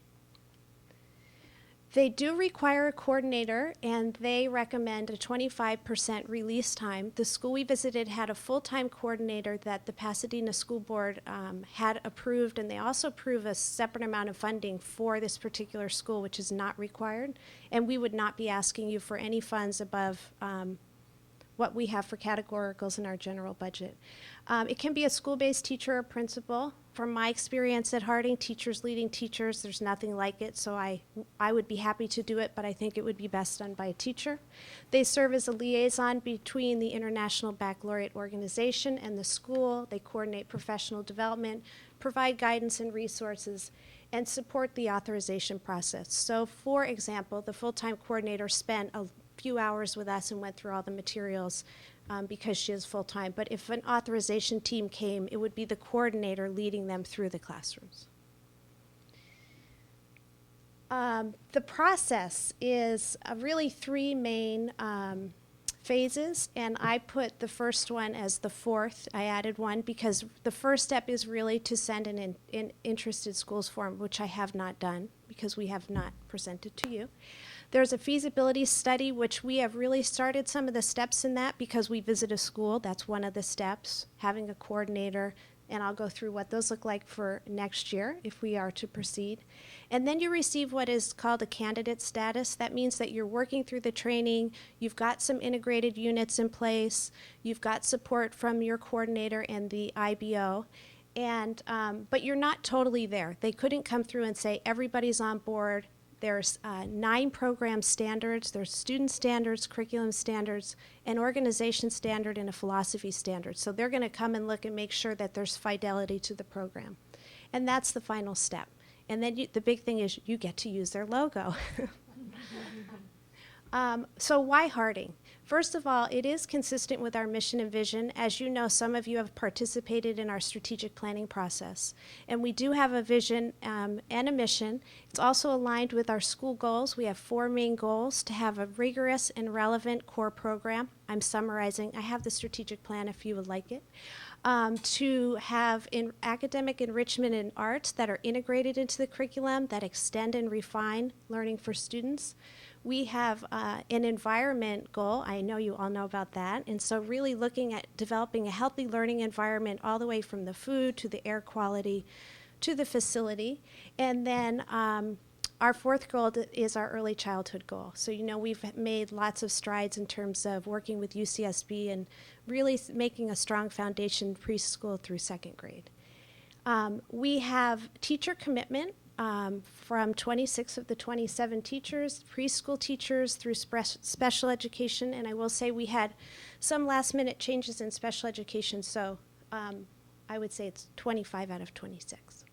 [SPEAKER 20] They do require a coordinator, and they recommend a 25% release time. The school we visited had a full-time coordinator that the Pasadena School Board had approved, and they also approve a separate amount of funding for this particular school, which is not required. And we would not be asking you for any funds above what we have for categoricals in our general budget. It can be a school-based teacher or principal. From my experience at Harding, teachers leading teachers, there's nothing like it, so I would be happy to do it, but I think it would be best done by a teacher. They serve as a liaison between the International Baccalaureate Organization and the school. They coordinate professional development, provide guidance and resources, and support the authorization process. So, for example, the full-time coordinator spent a few hours with us and went through all the materials because she is full-time. But if an authorization team came, it would be the coordinator leading them through the classrooms. The process is really 3 main phases, and I put the first one as the 4th. I added one because the first step is really to send an interested schools form, which I have not done because we have not presented to you. There's a feasibility study, which we have really started some of the steps in that because we visit a school. That's one of the steps, having a coordinator, and I'll go through what those look like for next year if we are to proceed. And then you receive what is called a candidate status. That means that you're working through the training, you've got some integrated units in place, you've got support from your coordinator and the IBO, But you're not totally there. They couldn't come through and say, everybody's on board. There's 9 program standards. There's student standards, curriculum standards, an organization standard, and a philosophy standard. So they're going to come and look and make sure that there's fidelity to the program. And that's the final step. And then the big thing is you get to use their logo. So why Harding? First of all, it is consistent with our mission and vision. As you know, some of you have participated in our strategic planning process. And we do have a vision and a mission. It's also aligned with our school goals. We have 4 main goals: to have a rigorous and relevant core program. I'm summarizing. I have the strategic plan if you would like it. To have academic enrichment in arts that are integrated into the curriculum, that extend and refine learning for students. We have an environment goal. I know you all know about that. And so really looking at developing a healthy learning environment all the way from the food to the air quality to the facility. And then our 4th goal is our early childhood goal. So, you know, we've made lots of strides in terms of working with UCSB and really making a strong foundation preschool through 2nd grade. We have teacher commitment. From 26 of the 27 teachers, preschool teachers through special education, and I will say we had some last-minute changes in special education, so I would say it's 25 out of 26.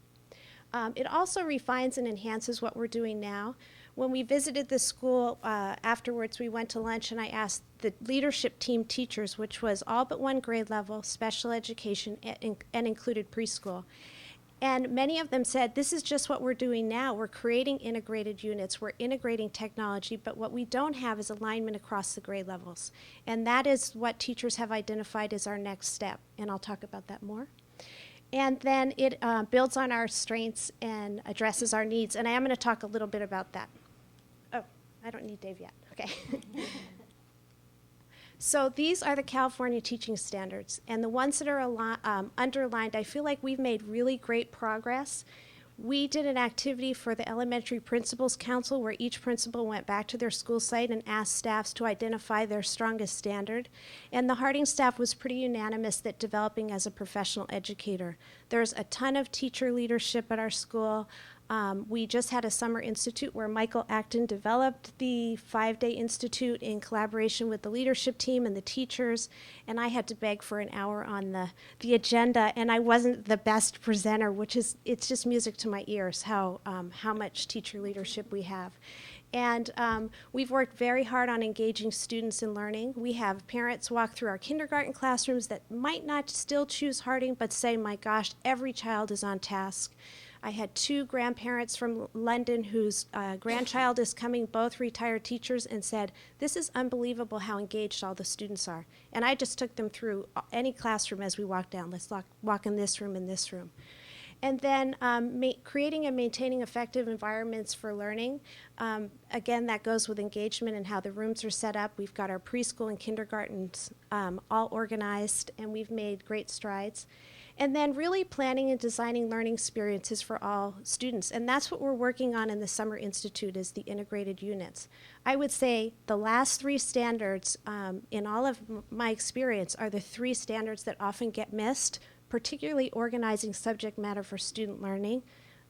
[SPEAKER 20] It also refines and enhances what we're doing now. When we visited the school, afterwards we went to lunch and I asked the leadership team teachers, which was all but 1 grade level, special education, and included preschool. And many of them said, this is just what we're doing now. We're creating integrated units. We're integrating technology, but what we don't have is alignment across the grade levels. And that is what teachers have identified as our next step. And I'll talk about that more. And then it builds on our strengths and addresses our needs. And I am going to talk a little bit about that. Oh, I don't need Dave yet. Okay. So these are the California teaching standards, and the ones that are underlined, I feel like we've made really great progress. We did an activity for the Elementary Principals Council where each principal went back to their school site and asked staffs to identify their strongest standard. And the Harding staff was pretty unanimous that developing as a professional educator. There's a ton of teacher leadership at our school. We just had a summer institute where Michael Acton developed the 5-day institute in collaboration with the leadership team and the teachers, and I had to beg for an hour on the agenda, and I wasn't the best presenter, it's just music to my ears how much teacher leadership we have. And we've worked very hard on engaging students in learning. We have parents walk through our kindergarten classrooms that might not still choose Harding, but say, my gosh, every child is on task. I had 2 grandparents from London whose grandchild is coming, both retired teachers, and said, this is unbelievable how engaged all the students are. And I just took them through any classroom as we walked down. Let's walk in this room, in this room. And then creating and maintaining effective environments for learning. Again, that goes with engagement and how the rooms are set up. We've got our preschool and kindergartens all organized, and we've made great strides. And then really planning and designing learning experiences for all students. And that's what we're working on in the Summer Institute is the integrated units. I would say the last 3 standards in all of my experience are the 3 standards that often get missed, particularly organizing subject matter for student learning.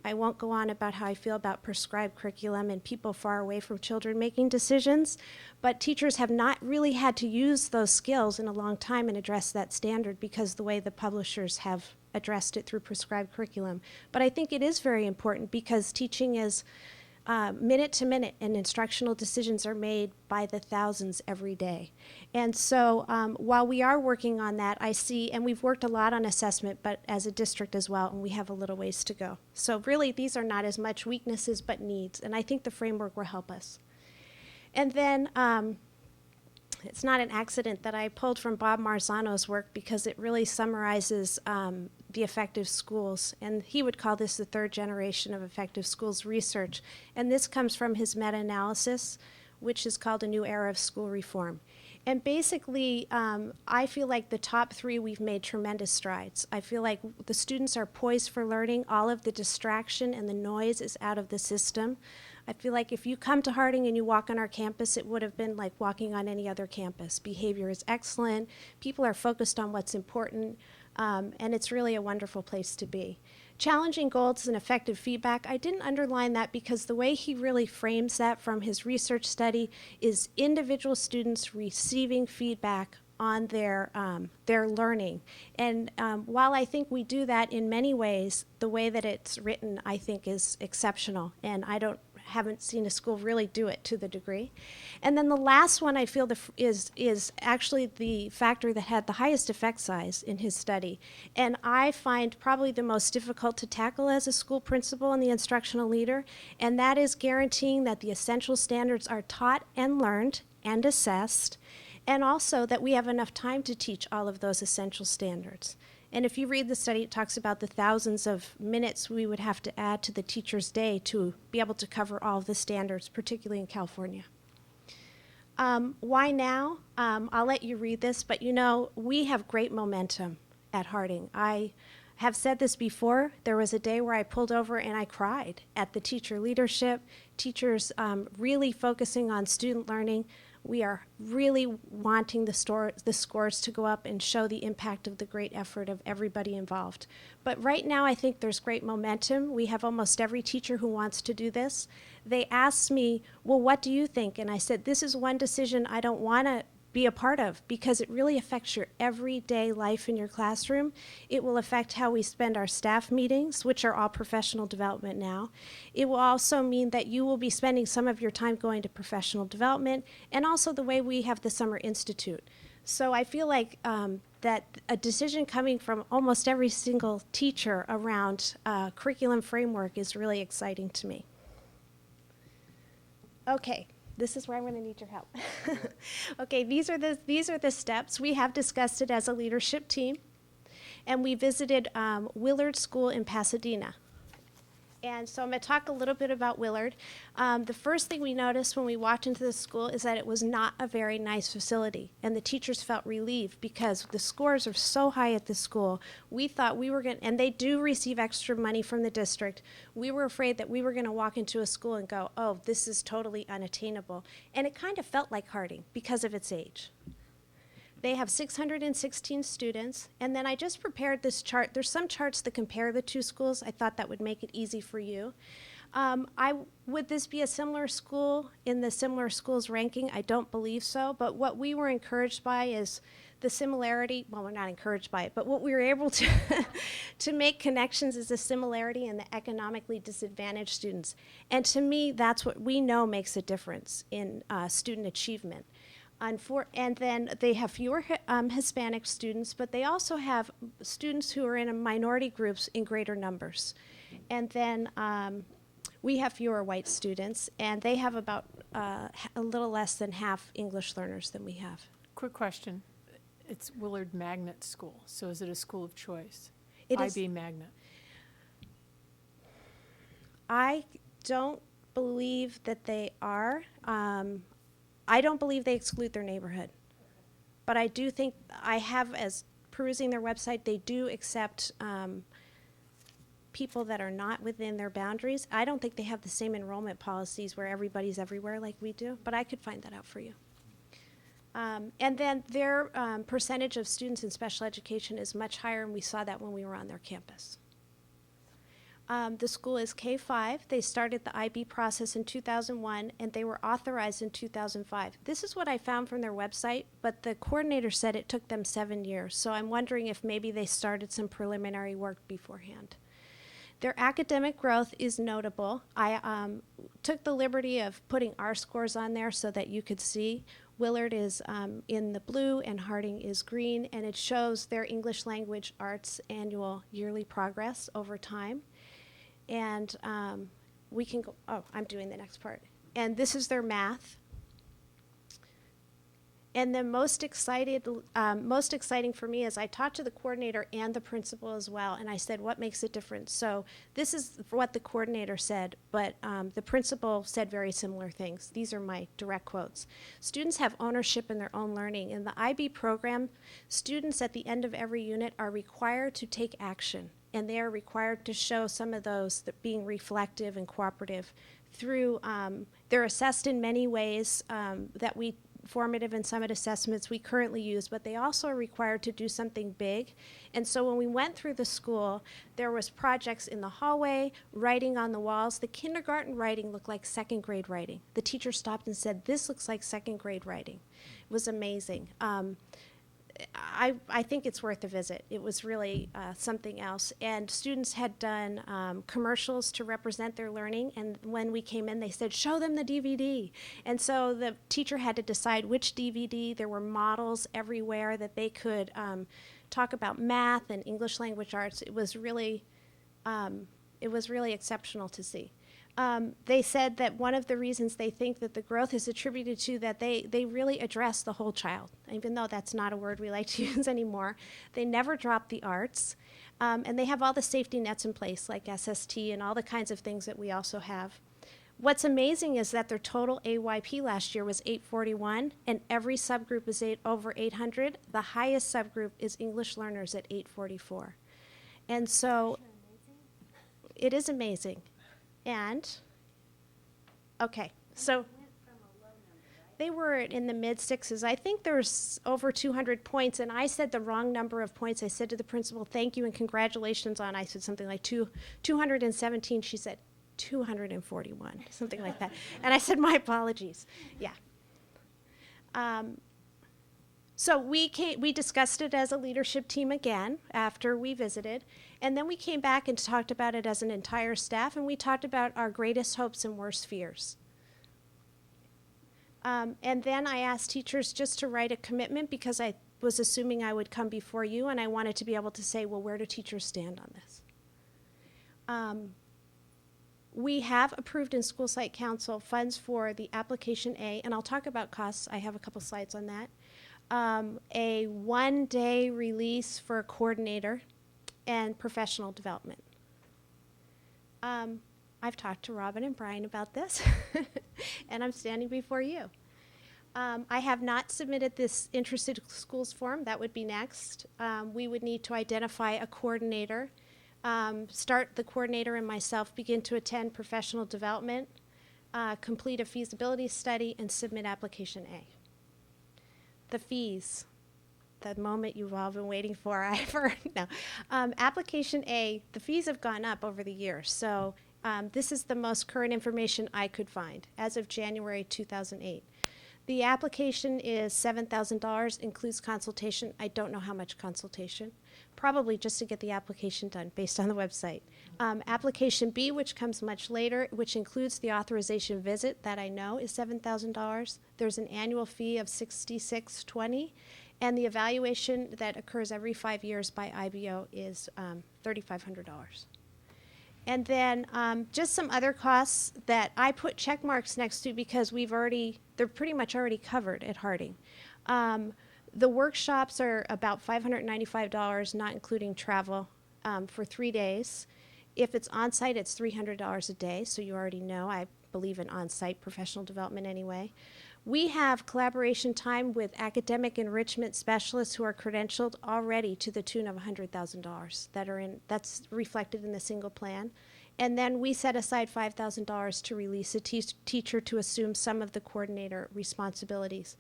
[SPEAKER 20] I won't go on about how I feel about prescribed curriculum and people far away from children making decisions, but teachers have not really had to use those skills in a long time and address that standard because the way the publishers have addressed it through prescribed curriculum. But I think it is very important because teaching is minute to minute, and instructional decisions are made by the thousands every day. And so while we are working on that, I see, and we've worked a lot on assessment, but as a district as well, and we have a little ways to go. So really, these are not as much weaknesses, but needs, and I think the framework will help us. And then it's not an accident that I pulled from Bob Marzano's work because it really summarizes the effective schools. And he would call this the 3rd generation of effective schools research. And this comes from his meta-analysis, which is called A New Era of School Reform. And basically, I feel like the top 3, we've made tremendous strides. I feel like the students are poised for learning. All of the distraction and the noise is out of the system. I feel like if you come to Harding and you walk on our campus, it would have been like walking on any other campus. Behavior is excellent. People are focused on what's important. And it's really a wonderful place to be. Challenging goals and effective feedback, I didn't underline that because the way he really frames that from his research study is individual students receiving feedback on their learning. And while I think we do that in many ways, the way that it's written, I think, is exceptional. And haven't seen a school really do it to the degree. And then the last one I feel is actually the factor that had the highest effect size in his study. And I find probably the most difficult to tackle as a school principal and the instructional leader, and that is guaranteeing that the essential standards are taught and learned and assessed, and also that we have enough time to teach all of those essential standards. And if you read the study, it talks about the thousands of minutes we would have to add to the teacher's day to be able to cover all of the standards, particularly in California. Why now? I'll let you read this, but you know, we have great momentum at Harding. I have said this before. There was a day where I pulled over and I cried at the teacher leadership, teachers really focusing on student learning. We are really wanting the scores to go up and show the impact of the great effort of everybody involved. But right now, I think there's great momentum. We have almost every teacher who wants to do this. They asked me, well, what do you think? And I said, this is one decision I don't want to be a part of because it really affects your everyday life in your classroom. It will affect how we spend our staff meetings, which are all professional development now. It will also mean that you will be spending some of your time going to professional development and also the way we have the Summer Institute. So I feel like that a decision coming from almost every single teacher around curriculum framework is really exciting to me. Okay. This is where I'm going to need your help. Okay, these are the steps. We have discussed it as a leadership team, and we visited Willard School in Pasadena. And so I'm going to talk a little bit about Willard. The first thing we noticed when we walked into the school is that it was not a very nice facility, and the teachers felt relieved because the scores are so high at the school. We thought we were going to, and they do receive extra money from the district. We were afraid that we were going to walk into a school and go, oh, this is totally unattainable. And it kind of felt like Harding because of its age. They have 616 students, and then I just prepared this chart. There's some charts that compare the two schools. I thought that would make it easy for you. Would this be a similar school in the similar schools ranking? I don't believe so, but what we were encouraged by is the similarity. Well, we're not encouraged by it, but what we were able to, to make connections is the similarity in the economically disadvantaged students. And to me, that's what we know makes a difference in student achievement. And then they have fewer Hispanic students, but they also have students who are in minority groups in greater numbers. And then we have fewer white students, and they have about a little less than half English learners than we have.
[SPEAKER 4] Quick question. It's Willard Magnet School, so is it a school of choice?
[SPEAKER 20] It is.
[SPEAKER 4] IB Magnet.
[SPEAKER 20] I don't believe that they are. I don't believe they exclude their neighborhood. But I do think, I have, as perusing their website, they do accept people that are not within their boundaries. I don't think they have the same enrollment policies where everybody's everywhere like we do, but I could find that out for you. And then their percentage of students in special education is much higher, and we saw that when we were on their campus. The school is K-5. They started the IB process in 2001, and they were authorized in 2005. This is what I found from their website, but the coordinator said it took them 7 years. So I'm wondering if maybe they started some preliminary work beforehand. Their academic growth is notable. I took the liberty of putting our scores on there so that you could see. Willard is in the blue and Harding is green, and it shows their English language arts annual yearly progress over time. And we can go, oh, I'm doing the next part. And this is their math. And the most exciting for me is I talked to the coordinator and the principal as well, and I said, what makes it different? So this is what the coordinator said, but the principal said very similar things. These are my direct quotes. Students have ownership in their own learning. In the IB program, students at the end of every unit are required to take action, and they are required to show some of those that being reflective and cooperative through, they're assessed in many ways that we formative and summit assessments we currently use, but they also are required to do something big. And so when we went through the school, there was projects in the hallway, writing on the walls. The kindergarten writing looked like second grade writing. The teacher stopped and said, "This looks like second grade writing." It was amazing. I think it's worth a visit. It was really something else. And students had done commercials to represent their learning. And when we came in, they said, "Show them the DVD." And so the teacher had to decide which DVD. There were models everywhere that they could talk about math and English language arts. It was really exceptional to see. They said that one of the reasons they think that the growth is attributed to that they really address the whole child, even though that's not a word we like to use anymore. They never drop the arts, and they have all the safety nets in place, like SST and all the kinds of things that we also have. What's amazing is that their total AYP last year was 841, and every subgroup is over 800. The highest subgroup is English learners at 844. And so it is amazing. And, okay, so they were in the mid-sixes. I think there's over 200 points, and I said the wrong number of points. I said to the principal, "Thank you and congratulations on," I said something like 217. She said 241, something like that. And I said, "My apologies." Yeah. So we discussed it as a leadership team again after we visited, and then we came back and talked about it as an entire staff, and we talked about our greatest hopes and worst fears. And then I asked teachers just to write a commitment because I was assuming I would come before you, and I wanted to be able to say, well, where do teachers stand on this? We have approved in School Site Council funds for the Application A, and I'll talk about costs. I have a couple slides on that. A one-day release for a coordinator and professional development. I've talked to Robin and Brian about this, and I'm standing before you. I have not submitted this interested schools form. That would be next. We would need to identify a coordinator, start the coordinator and myself, begin to attend professional development, complete a feasibility study, and submit application A. The fees, the moment you've all been waiting for, I've heard. No. Application A, the fees have gone up over the years. So this is the most current information I could find as of January 2008. The application is $7,000, includes consultation. I don't know how much consultation. Probably just to get the application done based on the website. Application B, which comes much later, which includes the authorization visit that I know is $7,000. There's an annual fee of $66.20, and the evaluation that occurs every 5 years by IBO is $3,500. And then just some other costs that I put check marks next to because they're pretty much already covered at Harding. The workshops are about $595, not including travel, for 3 days. If it's on-site, it's $300 a day, so you already know I believe in on-site professional development anyway. We have collaboration time with academic enrichment specialists who are credentialed already to the tune of $100,000 that's reflected in the single plan. And then we set aside $5,000 to release a teacher to assume some of the coordinator responsibilities.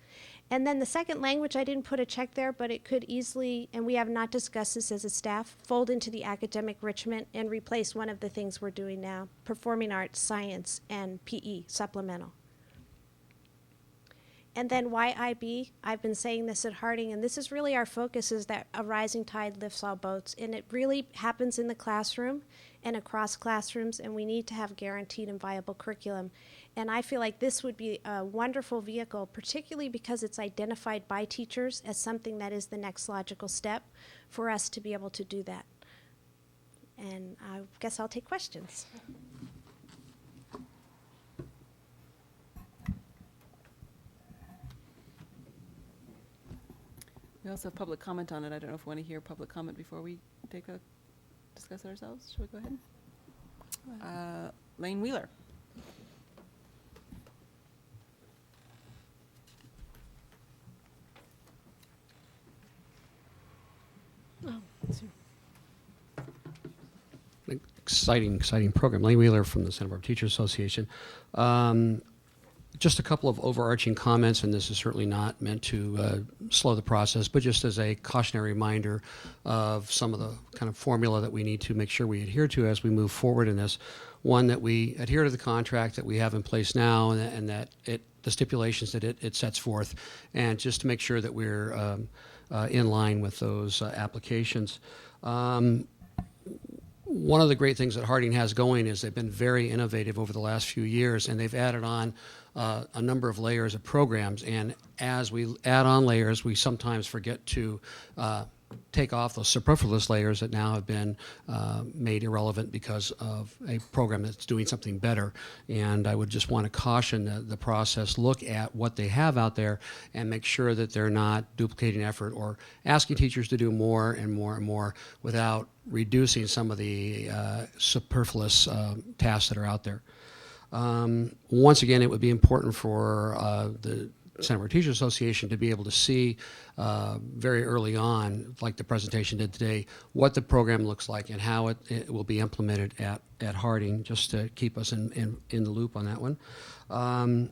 [SPEAKER 20] And then the second language, I didn't put a check there, but it could easily, and we have not discussed this as a staff, fold into the academic enrichment and replace one of the things we're doing now, performing arts, science, and PE, supplemental. And then YIB, I've been saying this at Harding, and this is really our focus, is that a rising tide lifts all boats. And it really happens in the classroom and across classrooms, and we need to have guaranteed and viable curriculum. And I feel like this would be a wonderful vehicle, particularly because it's identified by teachers as something that is the next logical step for us to be able to do that. And I guess I'll take questions.
[SPEAKER 10] We also have public comment on it. I don't know if we want to hear public comment before we discuss it ourselves. Should we go ahead? Lane Wheeler.
[SPEAKER 11] Exciting program. Lane Wheeler from the Santa Barbara Teachers Association. Just a couple of overarching comments, and this is certainly not meant to slow the process, but just as a cautionary reminder of some of the kind of formula that we need to make sure we adhere to as we move forward in this. One, that we adhere to the contract that we have in place now, and that the stipulations that it sets forth, and just to make sure that we're in line with those applications. One of the great things that Harding has going is they've been very innovative over the last few years, and they've added on a number of layers of programs. And as we add on layers, we sometimes forget to take off those superfluous layers that now have been made irrelevant because of a program that's doing something better. And I would just want to caution the process, look at what they have out there and make sure that they're not duplicating effort or asking teachers to do more and more and more without reducing some of the superfluous tasks that are out there. Once again, it would be important for the Santa Barbara Teachers Association to be able to see very early on, like the presentation did today, what the program looks like and how it will be implemented at Harding, just to keep us in the loop on that one. I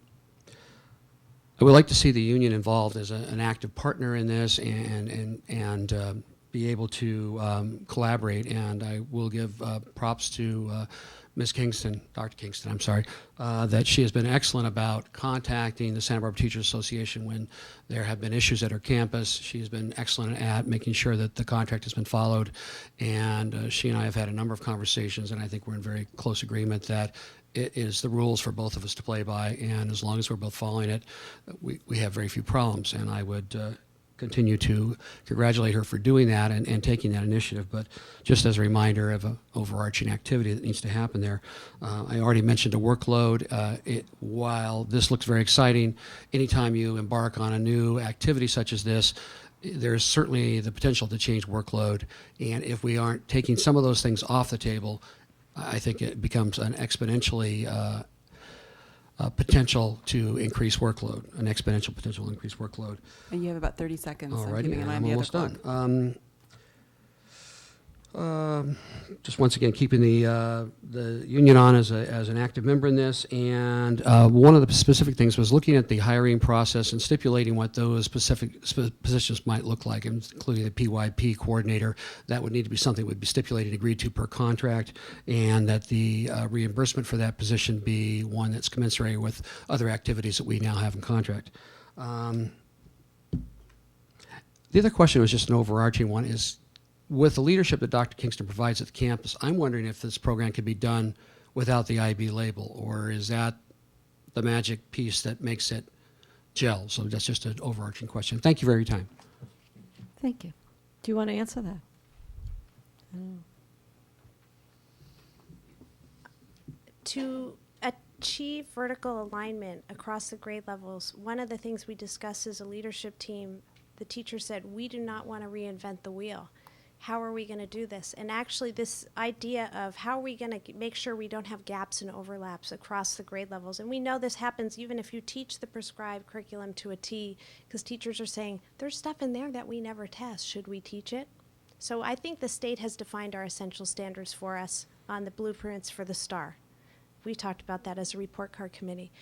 [SPEAKER 11] would like to see the union involved as an active partner in this and be able to collaborate. And I will give props to Ms. Kingston, Dr. Kingston, I'm sorry, that she has been excellent about contacting the Santa Barbara Teachers Association when there have been issues at her campus. She has been excellent at making sure that the contract has been followed. And she and I have had a number of conversations, and I think we're in very close agreement that it is the rules for both of us to play by. And as long as we're both following it, we have very few problems. And I would continue to congratulate her for doing that and taking that initiative. But just as a reminder of an overarching activity that needs to happen there, I already mentioned a workload. While this looks very exciting, anytime you embark on a new activity such as this, there's certainly the potential to change workload. And if we aren't taking some of those things off the table, I think it becomes an exponentially potential to increase workload, an exponential potential increase workload.
[SPEAKER 10] And you have about 30 seconds.
[SPEAKER 11] All
[SPEAKER 10] I'm
[SPEAKER 11] righty,
[SPEAKER 10] keeping an eye on
[SPEAKER 11] I'm
[SPEAKER 10] the
[SPEAKER 11] almost
[SPEAKER 10] other
[SPEAKER 11] done. Just once again, keeping the union on as an active member in this, and one of the specific things was looking at the hiring process and stipulating what those specific positions might look like, including the PYP coordinator. That would need to be something that would be stipulated, agreed to per contract, and that the reimbursement for that position be one that's commensurate with other activities that we now have in contract. The other question was just an overarching one, is with the leadership that Dr. Kingston provides at the campus, I'm wondering if this program could be done without the IB label, or is that the magic piece that makes it gel? So that's just an overarching question. Thank you for your time.
[SPEAKER 1] Thank you. Do you want to answer that?
[SPEAKER 20] To achieve vertical alignment across the grade levels, one of the things we discussed as a leadership team, the teacher said, we do not want to reinvent the wheel. How are we going to do this? And actually this idea of how are we going to make sure we don't have gaps and overlaps across the grade levels. And we know this happens even if you teach the prescribed curriculum to a T, because teachers are saying, there's stuff in there that we never test. Should we teach it? So I think the state has defined our essential standards for us on the blueprints for the STAR. We talked about that as a report card committee.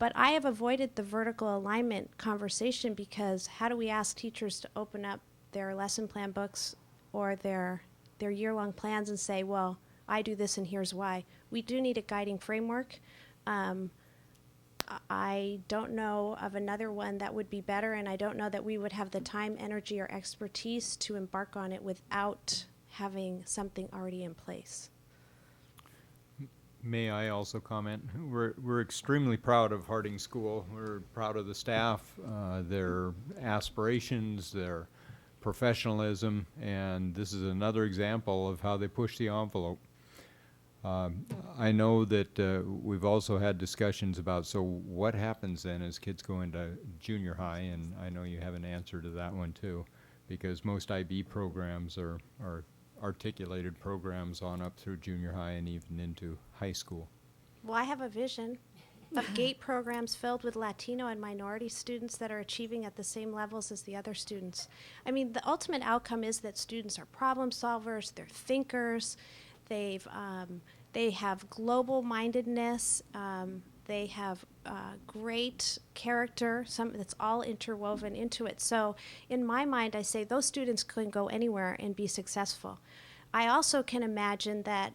[SPEAKER 20] But I have avoided the vertical alignment conversation because how do we ask teachers to open up their lesson plan books or their year-long plans and say, well, I do this and here's why. We do need a guiding framework. I don't know of another one that would be better, and I don't know that we would have the time, energy, or expertise to embark on it without having something already in place.
[SPEAKER 2] May I also comment? We're extremely proud of Harding School. We're proud of the staff, their aspirations, their professionalism, and this is another example of how they push the envelope. I know that we've also had discussions about, so what happens then as kids go into junior high, and I know you have an answer to that one too, because most IB programs are articulated programs on up through junior high and even into high school.
[SPEAKER 20] Well, I have a vision of GATE programs filled with Latino and minority students that are achieving at the same levels as the other students. I mean, the ultimate outcome is that students are problem solvers, they're thinkers, they have global mindedness, they have great character, some that's all interwoven into it. So in my mind, I say those students can go anywhere and be successful. I also can imagine that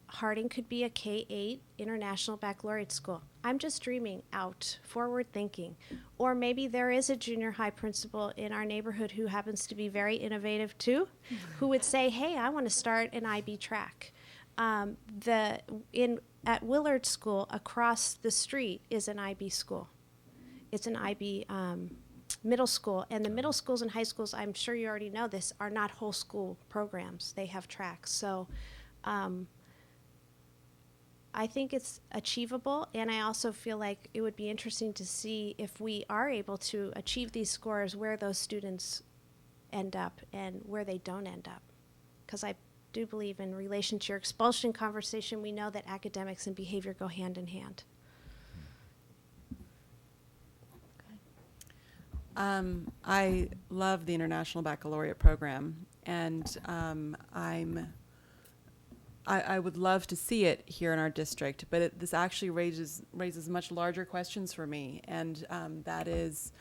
[SPEAKER 20] Harding could be a K-8 international baccalaureate school. I'm just dreaming out, forward thinking. Or maybe there is a junior high principal in our neighborhood who happens to be very innovative too, who would say, hey, I want to start an IB track. At Willard School, across the street is an IB school. It's an IB middle school, and the middle schools and high schools, I'm sure you already know this, are not whole school programs. They have tracks. So I think it's achievable, and I also feel like it would be interesting to see if we are able to achieve these scores, where those students end up and where they don't end up. Because I do believe, in relation to your expulsion conversation, we know that academics and behavior go hand in hand.
[SPEAKER 10] I love the International Baccalaureate program, and I would love to see it here in our district, but this actually raises much larger questions for me, and that is,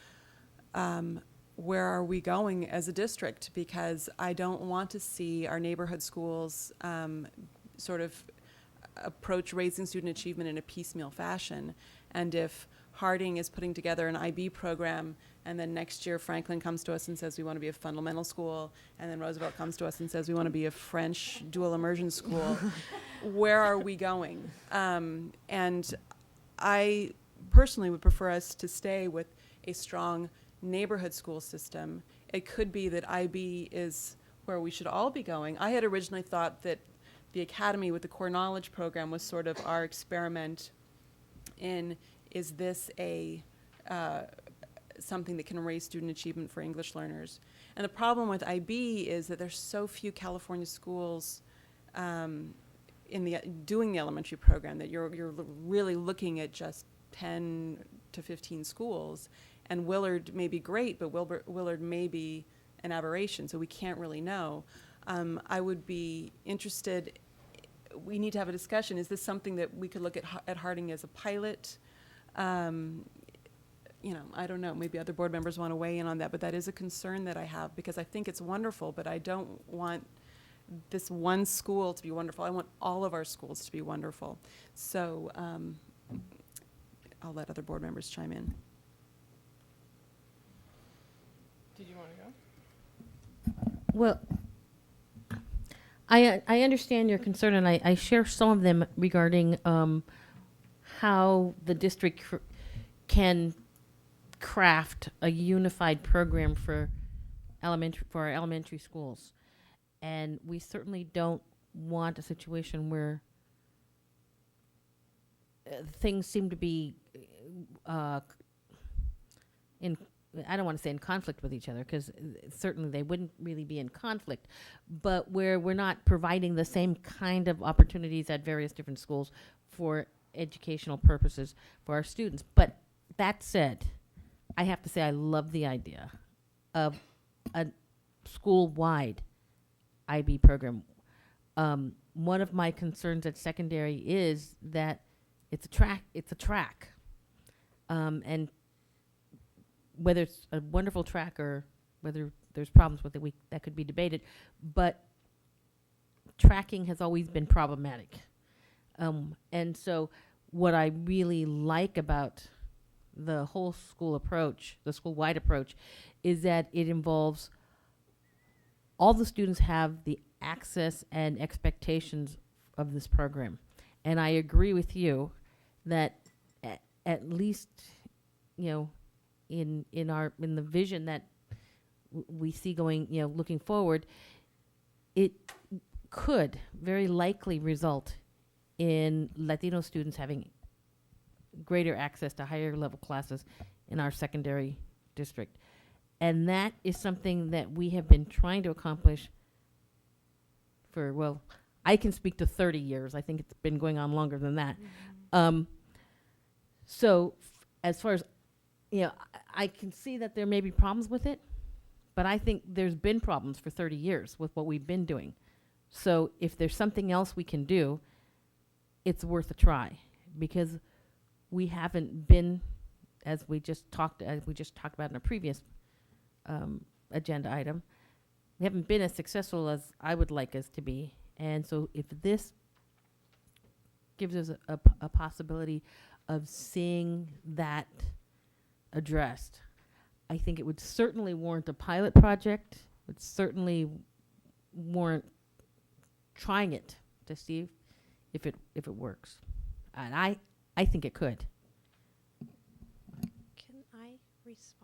[SPEAKER 10] where are we going as a district? Because I don't want to see our neighborhood schools sort of approach raising student achievement in a piecemeal fashion. And if Harding is putting together an IB program, and then next year Franklin comes to us and says we want to be a fundamental school, and then Roosevelt comes to us and says we want to be a French dual immersion school, where are we going? And I personally would prefer us to stay with a strong neighborhood school system. It could be that IB is where we should all be going. I had originally thought that the academy with the core knowledge program was sort of our experiment in, is this a something that can raise student achievement for English learners? And the problem with IB is that there's so few California schools doing the elementary program that you're really looking at just 10 to 15 schools. And Willard may be great, but Willard may be an aberration, so we can't really know. I would be interested, we need to have a discussion. Is this something that we could look at Harding as a pilot? You know, I don't know, maybe other board members want to weigh in on that, but that is a concern that I have, because I think it's wonderful, but I don't want this one school to be wonderful. I want all of our schools to be wonderful. So I'll let other board members chime in.
[SPEAKER 12] Did you want to go?
[SPEAKER 5] Well, I understand your concern, and I share some of them regarding how the district can craft a unified program for our elementary schools. And we certainly don't want a situation where things seem to be I don't want to say in conflict with each other, because certainly they wouldn't really be in conflict, but where we're not providing the same kind of opportunities at various different schools for educational purposes for our students. But that said, I have to say I love the idea of a school-wide IB program. One of my concerns at secondary is that it's a track. And whether it's a wonderful track or whether there's problems with it, that could be debated. But tracking has always been problematic. And so what I really like about the whole school approach, the school-wide approach, is that it involves all the students have the access and expectations of this program. And I agree with you that at least, you know, in the vision that we see going, you know, looking forward, it could very likely result in Latino students having greater access to higher level classes in our secondary district. And that is something that we have been trying to accomplish for, well, I can speak to 30 years. I think it's been going on longer than that. So as far as, you know, I can see that there may be problems with it, but I think there's been problems for 30 years with what we've been doing. So if there's something else we can do, it's worth a try, because we haven't been, as we just talked about in a previous agenda item, we haven't been as successful as I would like us to be. And so if this gives us a possibility of seeing that addressed, I think it would certainly warrant a pilot project, would certainly warrant trying it to see if it works. And I think it could.
[SPEAKER 20] Can I respond?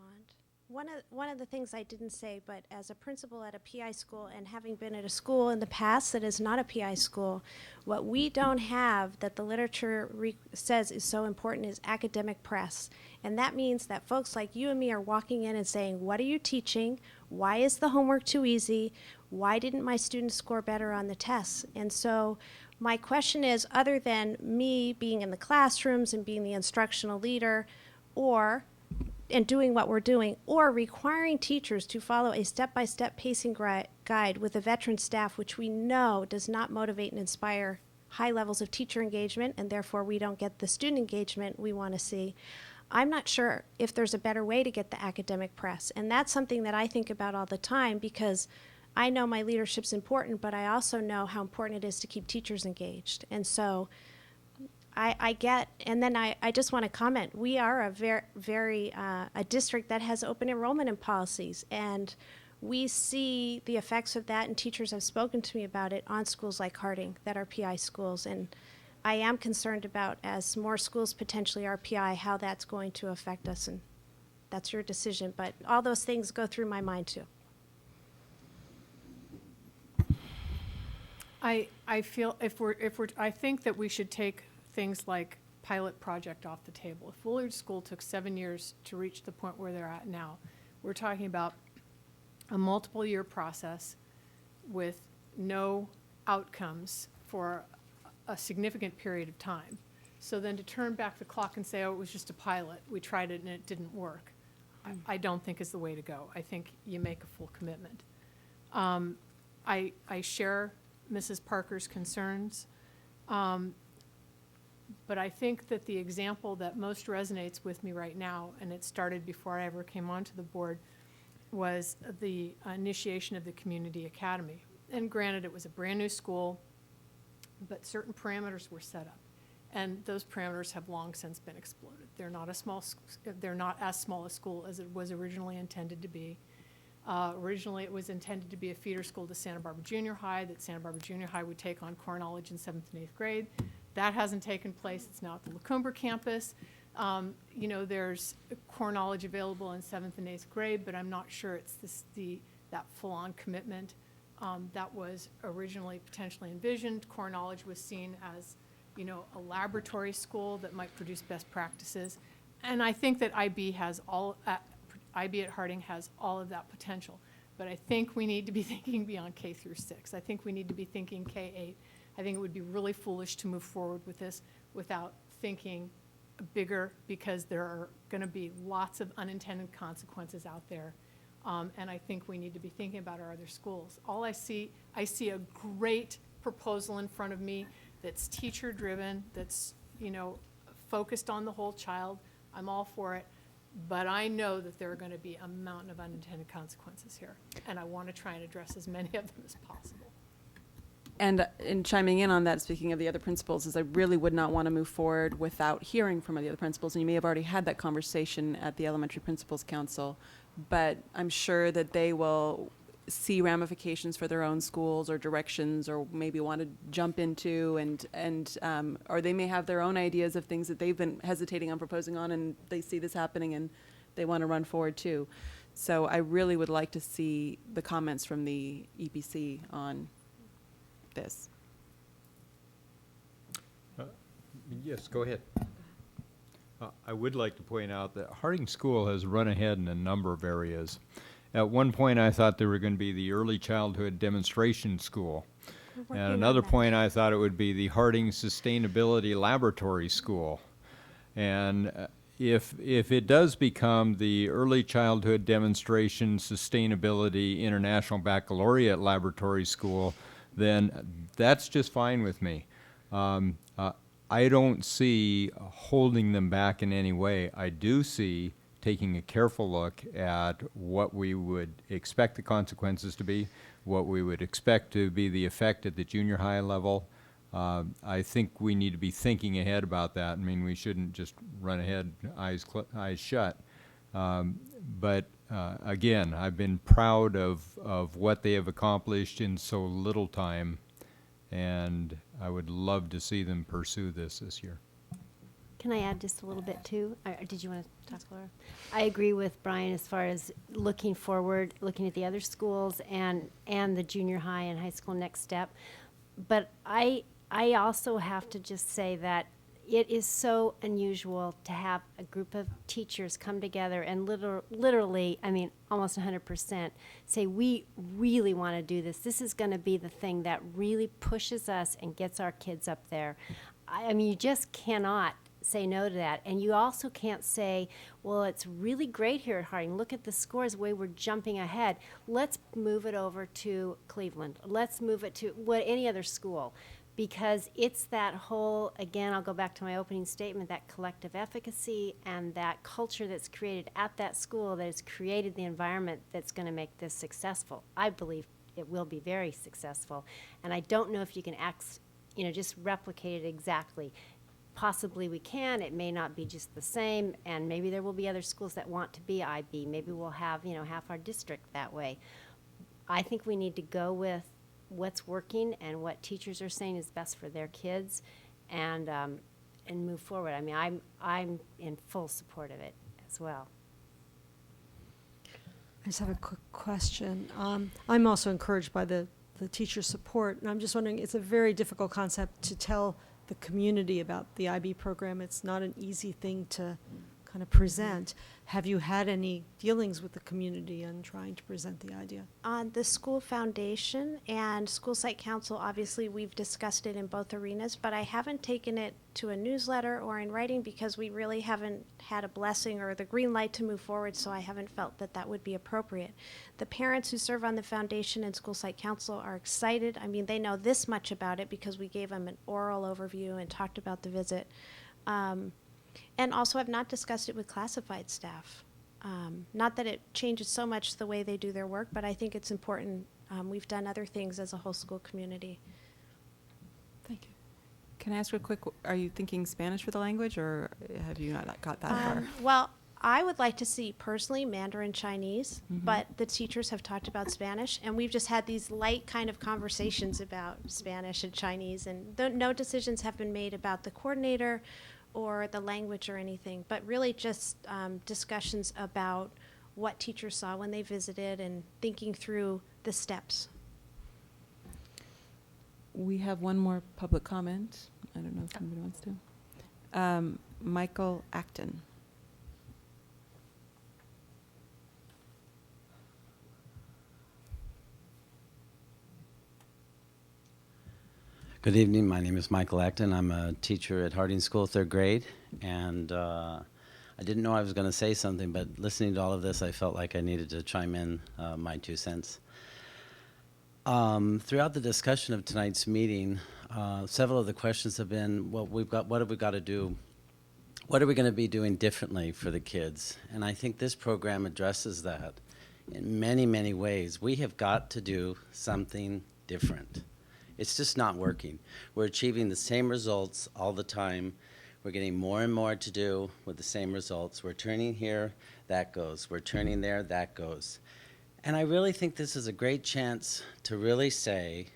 [SPEAKER 20] One of the things I didn't say, but as a principal at a PI school and having been at a school in the past that is not a PI school, what we don't have that the literature says is so important is academic press. And that means that folks like you and me are walking in and saying, what are you teaching? Why is the homework too easy? Why didn't my students score better on the tests? And so my question is, other than me being in the classrooms and being the instructional leader, and doing what we're doing, or requiring teachers to follow a step-by-step pacing guide with a veteran staff, which we know does not motivate and inspire high levels of teacher engagement, and therefore we don't get the student engagement we want to see. I'm not sure if there's a better way to get the academic press, and that's something that I think about all the time, because I know my leadership's important, but I also know how important it is to keep teachers engaged. And so I get, and then I just want to comment, we are a very a district that has open enrollment in policies, and we see the effects of that, and teachers have spoken to me about it on schools like Harding that are PI schools, and I am concerned about, as more schools potentially are PI, how that's going to affect us, and that's your decision, but all those things go through my mind too.
[SPEAKER 4] I feel I think that we should take things like pilot project off the table. If Willard School took 7 years to reach the point where they're at now, we're talking about a multiple year process with no outcomes for a significant period of time. So then to turn back the clock and say, oh, it was just a pilot, we tried it and it didn't work, I don't think is the way to go. I think you make a full commitment. I share Mrs. Parker's concerns. But I think that the example that most resonates with me right now, and it started before I ever came onto the board, was the initiation of the Community Academy. And granted, it was a brand new school, but certain parameters were set up. And those parameters have long since been exploded. They're not as small a school as it was originally intended to be. Originally, it was intended to be a feeder school to Santa Barbara Junior High, that Santa Barbara Junior High would take on core knowledge in 7th and 8th grade. That hasn't taken place. It's now at the LaCoomber campus. You know, there's core knowledge available in 7th and 8th grade, but I'm not sure it's that full-on commitment that was originally potentially envisioned. Core knowledge was seen as, you know, a laboratory school that might produce best practices. And I think that IB at Harding has all of that potential. But I think we need to be thinking beyond K through 6. I think we need to be thinking K-8. I think it would be really foolish to move forward with this without thinking bigger, because there are going to be lots of unintended consequences out there. And I think we need to be thinking about our other schools. I see a great proposal in front of me that's teacher-driven, that's, you know, focused on the whole child. I'm all for it. But I know that there are going to be a mountain of unintended consequences here. And I want to try and address as many of them as possible.
[SPEAKER 10] And in chiming in on that, speaking of the other principals, is I really would not want to move forward without hearing from the other principals. And you may have already had that conversation at the Elementary Principals Council, but I'm sure that they will see ramifications for their own schools or directions, or maybe want to jump into, or they may have their own ideas of things that they've been hesitating on proposing on, and they see this happening and they want to run forward too. So I really would like to see the comments from the EPC on this.
[SPEAKER 2] Yes, go ahead. I would like to point out that Harding School has run ahead in a number of areas. At one point, I thought they were going to be the Early Childhood Demonstration School. At another point, I thought it would be the Harding Sustainability Laboratory School. And if it does become the Early Childhood Demonstration Sustainability International Baccalaureate Laboratory School, then that's just fine with me. I don't see holding them back in any way. I do see taking a careful look at what we would expect the consequences to be, what we would expect to be the effect at the junior high level. I think we need to be thinking ahead about that. I mean, we shouldn't just run ahead, eyes shut. But again, I've been proud of what they have accomplished in so little time, and I would love to see them pursue this year.
[SPEAKER 19] Can I add just a little bit too? Did you want to talk, Laura? I agree with Brian as far as looking forward, looking at the other schools and the junior high and high school next step. But I also have to just say that it is so unusual to have a group of teachers come together and literally, I mean, almost 100% say, we really want to do this. This is going to be the thing that really pushes us and gets our kids up there. I mean, you just cannot say no to that. And you also can't say, well, it's really great here at Harding. Look at the scores, the way we're jumping ahead. Let's move it over to Cleveland. Let's move it to any other school. Because it's that whole, again, I'll go back to my opening statement, that collective efficacy and that culture that's created at that school that has created the environment that's going to make this successful. I believe it will be very successful. And I don't know if you can just replicate it exactly. Possibly we can. It may not be just the same, and maybe there will be other schools that want to be IB. Maybe we'll have, half our district that way. I think we need to go with what's working and what teachers are saying is best for their kids, and move forward. I mean, I'm in full support of it as well.
[SPEAKER 1] I just have a quick question. I'm also encouraged by the teacher support, and I'm just wondering, it's a very difficult concept to tell the community about the IB program. It's not an easy thing to kind of present. Have you had any dealings with the community on trying to present the idea?
[SPEAKER 20] On the school foundation and school site council, obviously we've discussed it in both arenas, but I haven't taken it to a newsletter or in writing because we really haven't had a blessing or the green light to move forward, so I haven't felt that that would be appropriate. The parents who serve on the foundation and school site council are excited. I mean, they know this much about it because we gave them an oral overview and talked about the visit. And also have not discussed it with classified staff. Not that it changes so much the way they do their work, but I think it's important. We've done other things as a whole school community.
[SPEAKER 10] Thank you. Can I ask a quick, are you thinking Spanish for the language, or have you not got that far?
[SPEAKER 20] Well, I would like to see personally Mandarin Chinese, but the teachers have talked about Spanish, and we've just had these light kind of conversations about Spanish and Chinese, and no decisions have been made about the coordinator or the language or anything, but really just discussions about what teachers saw when they visited and thinking through the steps.
[SPEAKER 10] We have one more public comment. I don't know if somebody wants to. Michael Acton.
[SPEAKER 21] Good evening. My name is Michael Acton. I'm a teacher at Harding School, 3rd grade, and I didn't know I was going to say something, but listening to all of this, I felt like I needed to chime in my 2 cents. Throughout the discussion of tonight's meeting, several of the questions have been, well, what have we got to do? What are we going to be doing differently for the kids? And I think this program addresses that in many, many ways. We have got to do something different. It's just not working. We're achieving the same results all the time. We're getting more and more to do with the same results. We're turning here, that goes. We're turning there, that goes. And I really think this is a great chance to really say,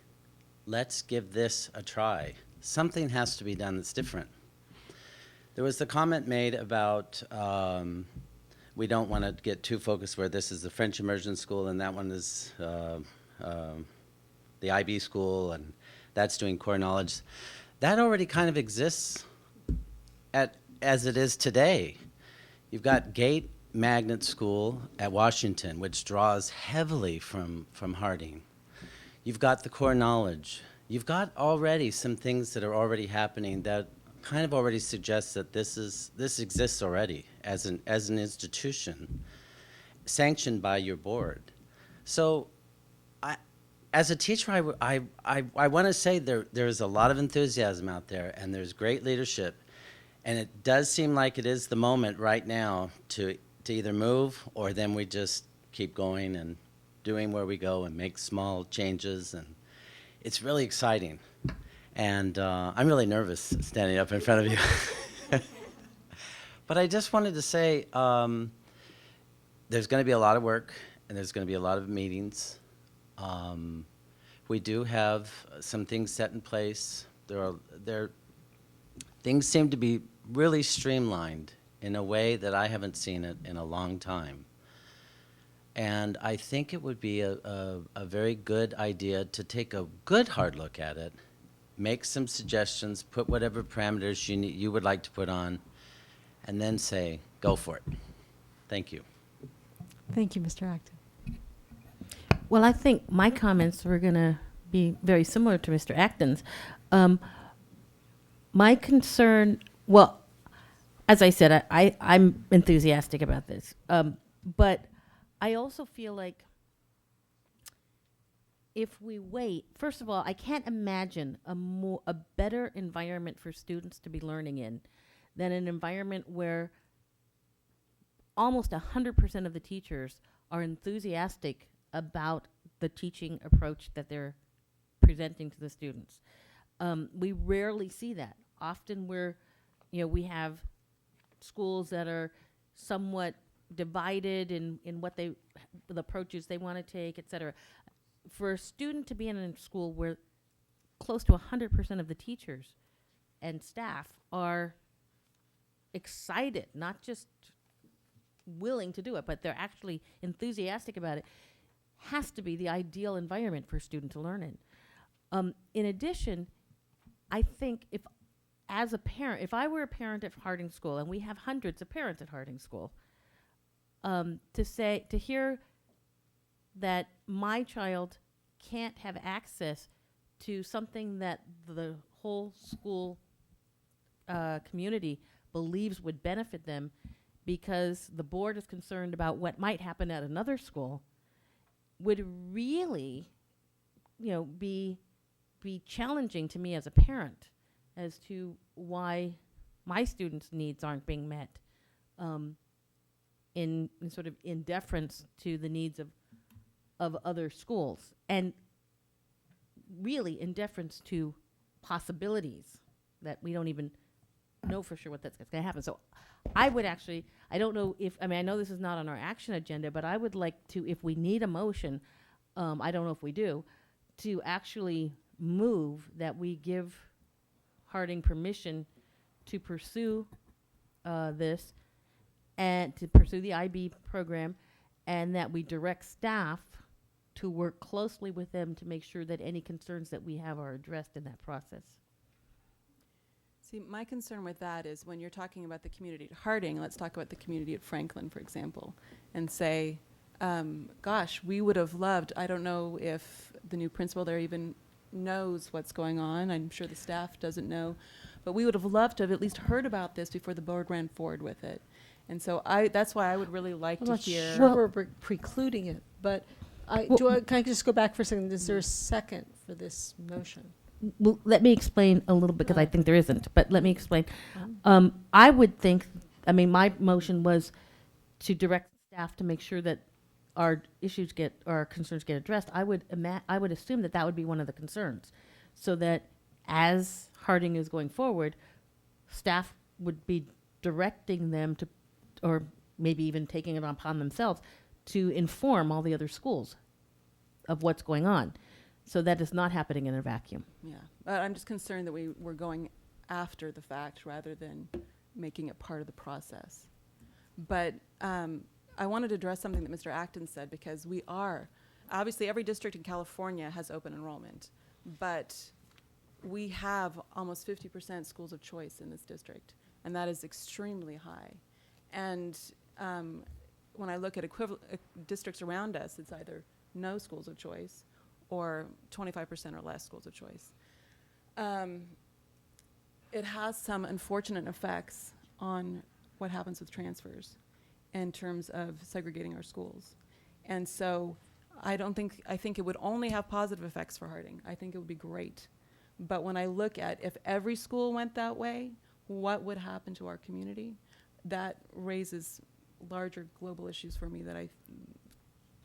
[SPEAKER 21] let's give this a try. Something has to be done that's different. There was the comment made about we don't want to get too focused where this is the French immersion school and that one is the IB school, and that's doing core knowledge. That already kind of exists as it is today. You've got Gate Magnet School at Washington, which draws heavily from Harding. You've got the core knowledge. You've got already some things that are already happening that kind of already suggests that this exists already as an as a teacher, I want to say there's a lot of enthusiasm out there, and there's great leadership. And it does seem like it is the moment right now to either move, or then we just keep going and doing where we go and make small changes. And it's really exciting. And I'm really nervous standing up in front of you. But I just wanted to say there's going to be a lot of work, and there's going to be a lot of meetings. We do have some things set in place. Things seem to be really streamlined in a way that I haven't seen it in a long time. And I think it would be a very good idea to take a good hard look at it, make some suggestions, put whatever parameters you would like to put on, and then say, go for it. Thank you.
[SPEAKER 1] Thank you, Mr. Acton.
[SPEAKER 5] Well, I think my comments were going to be very similar to Mr. Acton's. My concern, well, as I said, I'm enthusiastic about this. But I also feel like if we wait, first of all, I can't imagine a better environment for students to be learning in than an environment where almost 100% of the teachers are enthusiastic about the teaching approach that they're presenting to the students. We rarely see that. Often we have schools that are somewhat divided in what the approaches they want to take, et cetera. For a student to be in a school where close to 100% of the teachers and staff are excited, not just willing to do it, but they're actually enthusiastic about it, has to be the ideal environment for a student to learn in. In addition, I think if I were a parent at Harding School, and we have hundreds of parents at Harding School, to hear that my child can't have access to something that the whole school community believes would benefit them because the board is concerned about what might happen at another school would really, be challenging to me as a parent as to why my students' needs aren't being met in sort of in deference to the needs of other schools, and really in deference to possibilities that we don't even know for sure what that's going to happen. So I would actually, I don't know if, I know this is not on our action agenda, but I would like to, if we need a motion, I don't know if we do, to actually move that we give Harding permission to pursue this and to pursue the IB program, and that we direct staff to work closely with them to make sure that any concerns that we have are addressed in that process.
[SPEAKER 10] See, my concern with that is when you're talking about the community at Harding, let's talk about the community at Franklin, for example, and say, gosh, we would have loved, I don't know if the new principal there even knows what's going on. I'm sure the staff doesn't know, but we would have loved to have at least heard about this before the board ran forward with it. And so that's why I would really like
[SPEAKER 1] I'm
[SPEAKER 10] to
[SPEAKER 1] not
[SPEAKER 10] hear.
[SPEAKER 1] sure we're precluding it, but can I just go back for a second? Is there a second for this motion?
[SPEAKER 5] Well, let me explain a little bit, because I think there isn't, but let me explain. I would think, my motion was to direct staff to make sure that our concerns get addressed. I would assume that would be one of the concerns, so that as Harding is going forward, staff would be directing them to, or maybe even taking it upon themselves, to inform all the other schools of what's going on. So that is not happening in a vacuum.
[SPEAKER 10] Yeah, but I'm just concerned that we're going after the fact rather than making it part of the process. But I wanted to address something that Mr. Acton said, because we are, obviously every district in California has open enrollment, but we have almost 50% schools of choice in this district, and that is extremely high. And when I look at districts around us, it's either no schools of choice or 25% or less schools of choice. It has some unfortunate effects on what happens with transfers in terms of segregating our schools. And so I think it would only have positive effects for Harding. I think it would be great. But when I look at if every school went that way, what would happen to our community? That raises larger global issues for me that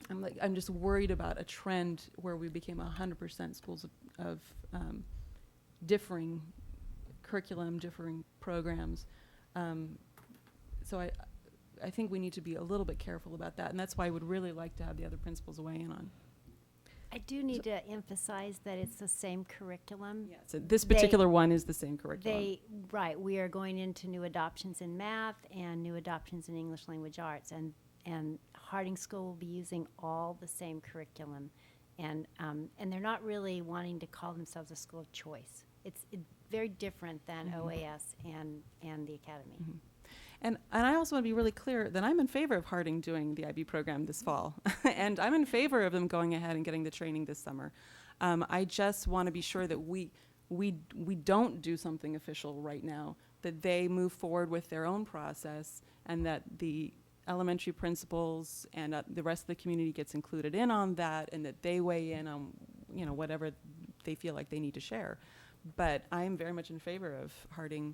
[SPEAKER 10] I'm just worried about a trend where we became 100% schools of differing curriculum, differing programs. So I think we need to be a little bit careful about that, and that's why I would really like to have the other principals weigh in on.
[SPEAKER 19] I do need to emphasize that it's the same curriculum.
[SPEAKER 10] So this particular one is the same curriculum.
[SPEAKER 19] Right, we are going into new adoptions in math and new adoptions in English language arts, and Harding School will be using all the same curriculum, and they're not really wanting to call themselves a school of choice. It's very different than OAS and the academy.
[SPEAKER 10] And I also want to be really clear that I'm in favor of Harding doing the IB program this fall. And I'm in favor of them going ahead and getting the training this summer. I just want to be sure that we don't do something official right now, that they move forward with their own process, and that the elementary principals and the rest of the community gets included in on that, and that they weigh in on whatever they feel like they need to share. But I am very much in favor of Harding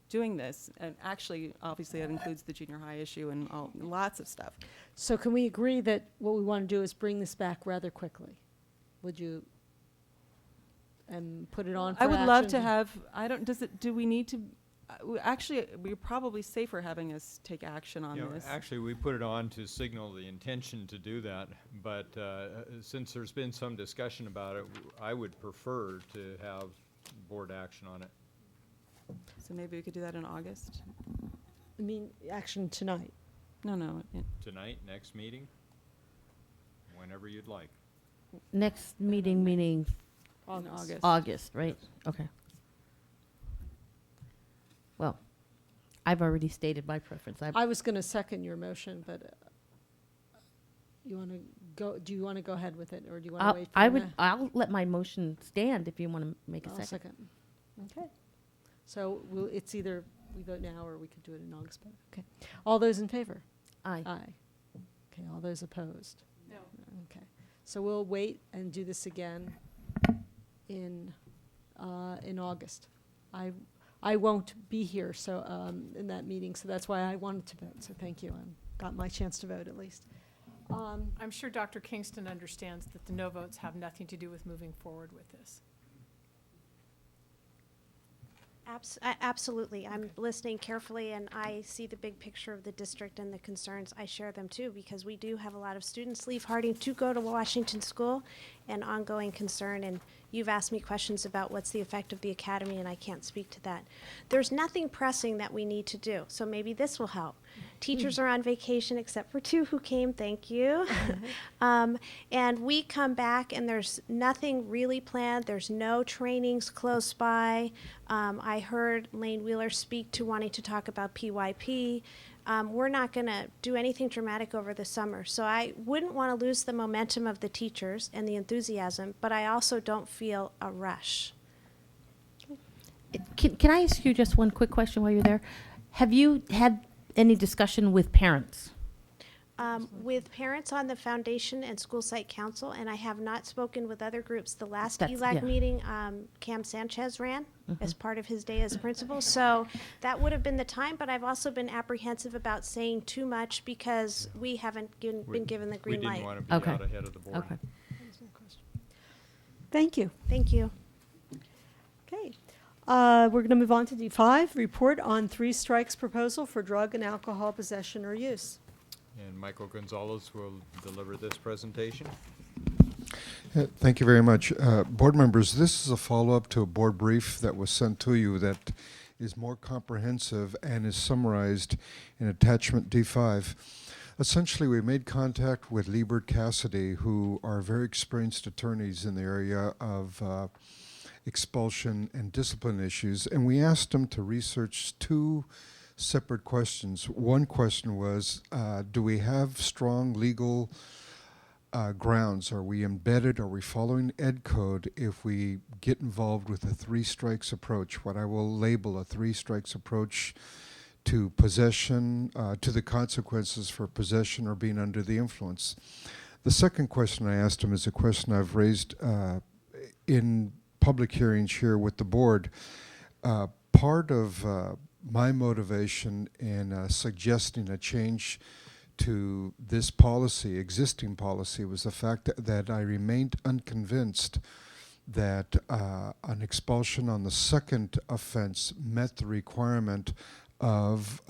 [SPEAKER 10] doing this, and actually, obviously, that includes the junior high issue and lots of stuff.
[SPEAKER 1] So can we agree that what we want to do is bring this back rather quickly? Would you, and put it on for
[SPEAKER 10] I would love to
[SPEAKER 1] action?
[SPEAKER 10] have, do we need to, actually, we're probably safer having us take action on this.
[SPEAKER 2] Actually, we put it on to signal the intention to do that, but since there's been some discussion about it, I would prefer to have board action on it.
[SPEAKER 10] So maybe we could do that in August?
[SPEAKER 1] I mean, action tonight.
[SPEAKER 10] No.
[SPEAKER 2] Tonight, next meeting, whenever you'd like.
[SPEAKER 5] Next meeting, meaning
[SPEAKER 10] In August.
[SPEAKER 5] August, right?
[SPEAKER 2] Yes.
[SPEAKER 5] Okay. Well, I've already stated my preference.
[SPEAKER 1] I was going to second your motion, but you want to go? Do you want to go ahead with it, or do you want to wait? For
[SPEAKER 5] I'll let my motion stand if you want to make a
[SPEAKER 1] I'll
[SPEAKER 5] second.
[SPEAKER 1] Okay. So it's either we vote now or we could do it in August. But okay. All those in favor?
[SPEAKER 5] Aye.
[SPEAKER 1] Aye. Okay. All those opposed?
[SPEAKER 12] No.
[SPEAKER 1] Okay. So we'll wait and do this again in August. I won't be here in that meeting, so that's why I wanted to vote. So thank you. I got my chance to vote at least.
[SPEAKER 4] I'm sure Dr. Kingston understands that the no votes have nothing to do with moving forward with this.
[SPEAKER 20] Absolutely. I'm listening carefully, and I see the big picture of the district and the concerns. I share them too, because we do have a lot of students leave Harding to go to Washington School, and ongoing concern. And you've asked me questions about what's the effect of the academy, and I can't speak to that. There's nothing pressing that we need to do, so maybe this will help. Teachers are on vacation, except for 2 who came, thank you. And we come back, and there's nothing really planned. There's no trainings close by. I heard Lane Wheeler speak to wanting to talk about PYP. We're not going to do anything dramatic over the summer. So I wouldn't want to lose the momentum of the teachers and the enthusiasm, but I also don't feel a rush.
[SPEAKER 5] Can I ask you just one quick question while you're there? Have you had any discussion with parents?
[SPEAKER 20] With parents on the foundation and school site council, and I have not spoken with other groups. The last
[SPEAKER 5] That's-
[SPEAKER 20] ELAC
[SPEAKER 5] yeah.
[SPEAKER 20] meeting, Cam Sanchez ran as
[SPEAKER 5] Mhm.
[SPEAKER 20] part of his day as principal. So that would have been the time, but I've also been apprehensive about saying too much because we haven't been given the green
[SPEAKER 2] We
[SPEAKER 20] light.
[SPEAKER 2] didn't want to be
[SPEAKER 5] Okay.
[SPEAKER 2] out ahead of the board.
[SPEAKER 5] Okay.
[SPEAKER 1] Thank you.
[SPEAKER 20] Thank you.
[SPEAKER 1] Okay. We're going to move on to D5, report on 3 strikes proposal for drug and alcohol possession or use.
[SPEAKER 2] And Michael Gonzalez will deliver this presentation.
[SPEAKER 16] Thank you very much. Board members, this is a follow-up to a board brief that was sent to you that is more comprehensive and is summarized in attachment D5. Essentially, we made contact with Liebert Cassidy, who are very experienced attorneys in the area of expulsion and discipline issues, and we asked them to research 2 separate questions. One question was, do we have strong legal grounds? Are we embedded? Are we following Ed Code if we get involved with a 3 strikes approach, what I will label a 3 strikes approach to possession, to the consequences for possession or being under the influence? The second question I asked him is a question I've raised in public hearings here with the board. Part of my motivation in suggesting a change to this policy, existing policy, was the fact that I remained unconvinced that an expulsion on the second offense met the requirement of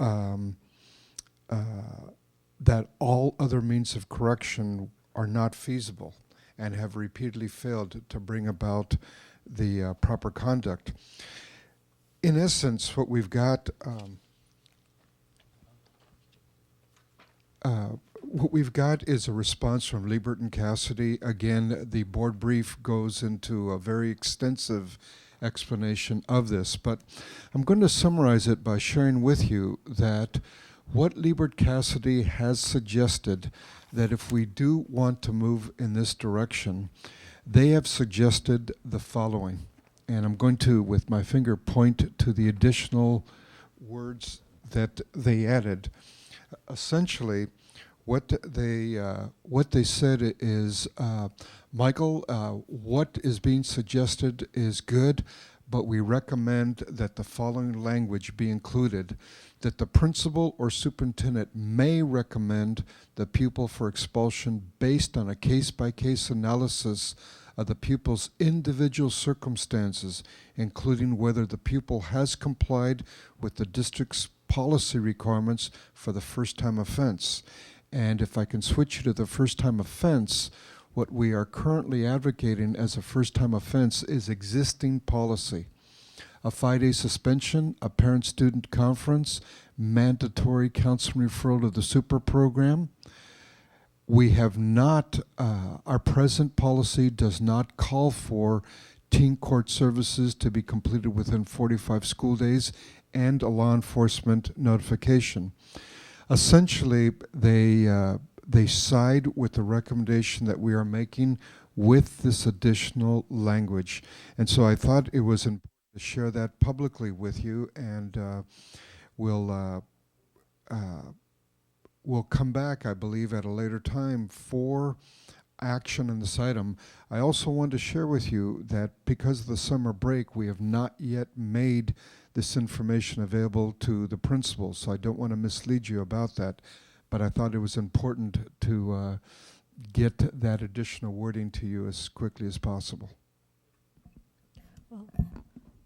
[SPEAKER 16] that all other means of correction are not feasible and have repeatedly failed to bring about the proper conduct. In essence, what we've got is a response from Liebert and Cassidy. Again, the board brief goes into a very extensive explanation of this, but I'm going to summarize it by sharing with you that what Liebert Cassidy has suggested, that if we do want to move in this direction, they have suggested the following. And I'm going to, with my finger, point to the additional words that they added. Essentially, what they said is, Michael, what is being suggested is good, but we recommend that the following language be included, that the principal or superintendent may recommend the pupil for expulsion based on a case-by-case analysis of the pupil's individual circumstances, including whether the pupil has complied with the district's policy requirements for the first-time offense. And if I can switch you to the first-time offense, what we are currently advocating as a first-time offense is existing policy. A 5-day suspension, a parent-student conference, mandatory counseling referral to the super program. We have not, our present policy does not call for teen court services to be completed within 45 school days and a law enforcement notification. Essentially, they side with the recommendation that we are making with this additional language. And so I thought it was important to share that publicly with you, and we'll come back, I believe, at a later time for action on this item. I also want to share with you that because of the summer break, we have not yet made this information available to the principals, so I don't want to mislead you about that, but I thought it was important to get that additional wording to you as quickly as possible.
[SPEAKER 1] Well,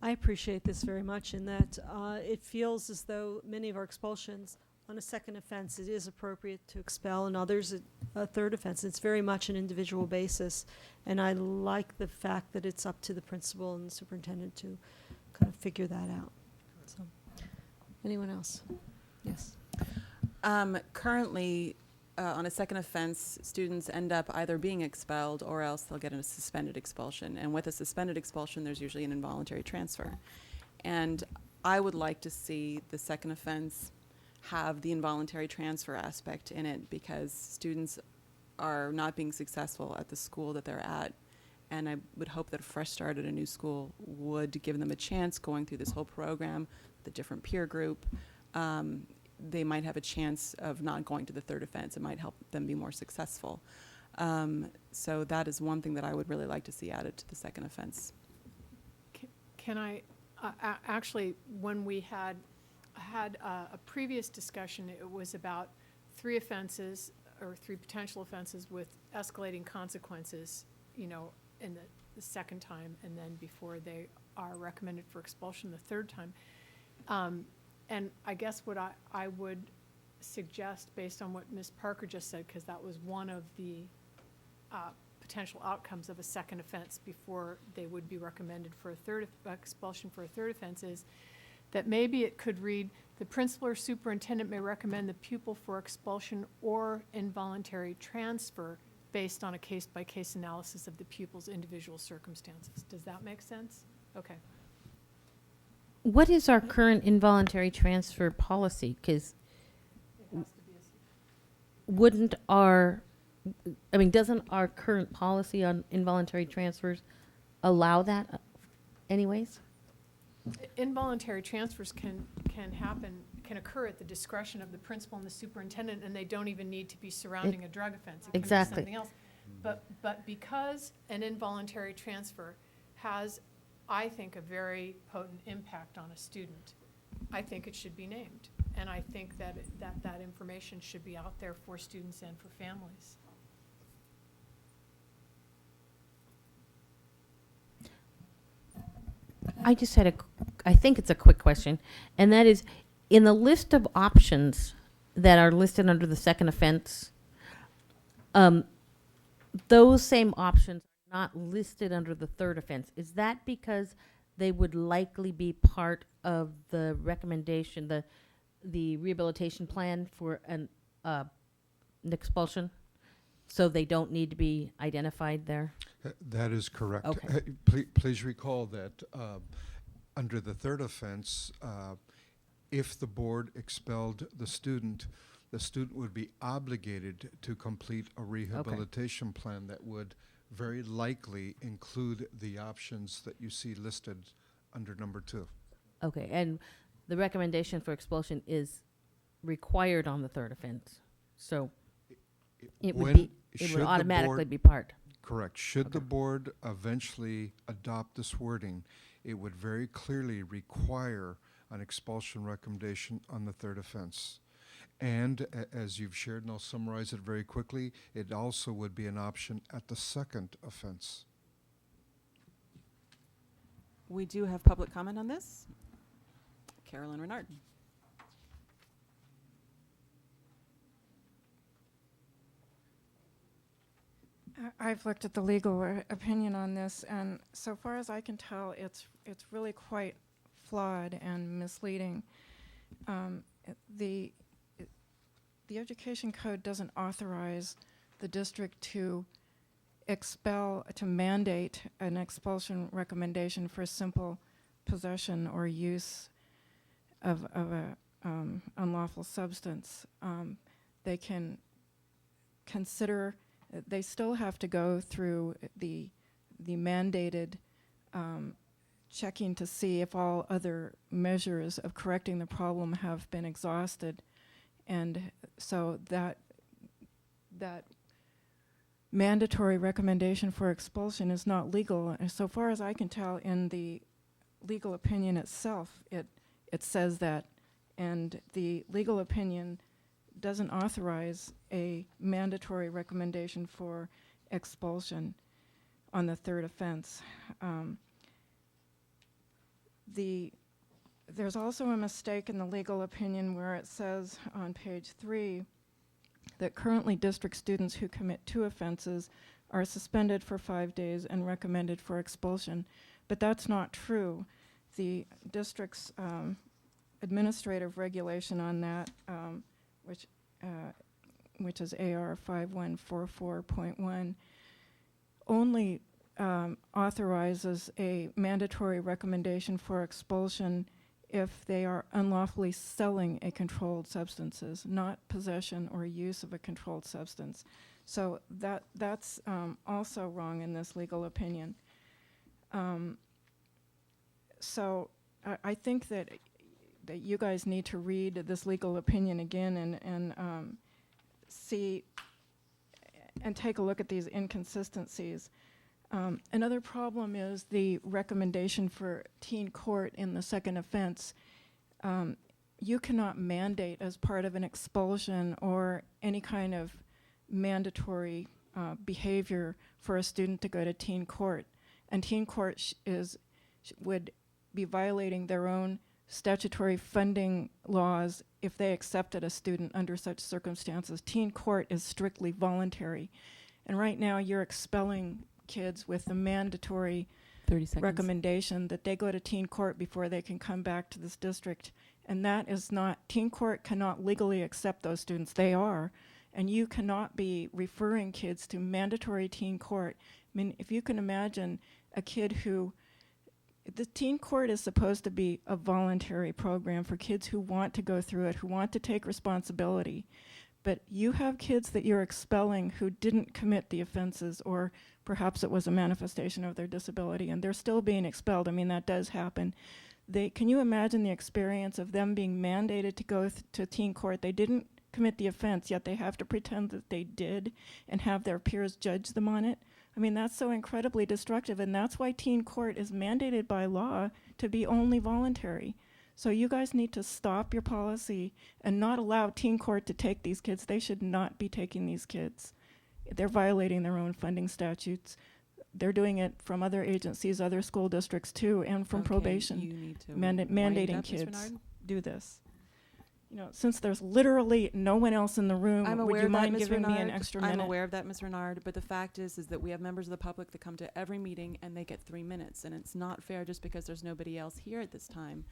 [SPEAKER 1] I appreciate this very much in that it feels as though many of our expulsions on a second offense, it is appropriate to expel, and others a third offense. It's very much an individual basis, and I like the fact that it's up to the principal and the superintendent to kind of figure that out. So, anyone else? Yes.
[SPEAKER 10] Currently, on a second offense, students end up either being expelled or else they'll get a suspended expulsion. And with a suspended expulsion, there's usually an involuntary transfer. And I would like to see the second offense have the involuntary transfer aspect in it, because students are not being successful at the school that they're at. And I would hope that a fresh start at a new school would give them a chance going through this whole program, the different peer group. They might have a chance of not going to the third offense. It might help them be more successful. So that is one thing that I would really like to see added to the second offense.
[SPEAKER 4] Can I, actually, when we had a previous discussion, it was about 3 offenses or 3 potential offenses with escalating consequences, you know, in the second time, and then before they are recommended for expulsion the third time. And I guess what I would suggest, based on what Ms. Parker just said, because that was one of the potential outcomes of a second offense before they would be recommended for a third expulsion for a third offense, is that maybe it could read, the principal or superintendent may recommend the pupil for expulsion or involuntary transfer based on a case-by-case analysis of the pupil's individual circumstances. Does that make sense? Okay.
[SPEAKER 5] What is our current involuntary transfer policy? Because wouldn't our, I mean, doesn't our current policy on involuntary transfers allow that anyways?
[SPEAKER 4] Involuntary transfers can happen, can occur at the discretion of the principal and the superintendent, and they don't even need to be surrounding a drug offense. It can be
[SPEAKER 5] Exactly.
[SPEAKER 4] something else. But because an involuntary transfer has, I think, a very potent impact on a student, I think it should be named. And I think that that information should be out there for students and for families.
[SPEAKER 5] I just had I think it's a quick question, and that is, in the list of options that are listed under the second offense, those same options are not listed under the third offense. Is that because they would likely be part of the recommendation, the rehabilitation plan for an expulsion, so they don't need to be identified there?
[SPEAKER 16] That is correct.
[SPEAKER 5] Okay.
[SPEAKER 16] Please recall that under the third offense, if the board expelled the student would be obligated to complete a rehabilitation plan that would very likely include the options that you see listed under number 2.
[SPEAKER 5] Okay, and the recommendation for expulsion is required on the third offense, so it would automatically be part.
[SPEAKER 16] Correct. Should the board eventually adopt this wording, it would very clearly require an expulsion recommendation on the third offense. And as you've shared, and I'll summarize it very quickly, it also would be an option at the second offense.
[SPEAKER 10] We do have public comment on this. Carolyn Renard.
[SPEAKER 18] I've looked at the legal opinion on this, and so far as I can tell, it's really quite flawed and misleading. The Education Code doesn't authorize the district to mandate an expulsion recommendation for simple possession or use of a unlawful substance. They can consider. They still have to go through the mandated checking to see if all other measures of correcting the problem have been exhausted, and so that mandatory recommendation for expulsion is not legal. And so far as I can tell, in the legal opinion itself, it says that, and the legal opinion doesn't authorize a mandatory recommendation for expulsion on the third offense. There's also a mistake in the legal opinion where it says on page 3 that currently district students who commit 2 offenses are suspended for 5 days and recommended for expulsion, but that's not true. The district's administrative regulation on that, which is AR 5144.1, only authorizes a mandatory recommendation for expulsion if they are unlawfully selling a controlled substances, not possession or use of a controlled substance. So that's also wrong in this legal opinion. So I think that you guys need to read this legal opinion again and see and take a look at these inconsistencies. Another problem is the recommendation for teen court in the second offense. You cannot mandate as part of an expulsion or any kind of mandatory behavior for a student to go to teen court. And teen court would be violating their own statutory funding laws if they accepted a student under such circumstances. Teen court is strictly voluntary. And right now you're expelling kids with the mandatory
[SPEAKER 10] 30 seconds.
[SPEAKER 18] Recommendation that they go to teen court before they can come back to this district. And that is not, teen court cannot legally accept those students. They are. And you cannot be referring kids to mandatory teen court. I mean, if you can imagine a kid who, the teen court is supposed to be a voluntary program for kids who want to go through it, who want to take responsibility. But you have kids that you're expelling who didn't commit the offenses, or perhaps it was a manifestation of their disability, and they're still being expelled. I mean, that does happen. Can you imagine the experience of them being mandated to go to teen court? They didn't commit the offense, yet they have to pretend that they did and have their peers judge them on it. I mean, that's so incredibly destructive, and that's why teen court is mandated by law to be only voluntary. So you guys need to stop your policy and not allow teen court to take these kids. They should not be taking these kids. They're violating their own funding statutes. They're doing it from other agencies, other school districts too, and from
[SPEAKER 10] Okay,
[SPEAKER 18] probation.
[SPEAKER 10] you need to
[SPEAKER 18] Mandating
[SPEAKER 10] wind up, Ms.
[SPEAKER 18] kids
[SPEAKER 10] Renard.
[SPEAKER 18] do this. You know, since there's literally no one else in the room,
[SPEAKER 10] I'm
[SPEAKER 18] would
[SPEAKER 10] aware
[SPEAKER 18] you
[SPEAKER 10] of that,
[SPEAKER 18] mind
[SPEAKER 10] Ms.
[SPEAKER 18] giving me an
[SPEAKER 10] Renard.
[SPEAKER 18] extra
[SPEAKER 10] I'm
[SPEAKER 18] minute?
[SPEAKER 10] aware of that, Ms. Renard, but the fact is that we have members of the public that come to every meeting and they get 3 minutes, and it's not fair just because there's nobody else here at this time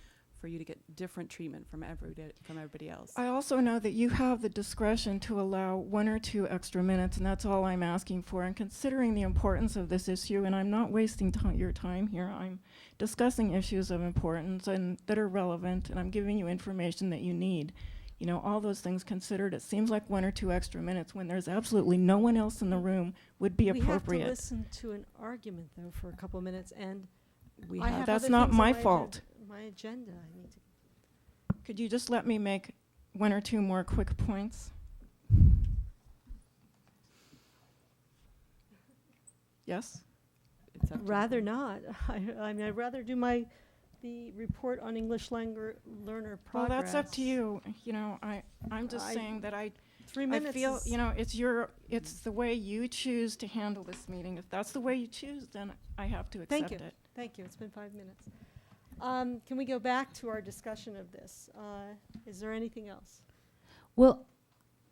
[SPEAKER 10] for you to get different treatment from everybody else.
[SPEAKER 18] I also know that you have the discretion to allow 1 or 2 extra minutes, and that's all I'm asking for. And considering the importance of this issue, and I'm not wasting your time here, I'm discussing issues of importance and that are relevant, and I'm giving you information that you need. You know, all those things considered, it seems like 1 or 2 extra minutes when there's absolutely no one else in the room would be appropriate.
[SPEAKER 1] We have to listen to an argument, though, for a couple of minutes, and
[SPEAKER 10] We
[SPEAKER 1] I
[SPEAKER 10] have-
[SPEAKER 1] have
[SPEAKER 18] That's
[SPEAKER 1] other
[SPEAKER 18] not
[SPEAKER 1] things on
[SPEAKER 18] my
[SPEAKER 1] agenda-
[SPEAKER 18] fault.
[SPEAKER 1] My agenda, I need to.
[SPEAKER 18] Could you just let me make 1 or 2 more quick points? Yes?
[SPEAKER 10] It's up to
[SPEAKER 1] Rather not. I mean, I'd rather do the report on English learner
[SPEAKER 18] Well,
[SPEAKER 1] progress.
[SPEAKER 18] that's up to you. You know, I'm just
[SPEAKER 1] I-
[SPEAKER 18] saying that
[SPEAKER 1] 3
[SPEAKER 18] I
[SPEAKER 1] minutes
[SPEAKER 18] feel,
[SPEAKER 1] is-
[SPEAKER 18] you know, it's the way you choose to handle this meeting. If that's the way you choose, then I have to accept
[SPEAKER 1] Thank you.
[SPEAKER 18] it.
[SPEAKER 1] Thank you. It's been 5 minutes. Can we go back to our discussion of this? Is there anything else?
[SPEAKER 5] Well,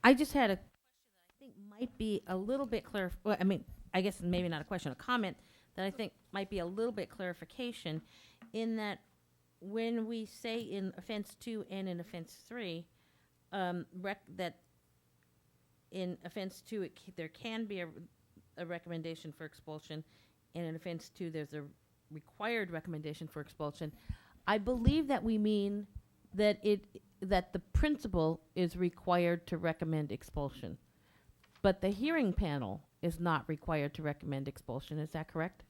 [SPEAKER 5] I just had a question that I think might be a little bit well, I mean, I guess maybe not a question, a comment that I think might be a little bit clarification in that when we say in offense 2 and in offense 3, that in offense 2 there can be a recommendation for expulsion, and in offense 2 there's a required recommendation for expulsion. I believe that we mean that the principal is required to recommend expulsion, but the hearing panel is not required to recommend expulsion. Is that correct?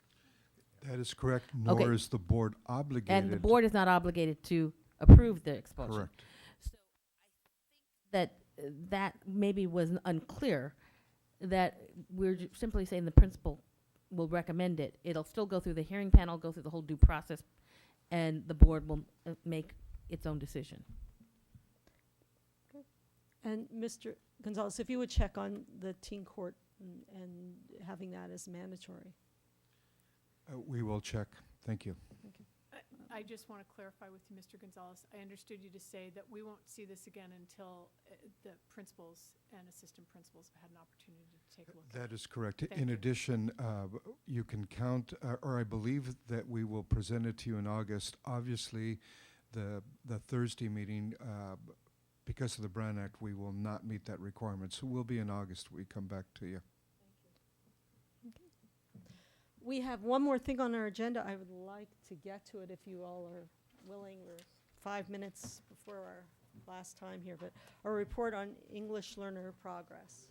[SPEAKER 16] That is correct, nor
[SPEAKER 5] Okay.
[SPEAKER 16] is the board obligated.
[SPEAKER 5] And the board is not obligated to approve the expulsion.
[SPEAKER 16] Correct.
[SPEAKER 5] So I think that maybe was unclear, that we're simply saying the principal will recommend it. It'll still go through the hearing panel, go through the whole due process, and the board will make its own decision.
[SPEAKER 1] And Mr. Gonzalez, if you would check on the teen court and having that as mandatory.
[SPEAKER 16] We will check. Thank you.
[SPEAKER 4] I just want to clarify with you, Mr. Gonzalez. I understood you to say that we won't see this again until the principals and assistant principals have had an opportunity to take a look at it.
[SPEAKER 16] That is correct.
[SPEAKER 4] Thank
[SPEAKER 16] In
[SPEAKER 4] you.
[SPEAKER 16] addition, you can count, or I believe that we will present it to you in August. Obviously, the Thursday meeting, because of the Brown Act, we will not meet that requirement. So we'll be in August. We come back to you.
[SPEAKER 1] We have one more thing on our agenda. I would like to get to it if you all are willing. We're 5 minutes before our last time here, but a report on English learner progress.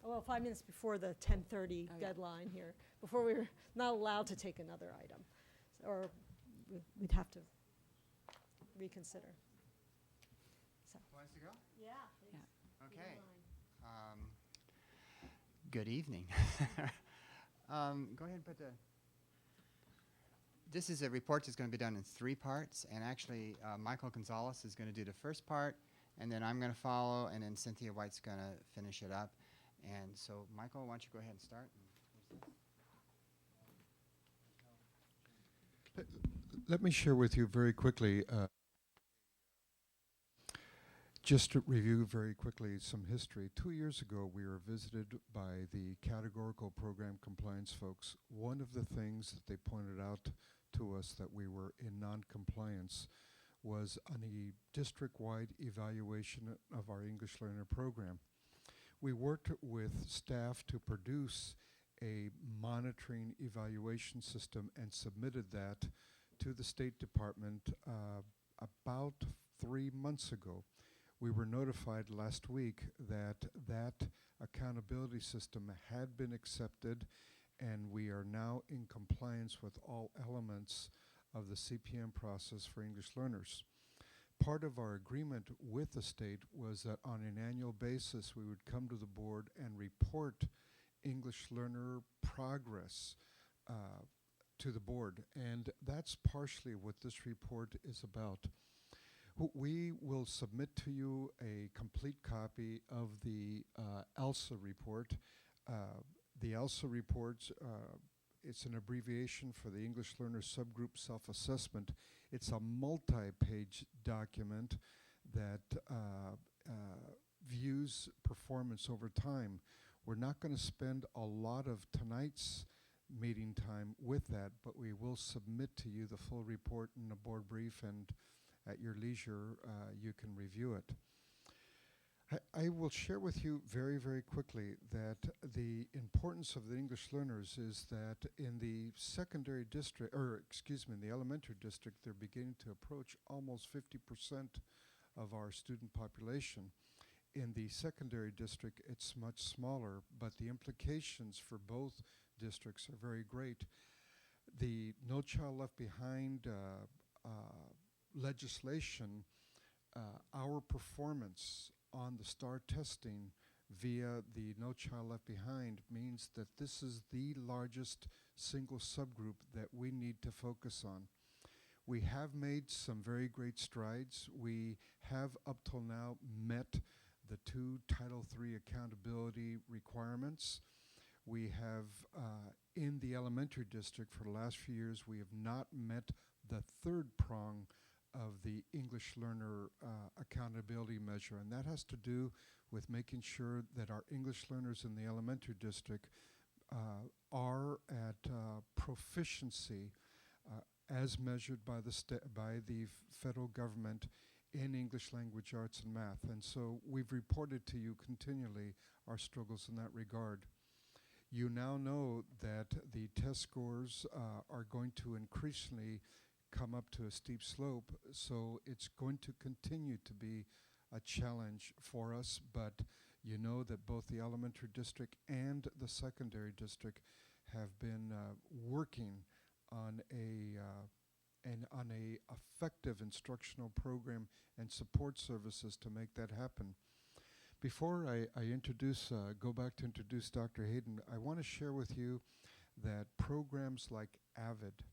[SPEAKER 1] Oh, well, 5 minutes before the 10:30 deadline here, before we're not allowed to take another item. Or we'd have to reconsider. So.
[SPEAKER 17] Want us to go?
[SPEAKER 1] Yeah.
[SPEAKER 17] Okay. Good evening. Go ahead and put the. This is a report that's going to be done in 3 parts, and actually Michael Gonzalez is going to do the first part, and then I'm going to follow, and then Cynthia White's going to finish it up. And so, Michael, why don't you go ahead and start?
[SPEAKER 16] Let me share with you very quickly, just to review very quickly some history. 2 years ago, we were visited by the categorical program compliance folks. One of the things that they pointed out to us that we were in non-compliance was on a district-wide evaluation of our English learner program. We worked with staff to produce a monitoring evaluation system and submitted that to the State Department about 3 months ago. We were notified last week that that accountability system had been accepted, and we are now in compliance with all elements of the CPM process for English learners. Part of our agreement with the state was that on an annual basis, we would come to the board and report English learner progress to the board. And that's partially what this report is about. We will submit to you a complete copy of the ELSA report. The ELSA report, it's an abbreviation for the English Learner Subgroup Self-Assessment. It's a multi-page document that views performance over time. We're not going to spend a lot of tonight's meeting time with that, but we will submit to you the full report in a board brief, and at your leisure, you can review it. I will share with you very, very quickly that the importance of the English learners is that in the secondary district, or excuse me, in the elementary district, they're beginning to approach almost 50% of our student population. In the secondary district, it's much smaller, but the implications for both districts are very great. The No Child Left Behind legislation, our performance on the STAR testing via the No Child Left Behind means that this is the largest single subgroup that we need to focus on. We have made some very great strides. We have up till now met the 2 Title III accountability requirements. We have, in the elementary district for the last few years, we have not met the 3rd prong of the English learner accountability measure, and that has to do with making sure that our English learners in the elementary district are at proficiency as measured by the federal government in English language arts and math. And so we've reported to you continually our struggles in that regard. You now know that the test scores are going to increasingly come up to a steep slope, so it's going to continue to be a challenge for us, but you know that both the elementary district and the secondary district have been working on a effective instructional program and support services to make that happen. Before I go back to introduce Dr. Hayden, I want to share with you that programs like AVID,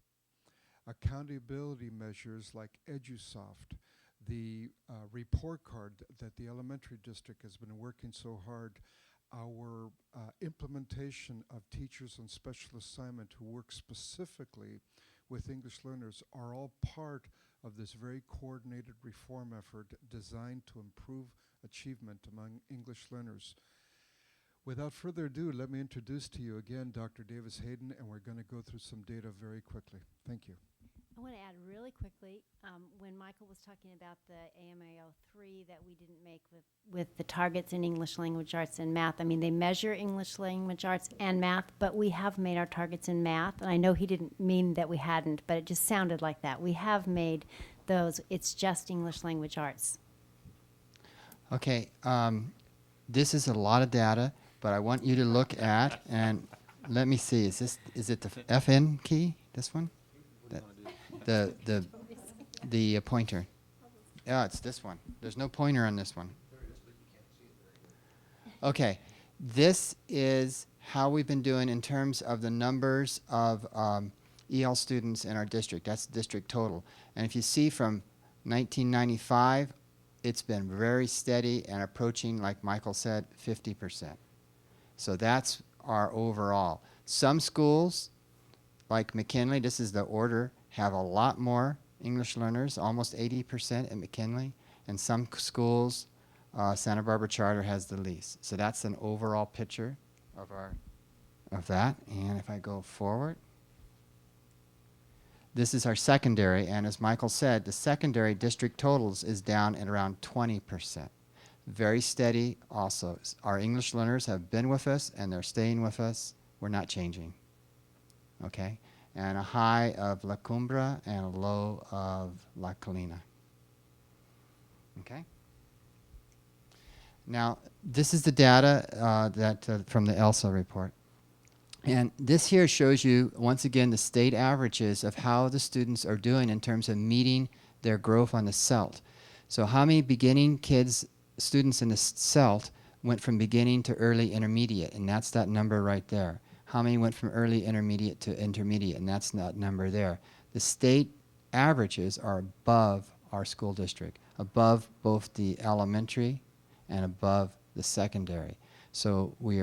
[SPEAKER 16] accountability measures like EduSoft, the report card that the elementary district has been working so hard, our implementation of teachers on special assignment who work specifically with English learners are all part of this very coordinated reform effort designed to improve achievement among English learners. Without further ado, let me introduce to you again Dr. Davis Hayden, and we're going to go through some data very quickly. Thank you.
[SPEAKER 19] I want to add really quickly, when Michael was talking about the AMAO 3 that we didn't make with the targets in English language arts and math, I mean, they measure English language arts and math, but we have made our targets in math. And I know he didn't mean that we hadn't, but it just sounded like that. We have made those. It's just English language arts.
[SPEAKER 17] Okay, this is a lot of data, but I want you to look at, and let me see, is it the FN key, this one? The pointer. Yeah, it's this one. There's no pointer on this one. Okay, this is how we've been doing in terms of the numbers of EL students in our district. That's the district total. And if you see from 1995, it's been very steady and approaching, like Michael said, 50%. So that's our overall. Some schools, like McKinley, this is the order, have a lot more English learners, almost 80% at McKinley. And some schools, Santa Barbara Charter has the least. So that's an overall picture of that. And if I go forward, this is our secondary. And as Michael said, the secondary district totals is down at around 20%. Very steady also. Our English learners have been with us and they're staying with us. We're not changing. Okay? And a high of La Cumbra and a low of La Colina. Okay? Now, this is the data from the ELSA report. And this here shows you, once again, the state averages of how the students are doing in terms of meeting their growth on the CELT. So how many beginning students in the CELT went from beginning to early intermediate, and that's that number right there. How many went from early intermediate to intermediate, and that's that number there. The state averages are above our school district, above both the elementary and above the secondary. So we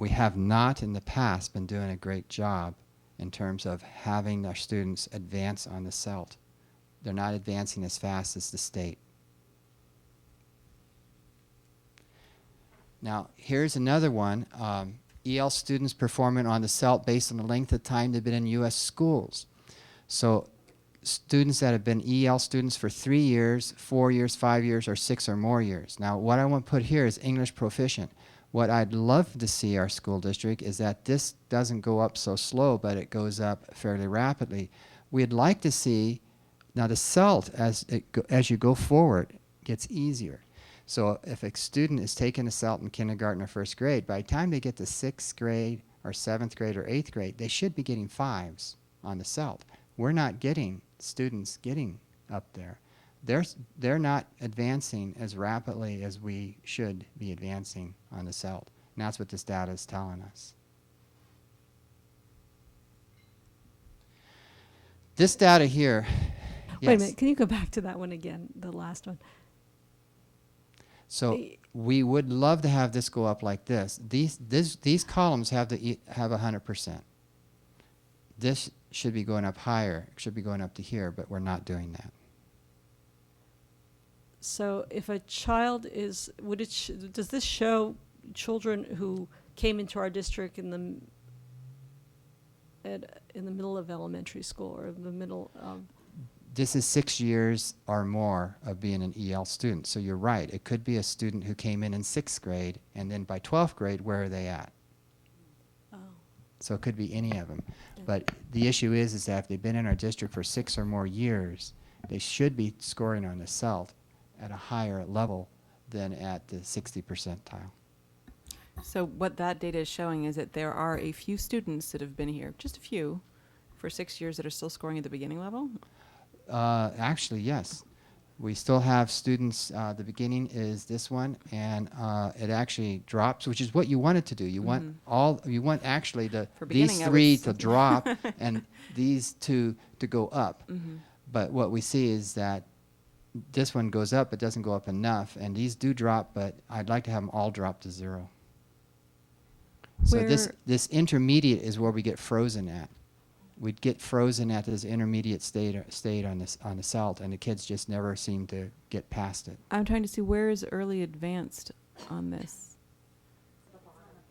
[SPEAKER 17] have not in the past been doing a great job in terms of having our students advance on the CELT. They're not advancing as fast as the state. Now, here's another one. EL students performing on the CELT based on the length of time they've been in U.S. schools. So students that have been EL students for 3 years, 4 years, 5 years, or 6 or more years. Now, what I want to put here is English proficient. What I'd love to see our school district is that this doesn't go up so slow, but it goes up fairly rapidly. We'd like to see, now the CELT, as you go forward, gets easier. So if a student is taking a CELT in kindergarten or first grade, by the time they get to 6th grade or 7th grade or 8th grade, they should be getting 5s on the CELT. We're not getting students getting up there. They're not advancing as rapidly as we should be advancing on the CELT. And that's what this data is telling us. This data here.
[SPEAKER 1] Wait a minute, can you go back to that one again, the last one?
[SPEAKER 17] So we would love to have this go up like this. These columns have 100%. This should be going up higher, should be going up to here, but we're not doing that.
[SPEAKER 1] So if a child is, does this show children who came into our district in the middle of elementary school or the middle of?
[SPEAKER 17] This is 6 years or more of being an EL student. So you're right. It could be a student who came in 6th grade, and then by 12th grade, where are they at?
[SPEAKER 1] Oh.
[SPEAKER 17] So it could be any of them. But the issue is that if they've been in our district for 6 or more years, they should be scoring on the CELT at a higher level than at the 60 percentile.
[SPEAKER 10] So what that data is showing is that there are a few students that have been here, just a few, for 6 years that are still scoring at the beginning level?
[SPEAKER 17] Actually, yes. We still have students, the beginning is this one, and it actually drops, which is what you want it to do. You want actually these 3 to drop and these 2 to go up. But what we see is that this one goes up, but doesn't go up enough, and these do drop, but I'd like to have them all drop to 0. So this intermediate is where we get frozen at. We'd get frozen at this intermediate state on the CELT, and the kids just never seem to get past it.
[SPEAKER 10] I'm trying to see where is early advanced on this.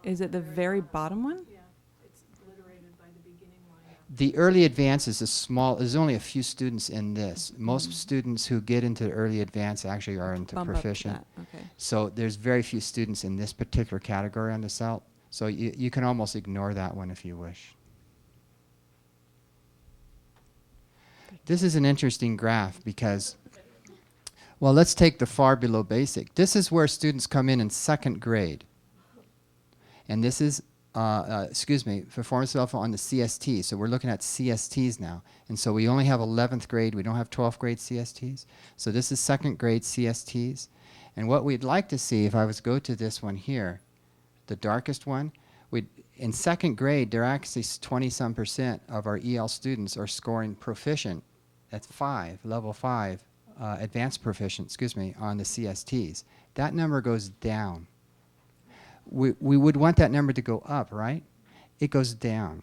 [SPEAKER 10] Is it the very bottom one?
[SPEAKER 4] Yeah, it's obliterated by the beginning line.
[SPEAKER 17] The early advance is there's only a few students in this. Most students who get into early advance actually are into
[SPEAKER 10] Bump up to
[SPEAKER 17] proficient.
[SPEAKER 10] that, okay.
[SPEAKER 17] So there's very few students in this particular category on the CELT. So you can almost ignore that one if you wish. This is an interesting graph because, well, let's take the far below basic. This is where students come in 2nd grade. And this is, performance level on the CST. So we're looking at CSTs now. And so we only have 11th grade. We don't have 12th grade CSTs. So this is 2nd grade CSTs. And what we'd like to see, if I was to go to this one here, the darkest one, in 2nd grade, there are actually 20-some% of our EL students are scoring proficient at 5, level 5, advanced proficient, on the CSTs. That number goes down. We would want that number to go up, right? It goes down.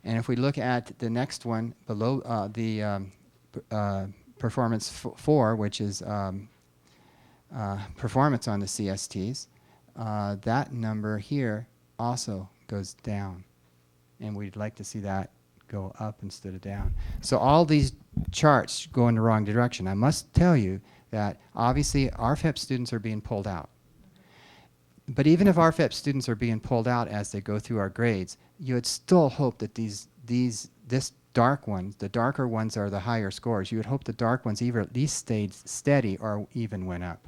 [SPEAKER 17] And if we look at the next one below performance 4, which is performance on the CSTs, that number here also goes down. And we'd like to see that go up instead of down. So all these charts go in the wrong direction. I must tell you that obviously RFEP students are being pulled out. But even if RFEP students are being pulled out as they go through our grades, you would still hope that this dark ones, the darker ones are the higher scores. You would hope the dark ones either at least stayed steady or even went up.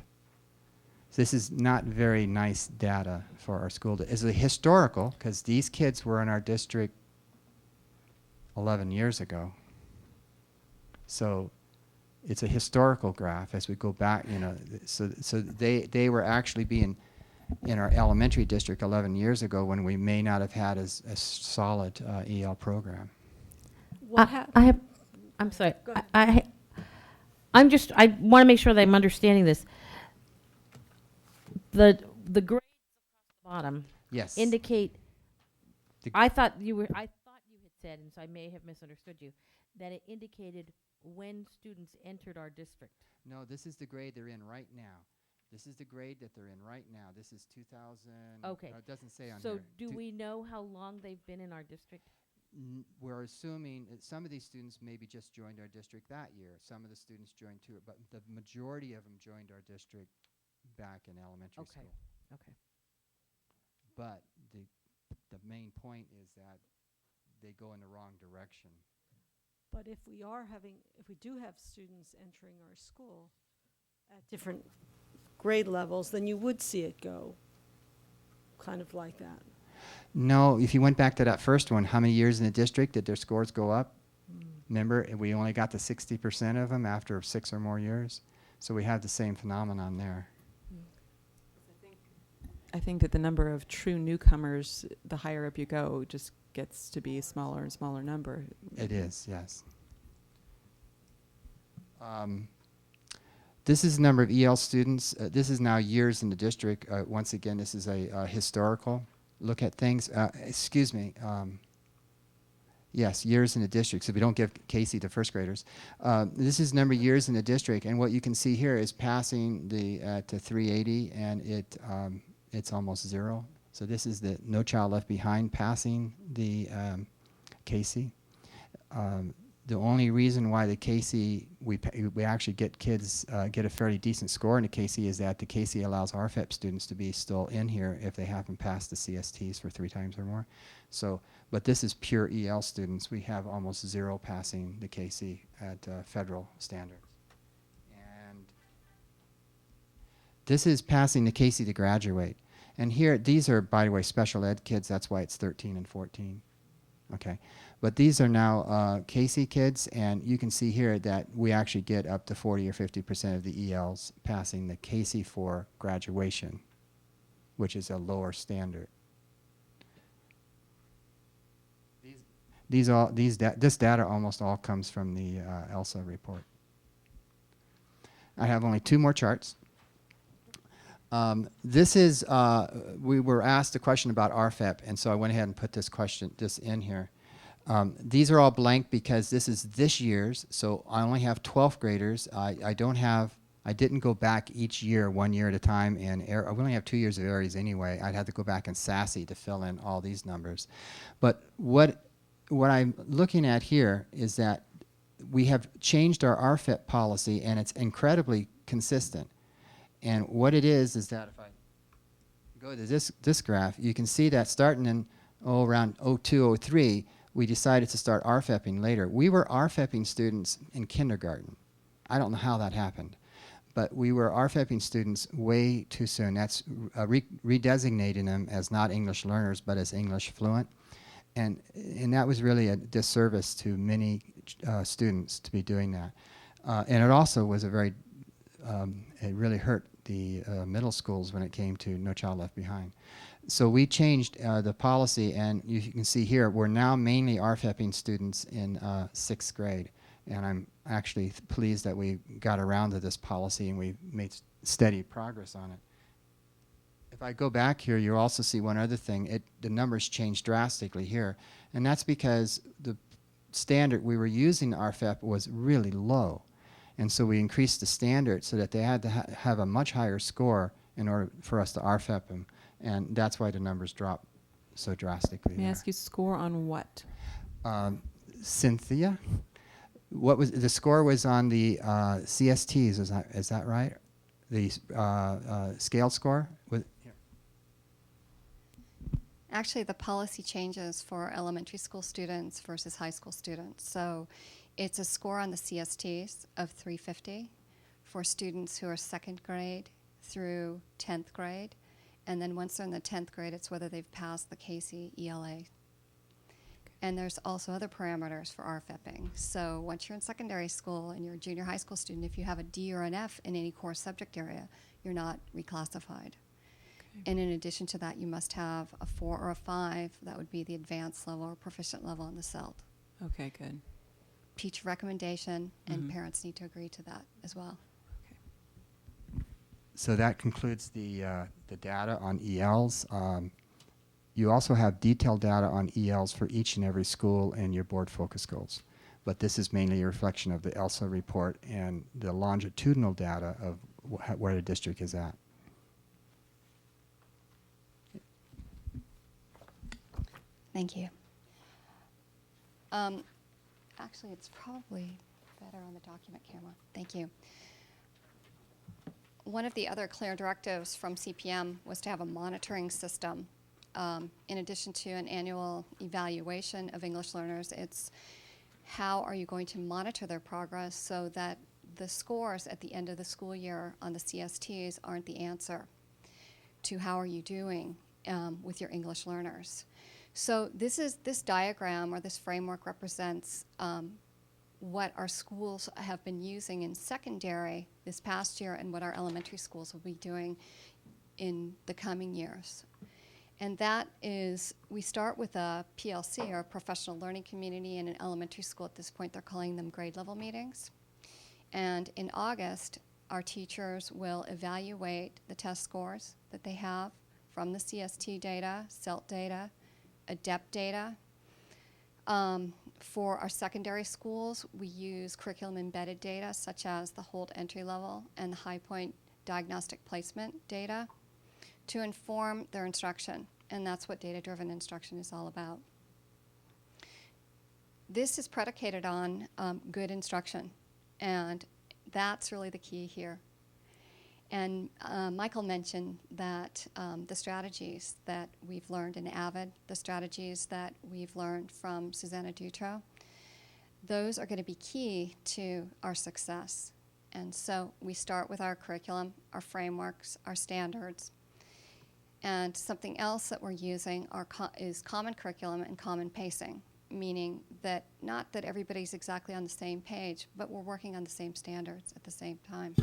[SPEAKER 17] So this is not very nice data for our school. It's a historical, because these kids were in our district 11 years ago. So it's a historical graph as we go back, you know. So they were actually being in our elementary district 11 years ago when we may not have had as a solid EL program.
[SPEAKER 5] I'm sorry. I want to make sure that I'm understanding this. The grades across the bottom
[SPEAKER 17] Yes.
[SPEAKER 5] indicate. I thought you had said, and so I may have misunderstood you, that it indicated when students entered our district.
[SPEAKER 17] No, this is the grade they're in right now. This is the grade that they're in right now. This is 2000.
[SPEAKER 5] Okay.
[SPEAKER 17] It doesn't say on
[SPEAKER 5] so
[SPEAKER 17] here.
[SPEAKER 5] do we know how long they've been in our district?
[SPEAKER 17] We're assuming that some of these students maybe just joined our district that year. Some of the students joined too, but the majority of them joined our district back in elementary school.
[SPEAKER 5] Okay.
[SPEAKER 17] But the main point is that they go in the wrong direction.
[SPEAKER 1] But if we do have students entering our school at different grade levels, then you would see it go kind of like that.
[SPEAKER 17] No, if you went back to that first one, how many years in the district did their scores go up? Remember, we only got to 60% of them after 6 or more years. So we have the same phenomenon there.
[SPEAKER 10] I think that the number of true newcomers, the higher up you go, just gets to be a smaller and smaller number.
[SPEAKER 17] It is, yes. This is the number of EL students. This is now years in the district. Once again, this is a historical look at things. Excuse me. Yes, years in the district. So we don't give Casey to first graders. This is number of years in the district, and what you can see here is passing the to 380, and it's almost 0. So this is the No Child Left Behind passing the Casey. The only reason why the Casey, we actually get kids get a fairly decent score in the Casey is that the Casey allows RFEP students to be still in here if they haven't passed the CSTs for 3 times or more. So, but this is pure EL students. We have almost 0 passing the Casey at federal standards. And this is passing the Casey to graduate. And here, these are, by the way, special ed kids. That's why it's 13 and 14. Okay. But these are now Casey kids, and you can see here that we actually get up to 40 or 50% of the ELs passing the Casey for graduation, which is a lower standard. This data almost all comes from the ELSA report. I have only 2 more charts. This is, we were asked a question about RFEP, and so I went ahead and put this in here. These are all blank because this is this year's, so I only have 12th graders. I didn't go back each year, 1 year at a time, and we only have 2 years of Aries anyway. I'd have to go back in SASE to fill in all these numbers. But what I'm looking at here is that we have changed our RFEP policy, and it's incredibly consistent. And what it is that if I go to this graph, you can see that starting in around 02, 03, we decided to start RFEPing later. We were RFEPing students in kindergarten. I don't know how that happened, but we were RFEPing students way too soon. That's redesignating them as not English learners, but as English fluent. And that was really a disservice to many students to be doing that. And it also was it really hurt the middle schools when it came to No Child Left Behind. So we changed the policy, and you can see here, we're now mainly RFEPing students in 6th grade. And I'm actually pleased that we got around to this policy and we made steady progress on it. If I go back here, you'll also see one other thing. The numbers changed drastically here. And that's because the standard we were using RFEP was really low. And so we increased the standard so that they had to have a much higher score in order for us to RFEP them. And that's why the numbers dropped so drastically.
[SPEAKER 10] May I ask you score on what?
[SPEAKER 17] Cynthia? What was the score was on the CSTs, is that right? The scale score?
[SPEAKER 3] Actually, the policy changes for elementary school students versus high school students. So it's a score on the CSTs of 350 for students who are 2nd grade through 10th grade. And then once they're in the 10th grade, it's whether they've passed the Casey ELA. And there's also other parameters for RFIPing. So once you're in secondary school and you're a junior high school student, if you have a D or an F in any core subject area, you're not reclassified. And in addition to that, you must have a 4 or a 5. That would be the advanced level or proficient level on the CELT.
[SPEAKER 10] Okay, good.
[SPEAKER 3] Teacher recommendation, and parents need to agree to that as well.
[SPEAKER 17] So that concludes the data on ELs. You also have detailed data on ELs for each and every school in your board focus goals. But this is mainly a reflection of the ELSA report and the longitudinal data of where the district is at.
[SPEAKER 3] Thank you. Actually, it's probably better on the document camera. Thank you. One of the other clear directives from CPM was to have a monitoring system. In addition to an annual evaluation of English learners, it's how are you going to monitor their progress so that the scores at the end of the school year on the CSTs aren't the answer to how are you doing with your English learners. So this diagram or this framework represents what our schools have been using in secondary this past year and what our elementary schools will be doing in the coming years. And that is, we start with a PLC, or a professional learning community, in an elementary school. At this point, they're calling them grade level meetings. And in August, our teachers will evaluate the test scores that they have from the CST data, CELT data, ADEPT data. For our secondary schools, we use curriculum embedded data such as the Holt entry level and the High Point diagnostic placement data to inform their instruction. And that's what data-driven instruction is all about. This is predicated on good instruction, and that's really the key here. And Michael mentioned that the strategies that we've learned in AVID, the strategies that we've learned from Susanna Dutro, those are going to be key to our success. And so we start with our curriculum, our frameworks, our standards. And something else that we're using is common curriculum and common pacing, meaning that not that everybody's exactly on the same page, but we're working on the same standards at the same time.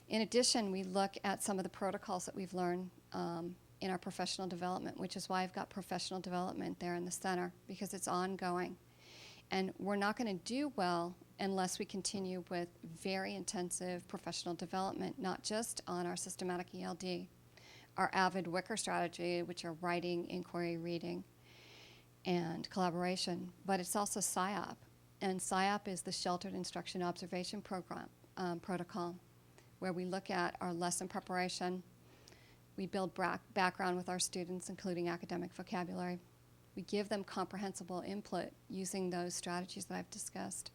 [SPEAKER 3] In addition, we look at some of the protocols that we've learned in our professional development, which is why I've got professional development there in the center, because it's ongoing. And we're not going to do well unless we continue with very intensive professional development, not just on our systematic ELD, our AVID Wicker strategy, which are writing, inquiry, reading, and collaboration, but it's also SIOP. And SIOP is the Sheltered Instruction Observation Program protocol, where we look at our lesson preparation. We build background with our students, including academic vocabulary. We give them comprehensible input using those strategies that I've discussed,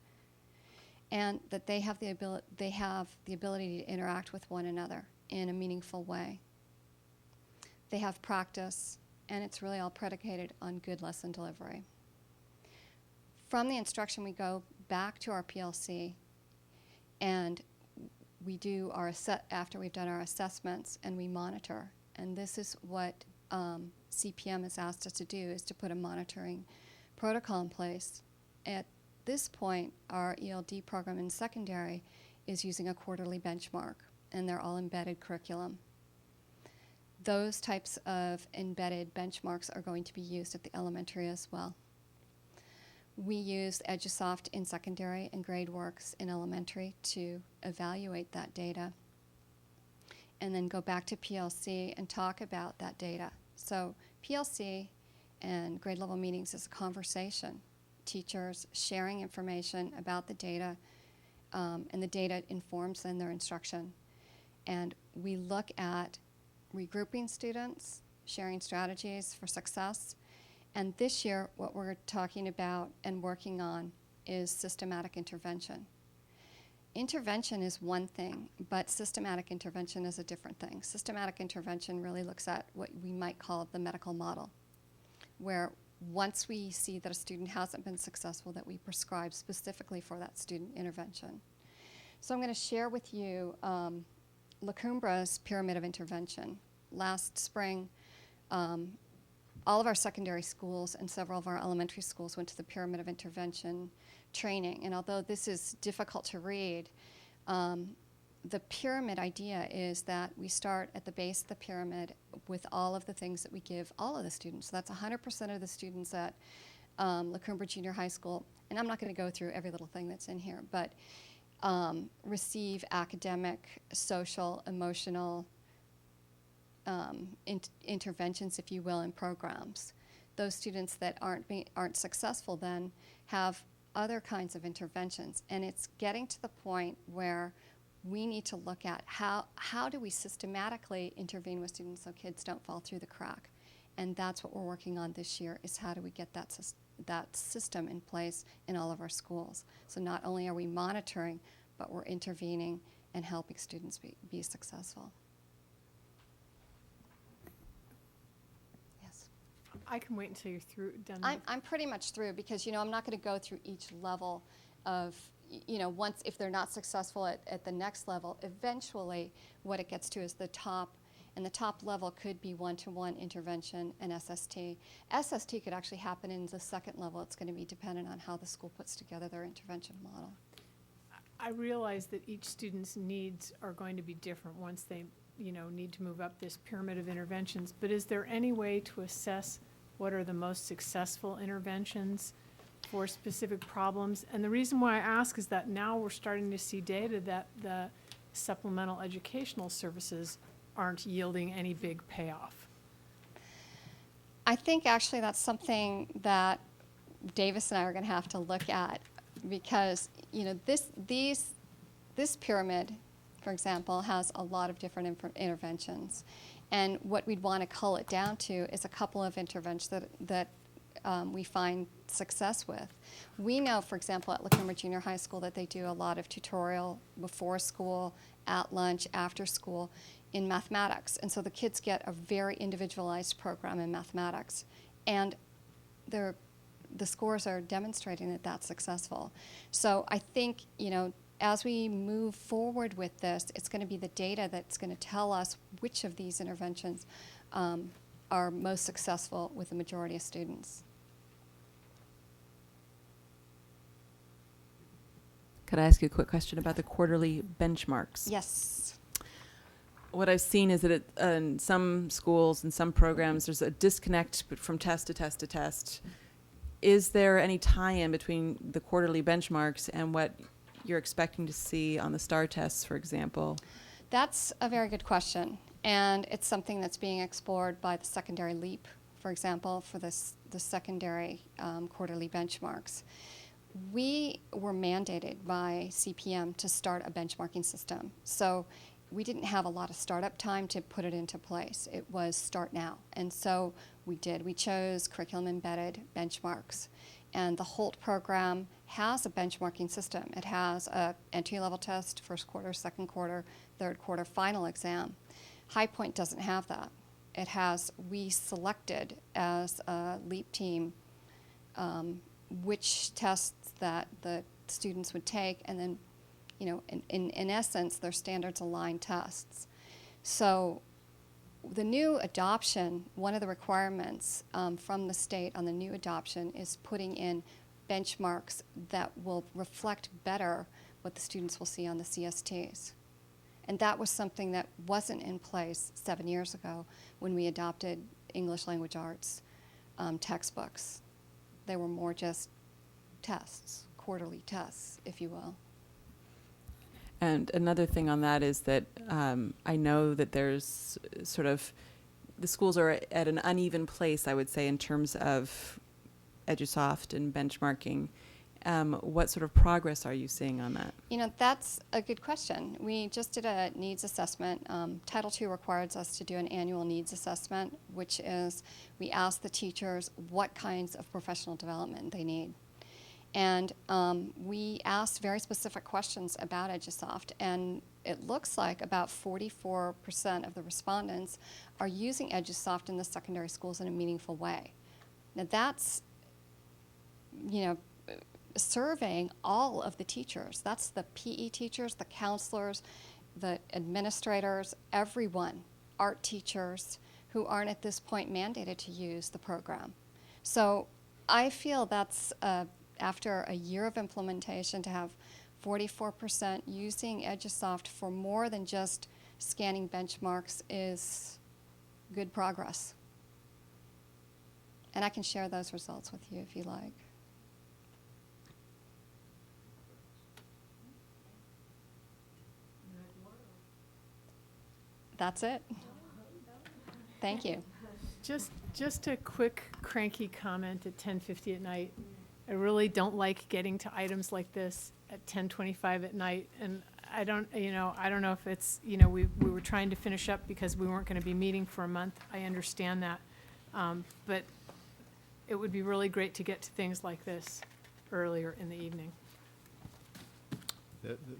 [SPEAKER 3] and that they have the ability to interact with one another in a meaningful way. They have practice, and it's really all predicated on good lesson delivery. From the instruction, we go back to our PLC, and we do after we've done our assessments, and we monitor. And this is what CPM has asked us to do, is to put a monitoring protocol in place. At this point, our ELD program in secondary is using a quarterly benchmark, and they're all embedded curriculum. Those types of embedded benchmarks are going to be used at the elementary as well. We use EduSoft in secondary and GradeWorks in elementary to evaluate that data, and then go back to PLC and talk about that data. So PLC and grade level meetings is a conversation. Teachers sharing information about the data, and the data informs then their instruction. And we look at regrouping students, sharing strategies for success. And this year, what we're talking about and working on is systematic intervention. Intervention is one thing, but systematic intervention is a different thing. Systematic intervention really looks at what we might call the medical model, where once we see that a student hasn't been successful, that we prescribe specifically for that student intervention. So I'm going to share with you La Cumbra's Pyramid of Intervention. Last spring, all of our secondary schools and several of our elementary schools went to the Pyramid of Intervention training. And although this is difficult to read, the pyramid idea is that we start at the base of the pyramid with all of the things that we give all of the students. So that's 100% of the students at La Cumbra Junior High School. And I'm not going to go through every little thing that's in here, but receive academic, social, emotional interventions, if you will, and programs. Those students that aren't successful then have other kinds of interventions. And it's getting to the point where we need to look at how do we systematically intervene with students so kids don't fall through the crack. And that's what we're working on this year, is how do we get that system in place in all of our schools. So not only are we monitoring, but we're intervening and helping students be successful. Yes.
[SPEAKER 4] I can wait until you're done.
[SPEAKER 3] I'm pretty much through, because I'm not going to go through each level of, once, if they're not successful at the next level, eventually what it gets to is the top, and the top level could be one-to-one intervention and SST. SST could actually happen in the second level. It's going to be dependent on how the school puts together their intervention model.
[SPEAKER 4] I realize that each student's needs are going to be different once they, need to move up this pyramid of interventions. But is there any way to assess what are the most successful interventions for specific problems? And the reason why I ask is that now we're starting to see data that the supplemental educational services aren't yielding any big payoff.
[SPEAKER 3] I think actually that's something that Davis and I are going to have to look at, because this pyramid, for example, has a lot of different interventions, and what we'd want to cull it down to is a couple of interventions that we find success with. We know, for example, at La Cumbra Junior High School that they do a lot of tutorial before school, at lunch, after school in mathematics, and so the kids get a very individualized program in mathematics, and the scores are demonstrating that that's successful. So I think, as we move forward with this, it's going to be the data that's going to tell us which of these interventions are most successful with the majority of students.
[SPEAKER 10] Could I ask you a quick question about the quarterly benchmarks?
[SPEAKER 3] Yes.
[SPEAKER 10] What I've seen is that in some schools and some programs, there's a disconnect from test to test to test. Is there any tie-in between the quarterly benchmarks and what you're expecting to see on the STAR tests, for example?
[SPEAKER 3] That's a very good question, and it's something that's being explored by the secondary LEAP, for example, for the secondary quarterly benchmarks. We were mandated by CPM to start a benchmarking system, so we didn't have a lot of startup time to put it into place. It was start now, and so we did. We chose curriculum-embedded benchmarks, and the Holt program has a benchmarking system. It has a entry-level test, first quarter, second quarter, third quarter, final exam. High Point doesn't have that. It has, we selected as a LEAP team which tests that the students would take, and then, in essence, they're standards-aligned tests. So the new adoption, one of the requirements from the state on the new adoption is putting in benchmarks that will reflect better what the students will see on the CSTs. And that was something that wasn't in place 7 years ago when we adopted English language arts textbooks. They were more just tests, quarterly tests, if you will.
[SPEAKER 10] And another thing on that is that I know that there's sort of, the schools are at an uneven place, I would say, in terms of EduSoft and benchmarking. What sort of progress are you seeing on that?
[SPEAKER 3] That's a good question. We just did a needs assessment. Title II requires us to do an annual needs assessment, which is we ask the teachers what kinds of professional development they need. And we asked very specific questions about EduSoft, and it looks like about 44% of the respondents are using EduSoft in the secondary schools in a meaningful way. Now that's, surveying all of the teachers. That's the PE teachers, the counselors, the administrators, everyone, art teachers, who aren't at this point mandated to use the program. So I feel that's, after a year of implementation, to have 44% using EduSoft for more than just scanning benchmarks is good progress. And I can share those results with you if you like. That's it. Thank you.
[SPEAKER 4] Just a quick cranky comment at 10:50 at night. I really don't like getting to items like this at 10:25 at night, and I don't know if it's, we were trying to finish up because we weren't going to be meeting for a month. I understand that, but it would be really great to get to things like this earlier in the evening.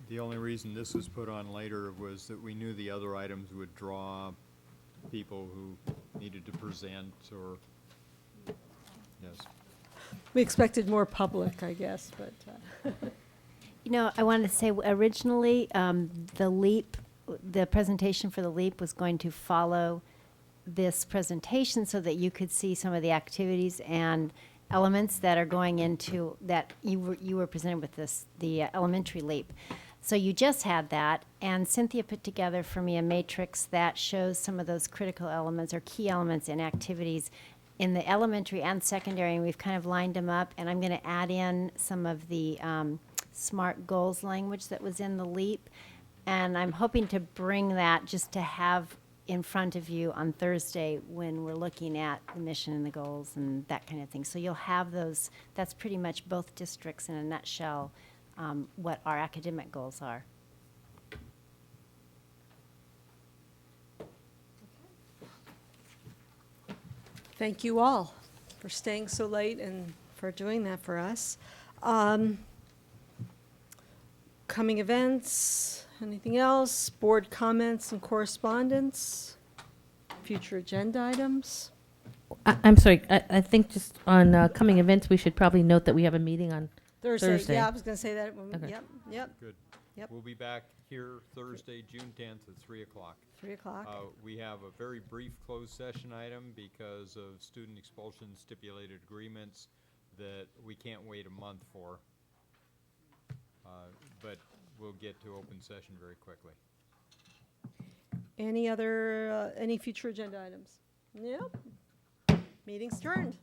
[SPEAKER 2] The only reason this was put on later was that we knew the other items would draw people who needed to present or, yes.
[SPEAKER 1] We expected more public, I guess, but.
[SPEAKER 19] I wanted to say originally, the LEAP, the presentation for the LEAP was going to follow this presentation so that you could see some of the activities and elements that are going into that you were presented with the elementary LEAP. So you just had that, and Cynthia put together for me a matrix that shows some of those critical elements or key elements in activities in the elementary and secondary, and we've kind of lined them up, and I'm going to add in some of the SMART goals language that was in the LEAP, and I'm hoping to bring that just to have in front of you on Thursday when we're looking at the mission and the goals and that kind of thing. So you'll have those. That's pretty much both districts in a nutshell, what our academic goals are.
[SPEAKER 1] Thank you all for staying so late and for doing that for us. Coming events, anything else? Board comments and correspondence? Future agenda items?
[SPEAKER 5] I'm sorry, I think just on coming events, we should probably note that we have a meeting on Thursday.
[SPEAKER 1] Yeah, I was going to say that.
[SPEAKER 5] Okay.
[SPEAKER 1] Yep.
[SPEAKER 2] Good.
[SPEAKER 1] Yep.
[SPEAKER 2] We'll be back here Thursday, June 10th at 3 o'clock.
[SPEAKER 1] 3 o'clock.
[SPEAKER 2] We have a very brief closed session item because of student expulsion stipulated agreements that we can't wait a month for. But we'll get to open session very quickly.
[SPEAKER 1] Any future agenda items? Nope. Meeting's adjourned.